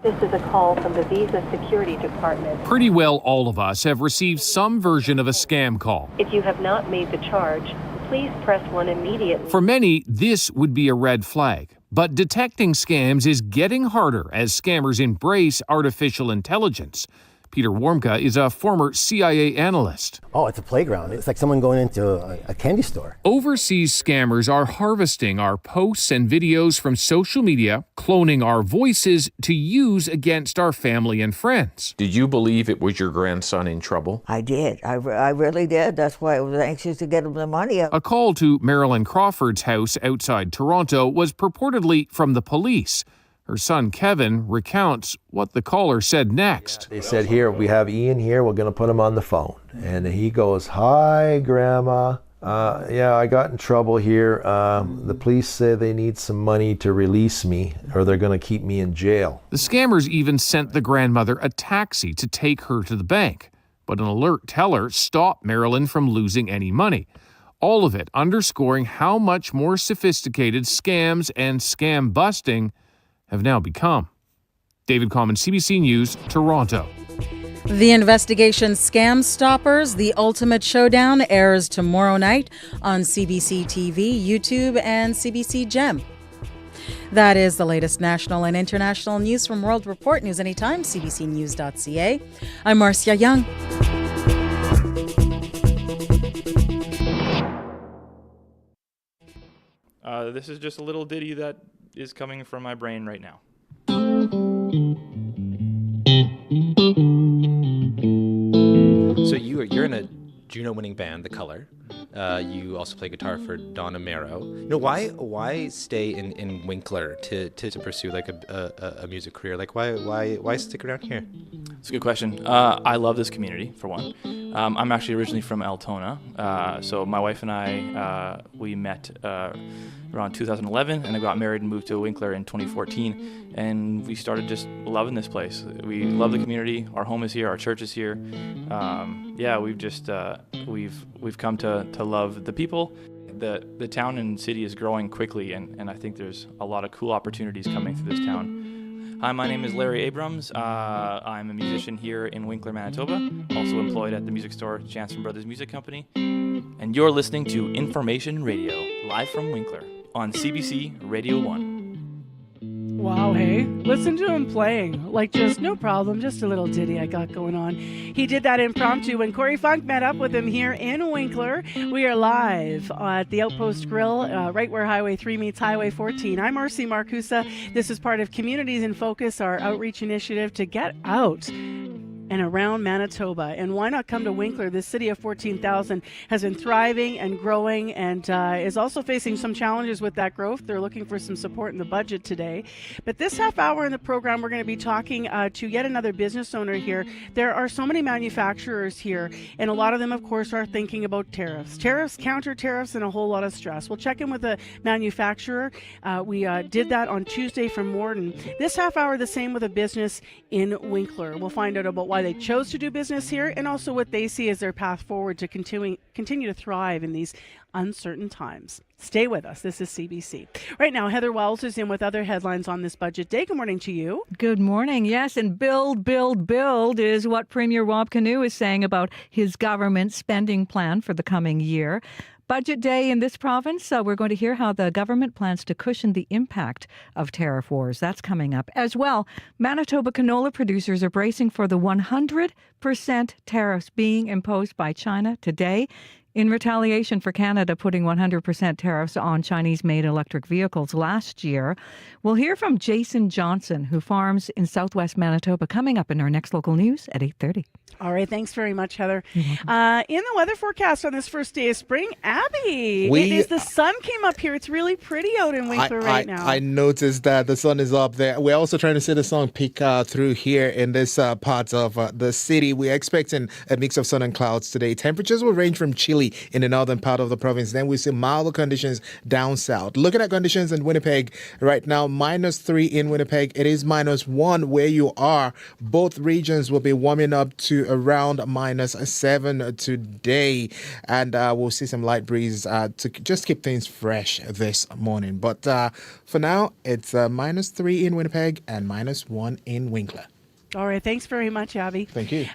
This is a call from the Visa Security Department. Pretty well all of us have received some version of a scam call. If you have not made the charge, please press 1 immediately. For many, this would be a red flag. But detecting scams is getting harder as scammers embrace artificial intelligence. Peter Warmka is a former CIA analyst. Oh, it's a playground. It's like someone going into a candy store. Overseas scammers are harvesting our posts and videos from social media, cloning our voices to use against our family and friends. Did you believe it was your grandson in trouble? I did. I really did. That's why I was anxious to get him the money. A call to Marilyn Crawford's house outside Toronto was purportedly from the police. Her son Kevin recounts what the caller said next. They said, here, we have Ian here. We're going to put him on the phone. And he goes, hi, Grandma. Yeah, I got in trouble here. The police say they need some money to release me or they're going to keep me in jail. The scammers even sent the grandmother a taxi to take her to the bank. But an alert teller stopped Marilyn from losing any money. All of it underscoring how much more sophisticated scams and scam busting have now become. David Common, CBC News, Toronto. The investigation Scam Stoppers, The Ultimate Showdown, airs tomorrow night on CBC TV, YouTube, and CBC Gem. That is the latest national and international news from World Report. News anytime, cbcnews.ca. I'm Marcia Young. This is just a little ditty that is coming from my brain right now. So you're in a Juno-winning band, The Color. You also play guitar for Donna Mero. Why stay in Winkler to pursue like a music career? Like why stick around here? It's a good question. I love this community, for one. I'm actually originally from Altona. So my wife and I, we met around 2011, and I got married and moved to Winkler in 2014. And we started just loving this place. We love the community. Our home is here. Our church is here. We've just we've come to love the people. The town and city is growing quickly, and I think there's a lot of cool opportunities coming through this town. Hi, my name is Larry Abrams. I'm a musician here in Winkler, Manitoba, also employed at the music store Jansen Brothers Music Company. And you're listening to Information Radio, live from Winkler on CBC Radio 1. Wow, hey, listen to him playing. Like, just no problem, just a little ditty I got going on. He did that impromptu when Corey Funk met up with him here in Winkler. We are live at the Outpost Grill, right where Highway 3 meets Highway 14. I'm Marcy Marcusa. This is part of Communities in Focus, our outreach initiative to get out and around Manitoba. And why not come to Winkler? This city of 14,000 has been thriving and growing and is also facing some challenges with that growth. They're looking for some support in the budget today. But this half hour in the program, we're going to be talking to yet another business owner here. There are so many manufacturers here, and a lot of them, of course, are thinking about tariffs. Tariffs, counter tariffs, and a whole lot of stress. We'll check in with a manufacturer. We did that on Tuesday from Morden. This half hour, the same with a business in Winkler. We'll find out about why they chose to do business here and also what they see as their path forward to continue to thrive in these uncertain times. Stay with us. This is CBC. Right now, Heather Wells is in with other headlines on this budget day. Good morning to you. Good morning. Yes, and build is what Premier Rob Canoe is saying about his government spending plan for the coming year. Budget day in this province, we're going to hear how the government plans to cushion the impact of tariff wars. That's coming up. As well, Manitoba canola producers are bracing for the 100% tariffs being imposed by China today in retaliation for Canada putting 100% tariffs on Chinese-made electric vehicles last year. We'll hear from Jason Johnson, who farms in southwest Manitoba, coming up in our next local news at 8:30. All right, thanks very much, Heather. In the weather forecast on this first day of spring, Abby, the sun came up here. It's really pretty out in Winkler right now. I noticed that the sun is up there. We're also trying to see the sun peek through here in this part of the city. We're expecting a mix of sun and clouds today. Temperatures will range from chilly in the northern part of the province. Then we see milder conditions down south. Looking at conditions in Winnipeg right now, -3 in Winnipeg. It is -1 where you are. Both regions will be warming up to around -7 today. And we'll see some light breeze to just keep things fresh this morning. But for now, it's -3 in Winnipeg and -1 in Winkler. All right. Thanks very much, Abby. Thank you.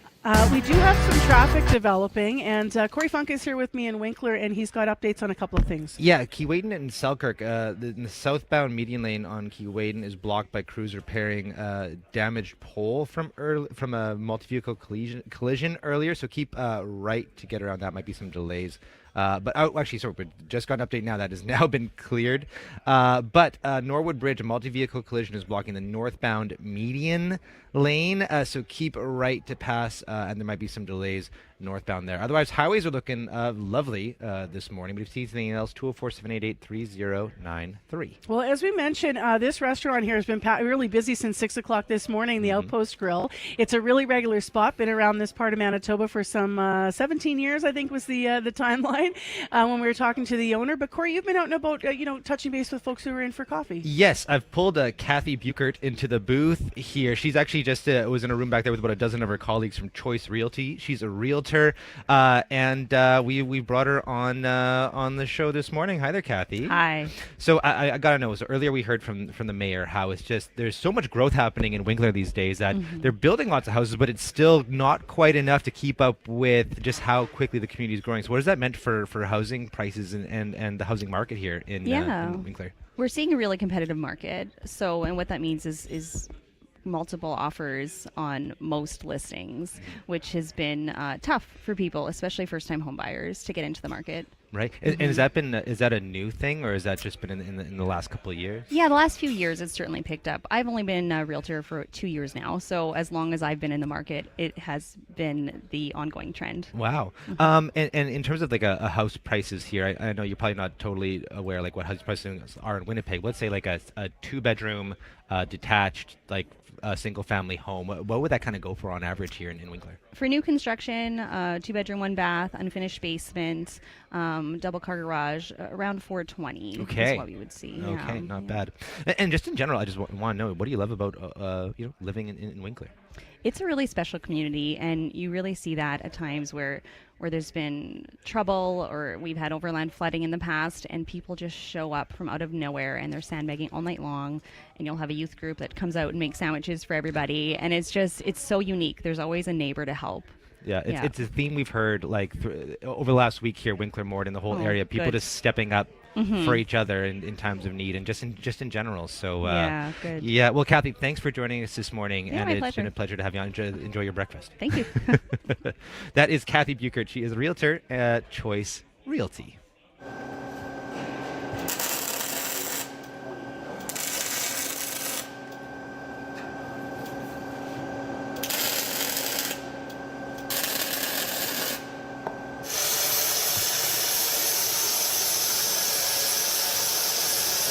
We do have some traffic developing, and Corey Funk is here with me in Winkler, and he's got updates on a couple of things. Yeah, Keewaydin and Selkirk, the southbound median lane on Keewaydin is blocked by crews repairing a damaged pole from a multi-vehicle collision earlier, so keep right to get around that. Might be some delays. We just got an update now that has now been cleared. But Norwood Bridge, a multi-vehicle collision is blocking the northbound median lane, so keep right to pass, and there might be some delays northbound there. Otherwise, highways are looking lovely this morning. But if you see anything else, 204-788-3093. Well, as we mentioned, this restaurant here has been really busy since 6 o'clock this morning, the Outpost Grill. It's a really regular spot, been around this part of Manitoba for some 17 years, I think was the timeline when we were talking to the owner. But Corey, you've been out and about, touching base with folks who are in for coffee. Yes, I've pulled Kathy Buchert into the booth here. She's actually just was in a room back there with about a dozen of her colleagues from Choice Realty. She's a realtor, and we brought her on the show this morning. Hi there, Kathy. Hi. So I gotta know. So earlier we heard from the mayor how it's just there's so much growth happening in Winkler these days that they're building lots of houses, but it's still not quite enough to keep up with just how quickly the community is growing. So what does that meant for housing prices and the housing market here in Winkler? We're seeing a really competitive market. And what that means is multiple offers on most listings, which has been tough for people, especially first-time home buyers, to get into the market. Right, and is that a new thing, or has that just been in the last couple of years? Yeah, the last few years it's certainly picked up. I've only been a realtor for 2 years now, so as long as I've been in the market, it has been the ongoing trend. Wow. And in terms of like a house prices here, I know you're probably not totally aware like what house prices are in Winnipeg. Let's say like a 2-bedroom detached like a single family home. What would that kind of go for on average here in Winkler? For new construction, 2-bedroom, 1-bath, unfinished basement, double car garage, around $420 is what we would see. Okay, not bad. And just in general, I just want to know, what do you love about living in Winkler? It's a really special community, and you really see that at times where there's been trouble or we've had overland flooding in the past, and people just show up from out of nowhere and they're sandbagging all night long, and you'll have a youth group that comes out and makes sandwiches for everybody, and it's so unique. There's always a neighbor to help. Yeah, it's a theme we've heard like over the last week here, Winkler, Mort, in the whole area. People just stepping up for each other in times of need, and just in general. So good. Yeah. Well, Kathy, thanks for joining us this morning, Yeah, and my it's pleasure. been a pleasure to have you on. Enjoy your breakfast. Thank you. That is Kathy Buchert. She is a realtor at Choice Realty.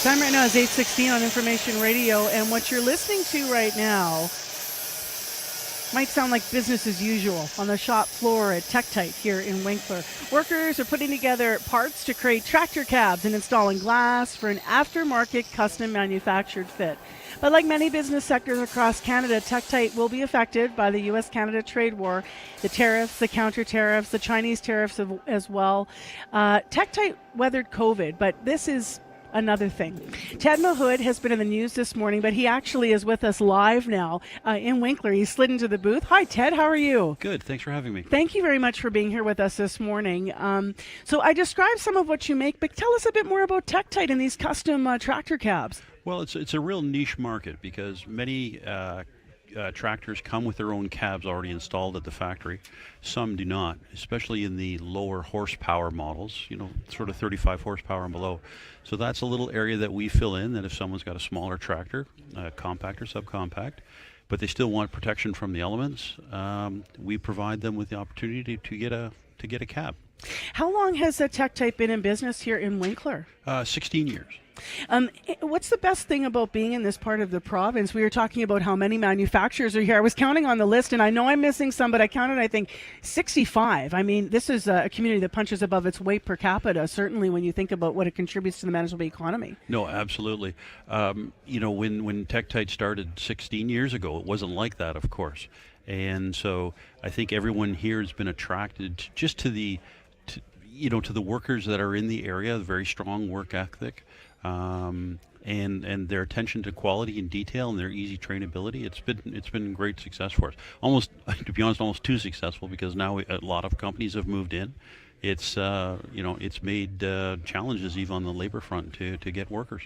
Time right now is 8:16 on Information Radio, and what you're listening to right now might sound like business as usual on the shop floor at Tektite here in Winkler. Workers are putting together parts to create tractor cabs and installing glass for an aftermarket custom manufactured fit. But like many business sectors across Canada, Tektite will be affected by the U.S.-Canada trade war, the tariffs, the counter-tariffs, the Chinese tariffs as well. Tektite weathered COVID, but this is another thing. Ted Mahood has been in the news this morning, but he actually is with us live now in Winkler. He slid into the booth. Hi, Ted. How are you? Good. Thanks for having me. Thank you very much for being here with us this morning. So I described some of what you make, but tell us a bit more about Tektite and these custom tractor cabs. Well, it's a real niche market because many tractors come with their own cabs already installed at the factory. Some do not, especially in the lower horsepower models, sort of 35 horsepower and below. So that's a little area that we fill in, that if someone's got a smaller tractor, compact or subcompact, but they still want protection from the elements, we provide them with the opportunity to get a cab. How long has Tektite been in business here in Winkler? 16 years. What's the best thing about being in this part of the province? We were talking about how many manufacturers are here. I was counting on the list, and I know I'm missing some, but I counted, I think, 65. I mean, this is a community that punches above its weight per capita, certainly when you think about what it contributes to the Manitoba economy. No, absolutely. When Tektite started 16 years ago, it wasn't like that, of course. And so I think everyone here has been attracted just to the workers that are in the area, very strong work ethic. and their attention to quality and detail and their easy trainability, it's been great success for us. Almost, to be honest, almost too successful, because now a lot of companies have moved in. It's it's made challenges even on the labor front to get workers.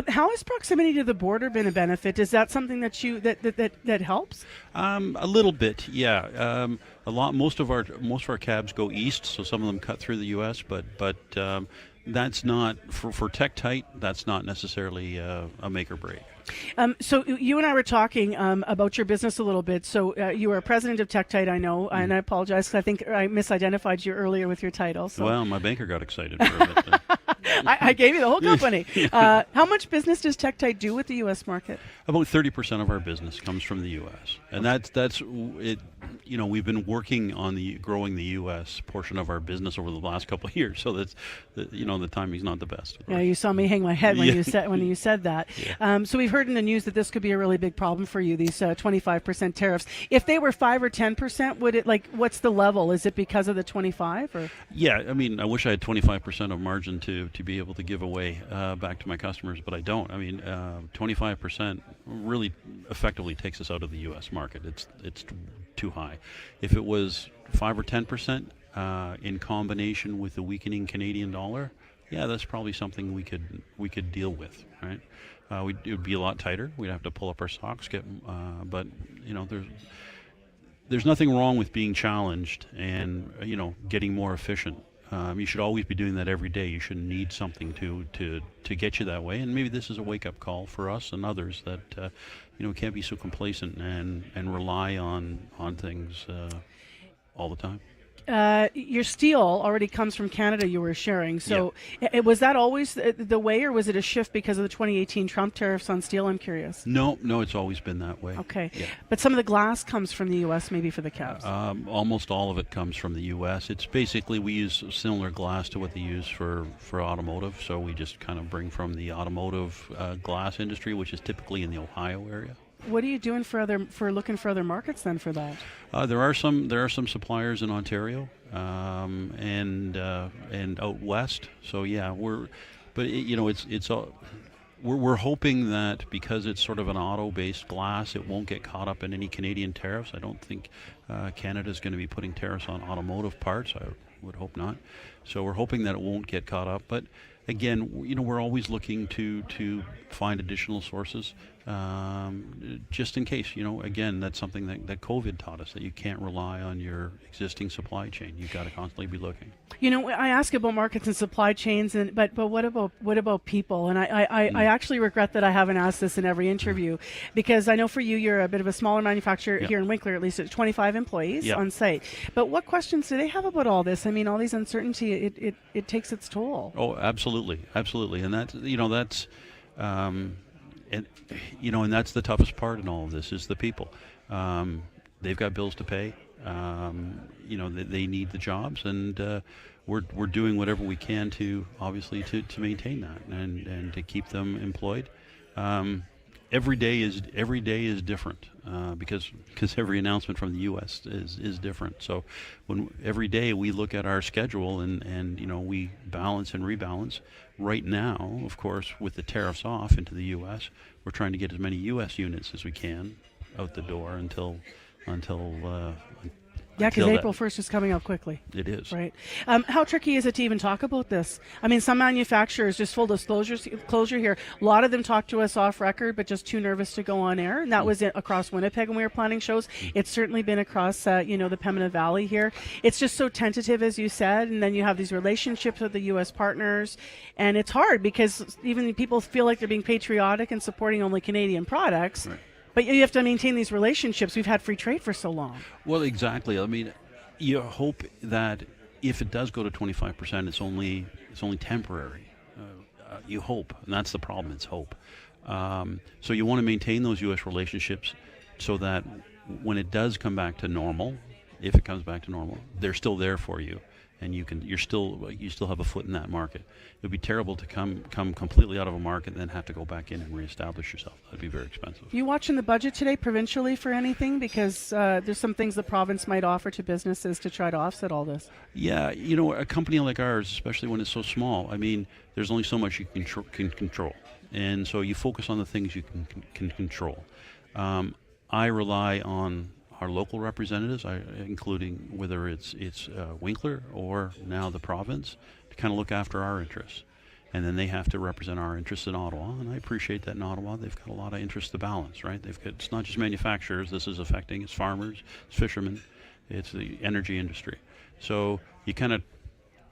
How has proximity to the border been a benefit? Is that something that helps? A little bit, yeah. Most of our cabs go east, so some of them cut through the U.S. But that's not for Tektite. That's not necessarily a make or break. So you and I were talking about your business a little bit. So you are president of Tektite, I know, and I apologize because I think I misidentified you earlier with your title. So. Well, my banker got excited for a bit there. I gave you the whole company. How much business does Tektite do with the U.S. market? About 30% of our business comes from the U.S. and that's it. We've been working on growing the U.S. portion of our business over the last couple of years. So the timing's not the best. Yeah, you saw me hang my head when you said that. Yeah. So we've heard in the news that this could be a really big problem for you. These 25% tariffs. If they were 5 or 10%, would it what's the level? Is it because of the 25 or? Yeah, I mean, I wish I had 25% of margin to be able to give away back to my customers, but I don't. I mean, 25% really effectively takes us out of the U.S. market. It's too high. If it was 5 or 10% in combination with the weakening Canadian dollar, yeah, that's probably something we could deal with, right? It would be a lot tighter. We'd have to pull up our socks, but there's nothing wrong with being challenged and getting more efficient. You should always be doing that every day. You shouldn't need something to get you that way. And maybe this is a wake-up call for us and others that we can't be so complacent and rely on things all the time. Your steel already comes from Canada, you were sharing. So was that always the way, or was it a shift because of the 2018 Trump tariffs on steel? I'm curious. No, it's always been that way. Okay. Yeah. But some of the glass comes from the U.S. maybe for the cabs? Almost all of it comes from the U.S. It's basically, we use similar glass to what they use for automotive. So we just kind of bring from the automotive glass industry, which is typically in the Ohio area. What are you doing for looking for other markets then for that? There are some suppliers in Ontario and out west. So yeah, we're hoping that because it's sort of an auto-based glass, it won't get caught up in any Canadian tariffs. I don't think Canada's going to be putting tariffs on automotive parts. I would hope not. So we're hoping that it won't get caught up. But again, we're always looking to find additional sources. Just in case, again, that's something that COVID taught us, that you can't rely on your existing supply chain. You've got to constantly be looking. I ask about markets and supply chains, but what about people? And I actually regret that I haven't asked this in every interview, because I know for you're a bit of a smaller manufacturer here in Winkler, at least at 25 employees on site. But what questions do they have about all this? I mean, all these uncertainty, it takes its toll. Oh, absolutely, and that's. And that's the toughest part in all of this is the people. They've got bills to pay. They need the jobs, and we're doing whatever we can to maintain that and to keep them employed. Every day is different because every announcement from the U.S. is different. So every day we look at our schedule and we balance and rebalance. Right now, of course, with the tariffs off into the U.S., we're trying to get as many U.S. units as we can out the door until Yeah, because April 1st is coming up quickly. It is. Right. How tricky is it to even talk about this? I mean, some manufacturers, just full disclosure here, a lot of them talk to us off record, but just too nervous to go on air. And that was across Winnipeg when we were planning shows. It's certainly been across, the Pembina Valley here. It's just so tentative, as you said. And then you have these relationships with the U.S. partners. And it's hard because even people feel like they're being patriotic and supporting only Canadian products. Right. But you have to maintain these relationships. We've had free trade for so long. Well, exactly. I mean, you hope that if it does go to 25%, it's only temporary. You hope, and that's the problem. It's hope. So you want to maintain those U.S. relationships so that when it does come back to normal, if it comes back to normal, they're still there for you, and you still have a foot in that market. It would be terrible to come completely out of a market and then have to go back in and reestablish yourself. That'd be very expensive. You watching the budget today provincially for anything? Because there's some things the province might offer to businesses to try to offset all this. Yeah, a company like ours, especially when it's so small, I mean, there's only so much you can control. And so you focus on the things you can control. I rely on our local representatives, including whether it's Winkler or now the province, to kind of look after our interests. And then they have to represent our interests in Ottawa, and I appreciate that in Ottawa they've got a lot of interests to balance, right? It's not just manufacturers this is affecting, it's farmers, it's fishermen, it's the energy industry. So you kind of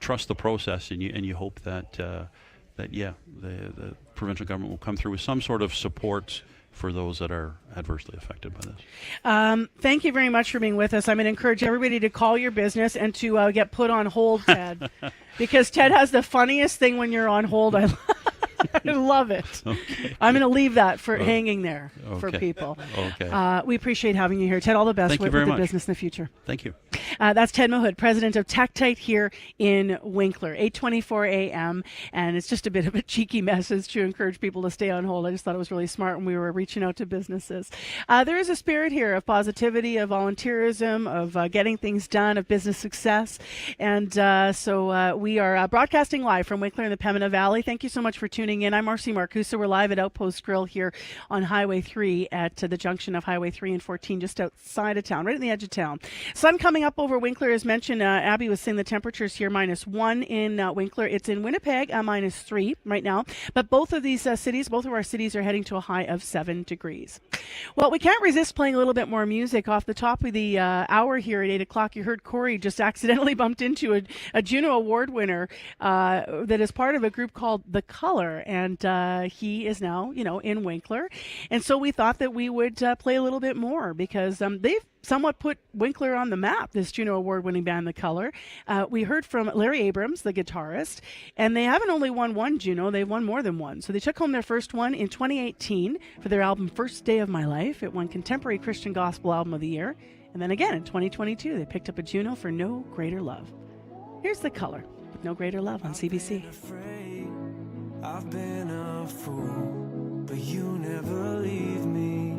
trust the process, and you hope that the provincial government will come through with some sort of support for those that are adversely affected by this. Thank you very much for being with us. I'm going to encourage everybody to call your business and to get put on hold, Ted, because Ted has the funniest thing when you're on hold. I love it. Okay. I'm going to leave that for hanging there for people. Okay. We appreciate having you here. Ted, all the best with the business in the future. Thank you. That's Ted Mahood, president of Tactite here in Winkler, 8:24 a.m. And it's just a bit of a cheeky message to encourage people to stay on hold. I just thought it was really smart when we were reaching out to businesses. There is a spirit here of positivity, of volunteerism, of getting things done, of business success. And so we are broadcasting live from Winkler in the Pembina Valley. Thank you so much for tuning in. I'm Marcy Marcusa. We're live at Outpost Grill here on Highway 3 at the junction of Highway 3 and 14, just outside of town, right in the edge of town. Sun coming up over Winkler, as mentioned. Abby was saying the temperatures here -1 in Winkler. It's in Winnipeg, -3 right now. But both of our cities are heading to a high of 7 degrees. Well, we can't resist playing a little bit more music off the top of the hour here at 8 o'clock. You heard Corey just accidentally bumped into a Juno Award winner that is part of a group called The Color, and he is now, in Winkler. And so we thought that we would play a little bit more because they've somewhat put Winkler on the map, this Juno Award-winning band, The Color. We heard from Larry Abrams, the guitarist, and they haven't only won one Juno, they've won more than one. So they took home their first one in 2018 for their album First Day of My Life. It won Contemporary Christian Gospel Album of the Year. And then again in 2022, they picked up a Juno for No Greater Love. Here's The Color with No Greater Love on CBC. I've been a fool, but you never leave me.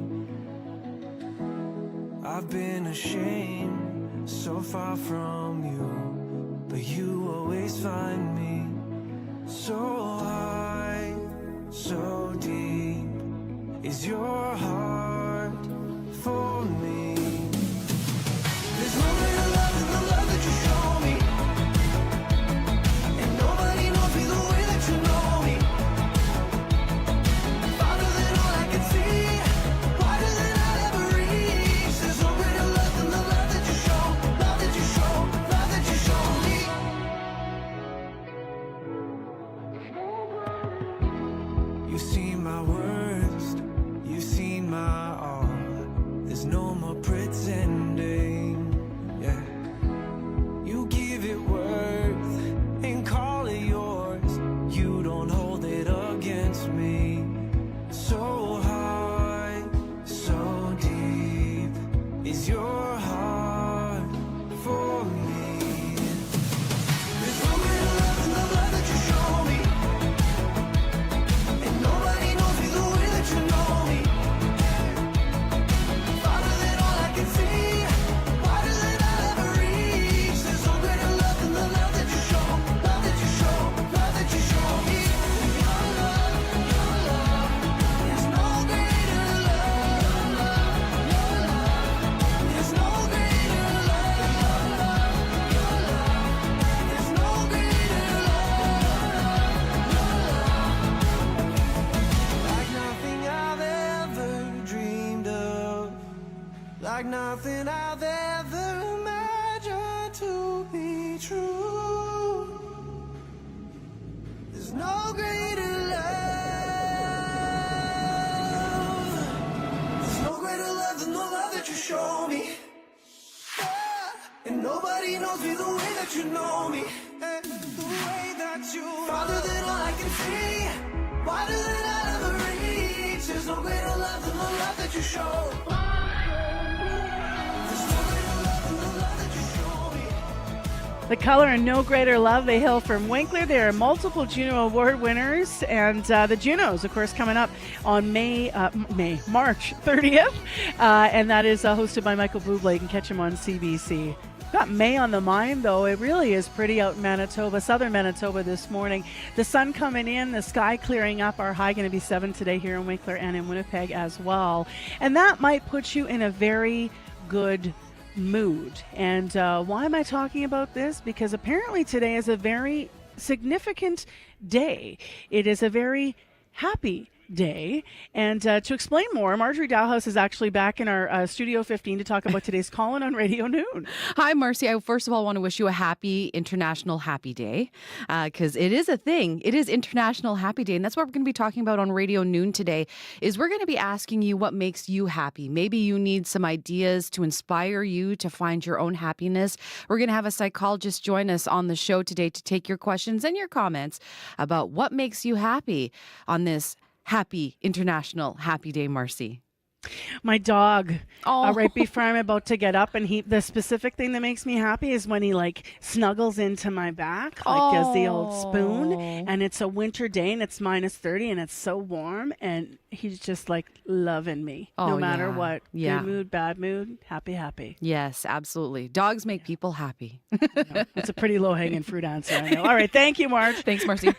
I've been ashamed, so far from you, but you always find me. So high, so deep, is your heart for me? There's no greater love than the love that you show me, and nobody knows me the way that you know me. Farther than all I can see, wider than I'll ever reach. There's no greater love than the love that you show, love that you show, love that you show me. You've seen my worst, you've seen my all. There's no more pretending, yeah. You give it worth and call it yours. You don't hold it against me. So high, so deep, is your heart for me? There's no greater love than the love that you show me, and nobody knows me the way that you know me. Farther than all I can see, wider than I'll ever reach. There's no greater love than the love that you show, love that you show, love that you show me. Your love, there's no greater love, there's no greater love, there's no greater love, like nothing I've ever dreamed of, like nothing I've ever imagined to be true. There's no greater love. There's no greater love than the love that you show me. And nobody knows me the way that you know me. And the way that you farther than all I can see, wider than I'll ever reach. There's no greater love than the love that you show. There's no greater love than the love that you show me. The Color and No Greater Love, they hail from Winkler. They are multiple Juno Award winners. And the Junos, of course, coming up on March 30th. And that is hosted by Michael Bublé. You can catch him on CBC. Got May on the mind, though. It really is pretty out in Manitoba, southern Manitoba this morning. The sun coming in, the sky clearing up. Our high going to be 7 today here in Winkler and in Winnipeg as well. And that might put you in a very good mood. And why am I talking about this? Because apparently today is a very significant day. It is a very happy day. And to explain more, Marjorie Dalhouse is actually back in our Studio 15 to talk about today's Call-In on Radio Noon. Hi, Marcy. I first of all want to wish you a happy International Happy Day, because it is a thing. It is International Happy Day, and that's what we're going to be talking about on Radio Noon today, is we're going to be asking you what makes you happy. Maybe you need some ideas to inspire you to find your own happiness. We're going to have a psychologist join us on the show today to take your questions and your comments about what makes you happy on this Happy International Happy Day, Marcy. My dog, right before I'm about to get up, and the specific thing that makes me happy is when he snuggles into my back, does the old spoon, and it's a winter day and it's -30 and it's so warm, and he's just loving me no matter what. Yeah. Good mood, bad mood, happy. Yes, absolutely. Dogs make people happy. It's a pretty low-hanging fruit answer, I know. All right, thank you, Marge. Thanks, Marcy.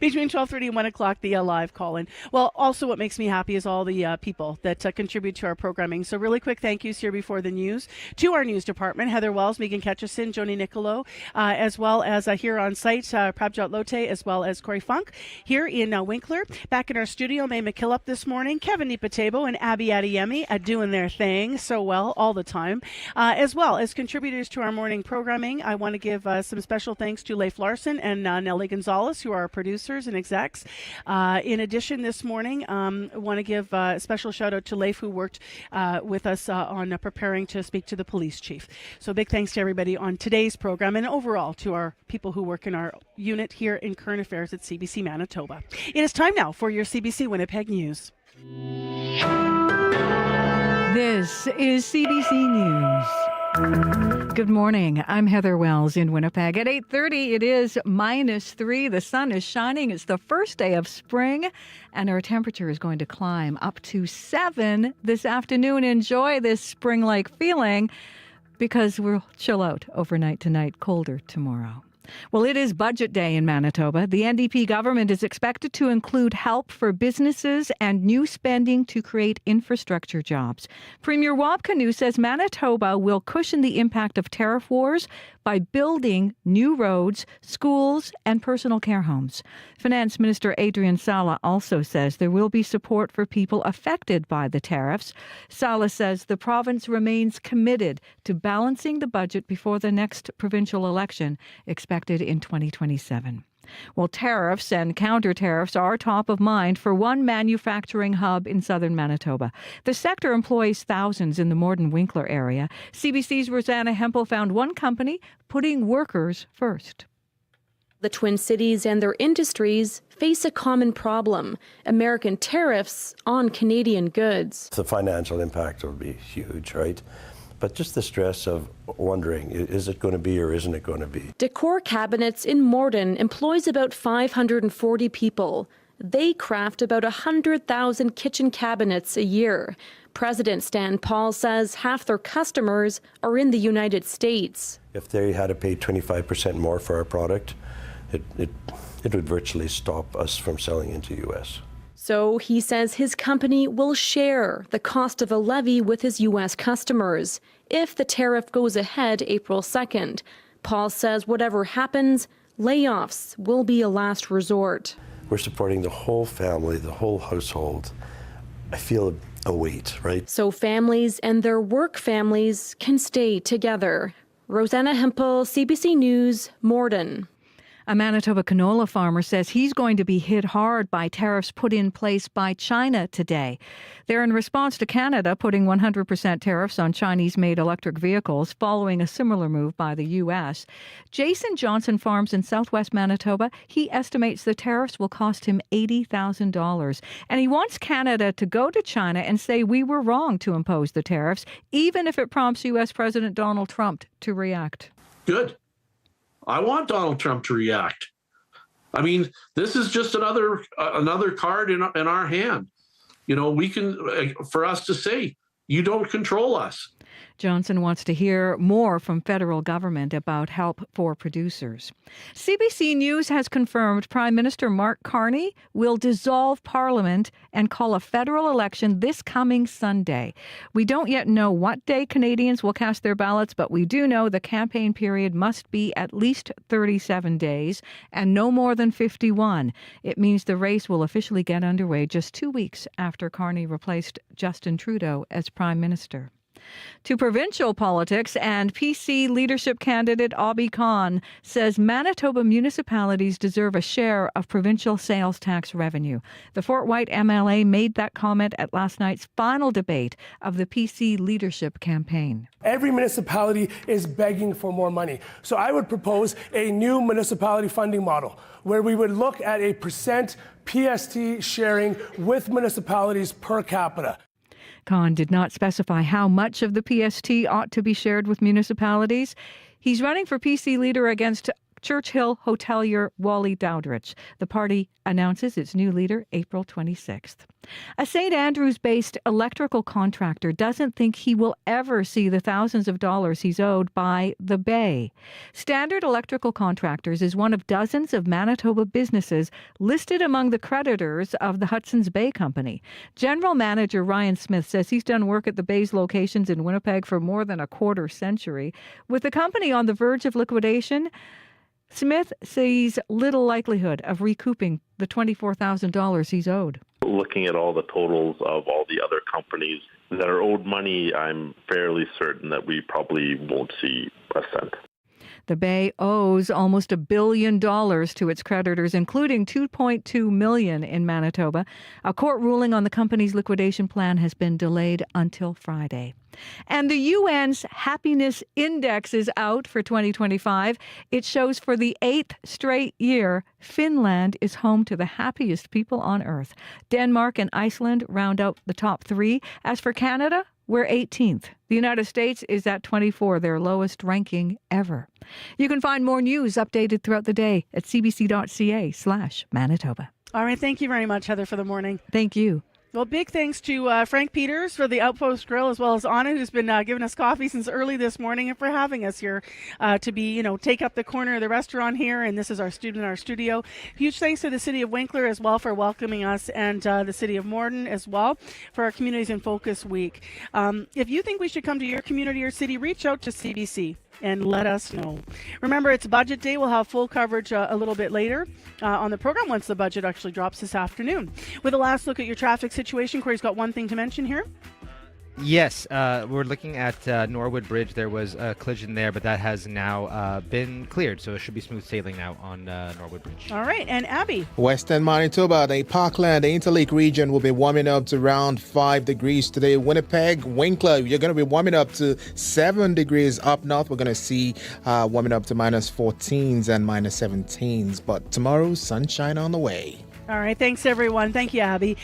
Between 12:30 and 1 o'clock, the live call-in. Well, also what makes me happy is all the people that contribute to our programming. So really quick thank yous here before the news to our news department, Heather Wells, Megan Ketchison, Joni Nicolo, as well as here on site, Prabjot Lote, as well as Corey Funk here in Winkler. Back in our studio, May McKillop this morning, Kevin Nipatebo and Abby Adeyemi doing their thing so well all the time. As well as contributors to our morning programming, I want to give some special thanks to Leif Larson and Nellie Gonzalez, who are our producers and execs. In addition, this morning, I want to give a special shout out to Leif, who worked with us on preparing to speak to the police chief. So big thanks to everybody on today's program, and overall to our people who work in our unit here in Current Affairs at CBC Manitoba. It is time now for your CBC Winnipeg News. This is CBC News. Good morning. I'm Heather Wells in Winnipeg. At 8:30, it is -3. The sun is shining. It's the first day of spring, and our temperature is going to climb up to 7 this afternoon. Enjoy this spring-like feeling, because we'll chill out overnight tonight, colder tomorrow. Well, it is budget day in Manitoba. The NDP government is expected to include help for businesses and new spending to create infrastructure jobs. Premier Wab Kinew says Manitoba will cushion the impact of tariff wars by building new roads, schools, and personal care homes. Finance Minister Adrian Sala also says there will be support for people affected by the tariffs. Sala says the province remains committed to balancing the budget before the next provincial election, expected in 2027. Well, tariffs and counter-tariffs are top of mind for one manufacturing hub in southern Manitoba. The sector employs thousands in the Morden-Winkler area. CBC's Rosanna Hempel found one company putting workers first. The Twin Cities and their industries face a common problem: American tariffs on Canadian goods. The financial impact will be huge, right? But just the stress of wondering, is it going to be or isn't it going to be? Decor Cabinets in Morden employs about 540 people. They craft about 100,000 kitchen cabinets a year. President Stan Paul says half their customers are in the United States. If they had to pay 25% more for our product, it would virtually stop us from selling into the U.S. So he says his company will share the cost of a levy with his U.S. customers if the tariff goes ahead April 2nd. Paul says whatever happens, layoffs will be a last resort. We're supporting the whole family, the whole household. I feel a weight, right? So families and their work families can stay together. Rosanna Hempel, CBC News, Morden. A Manitoba canola farmer says he's going to be hit hard by tariffs put in place by China today. They're in response to Canada putting 100% tariffs on Chinese-made electric vehicles following a similar move by the U.S. Jason Johnson farms in southwest Manitoba. He estimates the tariffs will cost him $80,000. And he wants Canada to go to China and say we were wrong to impose the tariffs, even if it prompts U.S. President Donald Trump to react. Good. I want Donald Trump to react. I mean, this is just another card in our hand. You know, we can, for us to say, you don't control us. Johnson wants to hear more from federal government about help for producers. CBC News has confirmed Prime Minister Mark Carney will dissolve Parliament and call a federal election this coming Sunday. We don't yet know what day Canadians will cast their ballots, but we do know the campaign period must be at least 37 days and no more than 51. It means the race will officially get underway just 2 weeks after Carney replaced Justin Trudeau as Prime Minister. To provincial politics, and PC leadership candidate Abhi Khan says Manitoba municipalities deserve a share of provincial sales tax revenue. The Fort White MLA made that comment at last night's final debate of the PC leadership campaign. Every municipality is begging for more money. So I would propose a new municipality funding model where we would look at a percent PST sharing with municipalities per capita. Khan did not specify how much of the PST ought to be shared with municipalities. He's running for PC leader against Churchill hotelier Wally Dowdrich. The party announces its new leader April 26th. A St. Andrews-based electrical contractor doesn't think he will ever see the thousands of dollars he's owed by the Bay. Standard Electrical Contractors is one of dozens of Manitoba businesses listed among the creditors of the Hudson's Bay Company. General Manager Ryan Smith says he's done work at the Bay's locations in Winnipeg for more than a quarter century. With the company on the verge of liquidation, Smith sees little likelihood of recouping the $24,000 he's owed. Looking at all the totals of all the other companies that are owed money, I'm fairly certain that we probably won't see a cent. The Bay owes almost $1 billion to its creditors, including $2.2 million in Manitoba. A court ruling on the company's liquidation plan has been delayed until Friday. And the UN's Happiness Index is out for 2025. It shows for the 8th straight year, Finland is home to the happiest people on earth. Denmark and Iceland round out the top 3. As for Canada, we're 18th. The United States is at 24, their lowest ranking ever. You can find more news updated throughout the day at cbc.ca/Manitoba. All right. Thank you very much, Heather, for the morning. Thank you. Well, big thanks to Frank Peters for the Outpost Grill, as well as Anna, who's been giving us coffee since early this morning, and for having us here to be, take up the corner of the restaurant here. And this is our studio. Huge thanks to the City of Winkler as well for welcoming us, and the City of Morden as well for our Communities in Focus Week. If you think we should come to your community or city, reach out to CBC and let us know. Remember, it's budget day. We'll have full coverage a little bit later on the program once the budget actually drops this afternoon. With a last look at your traffic situation, Corey's got one thing to mention here. Yes, we're looking at Norwood Bridge. There was a collision there, but that has now been cleared, so it should be smooth sailing now on Norwood Bridge. All right, and Abby. Western Manitoba, the Parkland, the Interlake region will be warming up to around 5 degrees today. Winnipeg, Winkler, you're going to be warming up to 7 degrees. Up north, we're going to see warming up to minus 14s and minus 17s. But tomorrow, sunshine on the way. All right. Thanks, everyone. Thank you, Abby.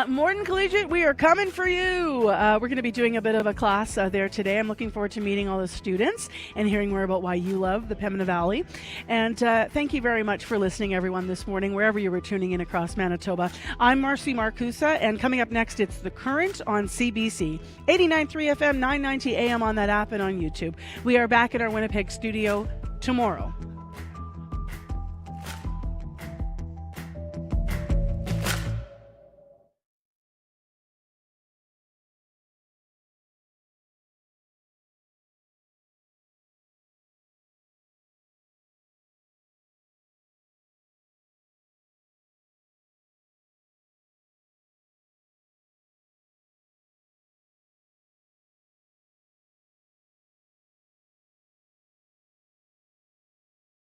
Morden Collegiate, we are coming for you. We're going to be doing a bit of a class there today. I'm looking forward to meeting all the students and hearing more about why you love the Pembina Valley. And thank you very much for listening, everyone, this morning, wherever you were tuning in across Manitoba. I'm Marcy Marcusa, and coming up next, it's The Current on CBC. 89.3 FM, 990 AM on that app and on YouTube. We are back in our Winnipeg studio tomorrow.